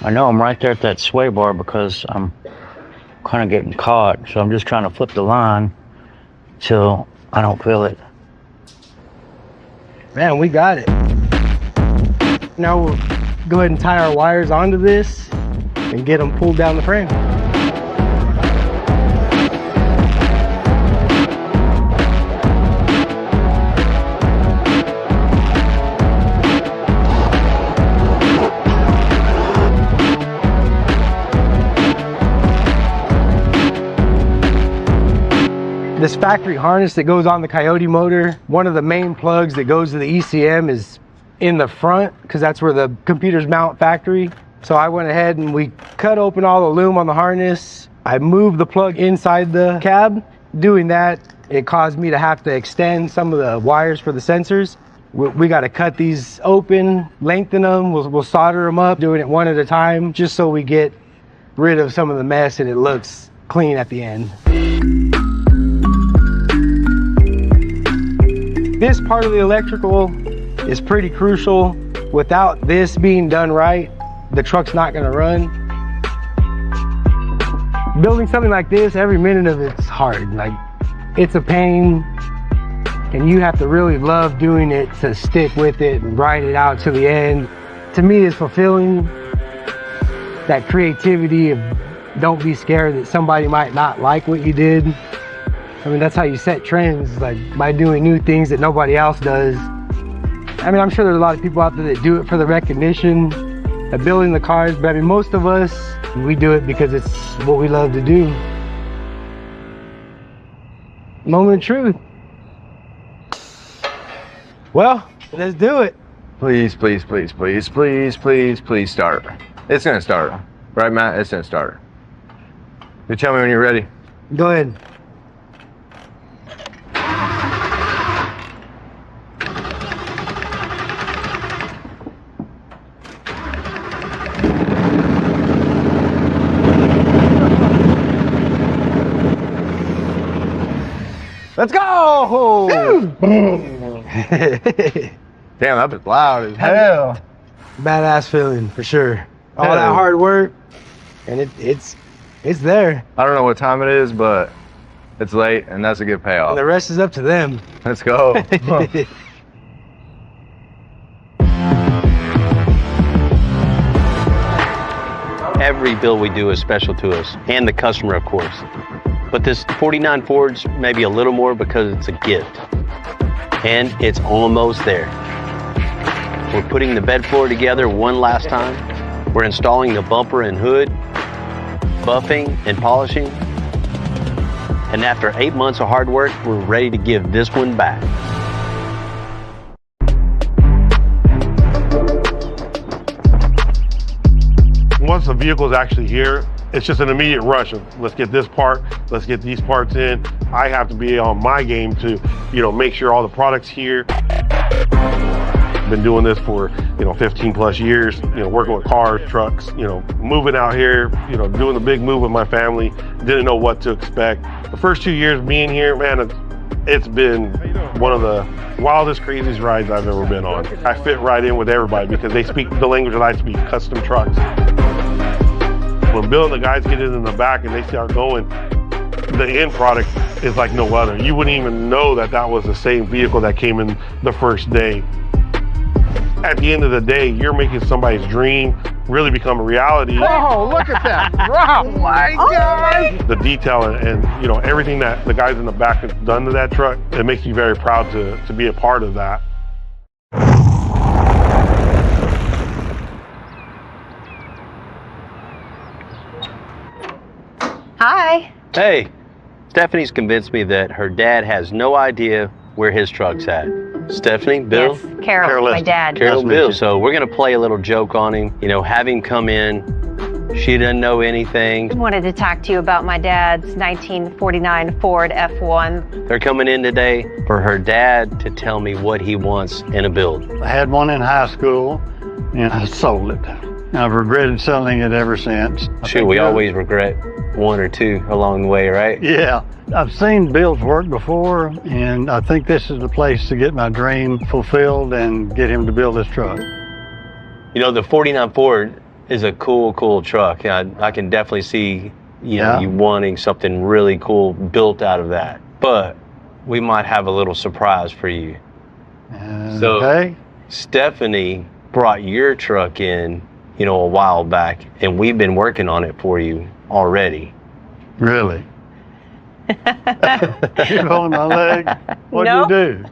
I know I'm right there at that sway bar because I'm kind of getting caught. So I'm just trying to flip the line till I don't feel it. Man, we got it. Now we'll go ahead and tie our wires onto this and get them pulled down the frame. This factory harness that goes on the Coyote motor, one of the main plugs that goes to the ECM is in the front because that's where the computers mount factory. So I went ahead and we cut open all the loom on the harness. I moved the plug inside the cab. Doing that, it caused me to have to extend some of the wires for the sensors. We got to cut these open, lengthen them, we'll solder them up, doing it one at a time, just so we get rid of some of the mess and it looks clean at the end. This part of the electrical is pretty crucial. Without this being done right, the truck's not gonna run. Building something like this, every minute of it's hard. Like, it's a pain, and you have to really love doing it to stick with it and ride it out to the end. To me, it's fulfilling. That creativity of don't be scared that somebody might not like what you did. I mean, that's how you set trends, like by doing new things that nobody else does. I mean, I'm sure there's a lot of people out there that do it for the recognition of building the cars, but I mean, most of us, we do it because it's what we love to do. Moment of truth. Well, let's do it. Please, please, please, please, please, please, please start. It's gonna start. Right, Matt? It's gonna start. You tell me when you're ready. Go ahead. Let's go! Damn, that was loud as hell. Badass feeling for sure. All that hard work, and it's there. I don't know what time it is, but it's late, and that's a good payoff. And the rest is up to them. Let's go. Every build we do is special to us, and the customer, of course. But this 49 Ford's maybe a little more because it's a gift. And it's almost there. We're putting the bed floor together one last time. We're installing the bumper and hood, buffing and polishing. And after 8 months of hard work, we're ready to give this one back. Once the vehicle is actually here, it's just an immediate rush of let's get this part, let's get these parts in. I have to be on my game to, make sure all the products here. Been doing this for, 15 plus years, working with cars, trucks, moving out here, doing the big move with my family. Didn't know what to expect. The first 2 years being here, man, it's been one of the wildest, craziest rides I've ever been on. I fit right in with everybody because they speak the language that I speak, custom trucks. When Bill and the guys get in the back and they start going, the end product is like no other. You wouldn't even know that that was the same vehicle that came in the first day. At the end of the day, you're making somebody's dream really become a reality. Oh, look at that. Oh my God. The detail and everything that the guys in the back have done to that truck, it makes you very proud to be a part of that. Hey, Stephanie's convinced me that her dad has no idea where his truck's at. Stephanie, Bill? Yes, Carol, my dad. Carol, Bill. So we're going to play a little joke on him. You know, have him come in. She doesn't know anything. I wanted to talk to you about my dad's 1949 Ford F1. They're coming in today for her dad to tell me what he wants in a build. I had one in high school, and I sold it. I've regretted selling it ever since. Shoot, we always regret one or two along the way, right? Yeah. I've seen Bill's work before, and I think this is the place to get my dream fulfilled and get him to build this truck. You know, the 49 Ford is a cool truck. I can definitely see, you know, you wanting something really cool built out of that. But we might have a little surprise for you. So Stephanie brought your truck in, you know, a while back, and we've been working on it for you already. Really? You're pulling my leg? What'd you do?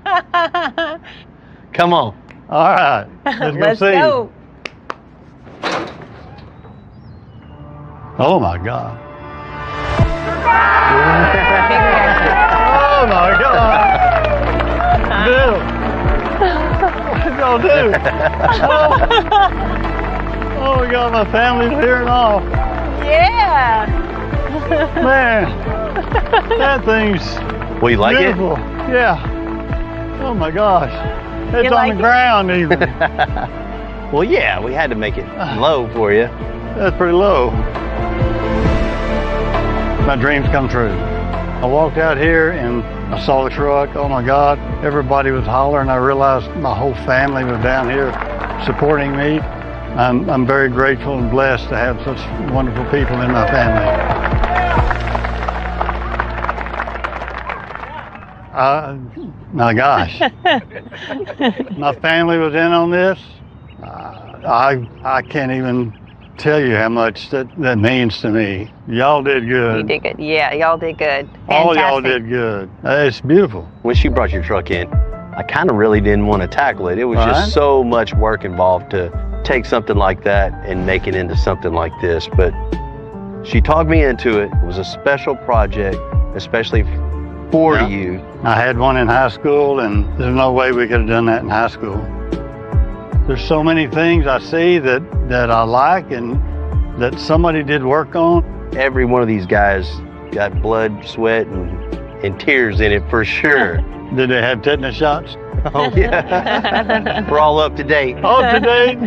Come on. All right. Let's go see. Go. Oh my God. Oh my God. Bill. What did y'all do? Oh my God, my family's here and all. Yeah. Man, that thing's well, you like beautiful. Yeah. Oh my gosh. It's on the ground even. Well, yeah, we had to make it low for you. That's pretty low. My dreams come true. I walked out here and I saw the truck. Oh my God, everybody was hollering. I realized my whole family was down here supporting me. I'm very grateful and blessed to have such wonderful people in my family. My gosh, my family was in on this. I can't even tell you how much that means to me. Y'all did good. You did good. Yeah, y'all did good. Fantastic. All y'all did good. It's beautiful. When she brought your truck in, I kind of really didn't want to tackle it. It was just so much work involved to take something like that and make it into something like this. But she talked me into it. It was a special project, especially for you. I had one in high school, and there's no way we could have done that in high school. There's so many things I see that I like and that somebody did work on. Every one of these guys got blood, sweat, and tears in it for sure. Did they have tetanus shots? Oh, yeah. We're all up to date. Up to date?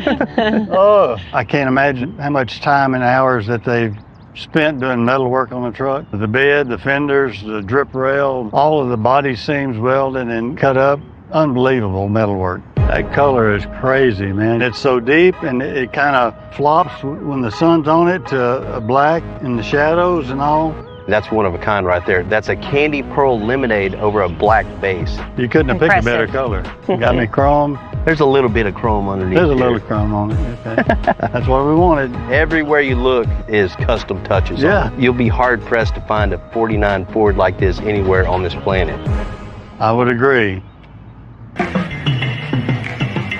Oh, I can't imagine how much time and hours that they've spent doing metal work on the truck. The bed, the fenders, the drip rail, all of the body seams welded and cut up. Unbelievable metal work. That color is crazy, man. It's so deep and it kind of flops when the sun's on it to black in the shadows and all. That's one of a kind right there. That's a candy pearl lemonade over a black base. You couldn't have picked a better color. Got me chrome. There's a little bit of chrome underneath. There's a little chrome on it. Okay. That's what we wanted. Everywhere you look is custom touches. Yeah. On it. You'll be hard pressed to find a 49 Ford like this anywhere on this planet. I would agree.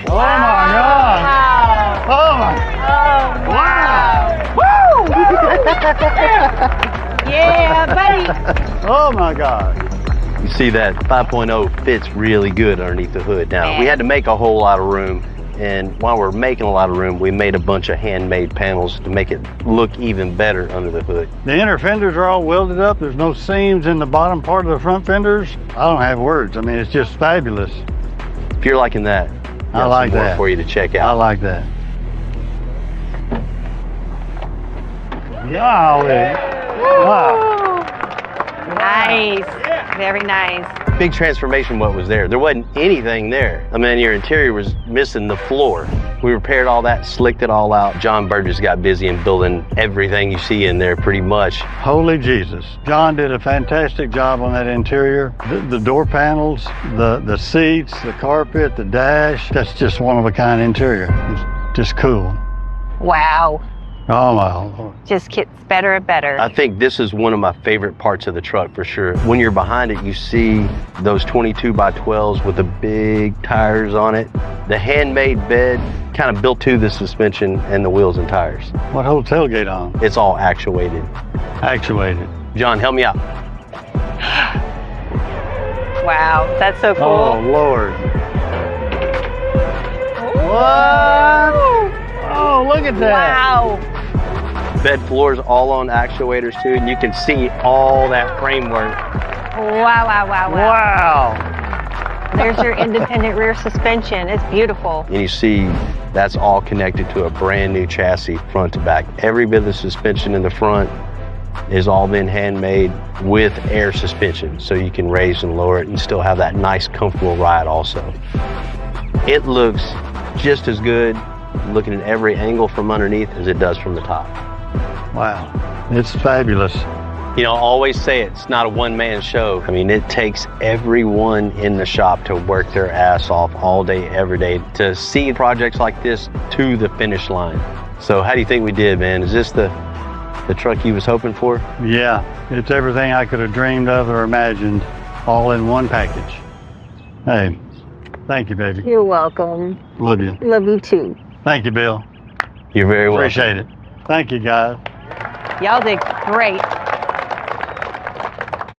Oh my God! Oh my! Oh, wow! Woo! Yeah, buddy! Oh my God! You see that 5.0 fits really good underneath the hood. Now, we had to make a whole lot of room, and while we're making a lot of room, we made a bunch of handmade panels to make it look even better under the hood. The inner fenders are all welded up. There's no seams in the bottom part of the front fenders. I don't have words. I mean, it's just fabulous. If you're liking that, I like some more that for you to check out. I like that. Golly. Wow. Nice. Very nice. Big transformation what was there. There wasn't anything there. I mean, your interior was missing the floor. We repaired all that, slicked it all out. John Burgess got busy in building everything you see in there pretty much. Holy Jesus. John did a fantastic job on that interior. The door panels, the seats, the carpet, the dash. That's just one of a kind interior. It's just cool. Wow. Oh my Lord. Just gets better and better. I think this is one of my favorite parts of the truck for sure. When you're behind it, you see those 22x12s with the big tires on it. The handmade bed kind of built to the suspension and the wheels and tires. What holds tailgate on? It's all actuated. Actuated. John, help me out. Wow, that's so cool. Oh, Lord. What? Oh, look at that. Wow. Bed floors all on actuators too, and you can see all that framework. Wow, wow, wow, wow. Wow. There's your independent rear suspension. It's beautiful. And you see that's all connected to a brand new chassis front to back. Every bit of the suspension in the front is all been handmade with air suspension, so you can raise and lower it and still have that nice comfortable ride also. It looks just as good looking at every angle from underneath as it does from the top. Wow, it's fabulous. You know, I always say it's not a one-man show. I mean, it takes everyone in the shop to work their ass off all day, every day to see projects like this to the finish line. So how do you think we did, man? Is this the truck you was hoping for? Yeah, it's everything I could have dreamed of or imagined, all in one package. Hey, thank you, baby. You're welcome. Love you. Love you too. Thank you, Bill. You're very welcome. Appreciate it. Thank you, guys. Y'all did great.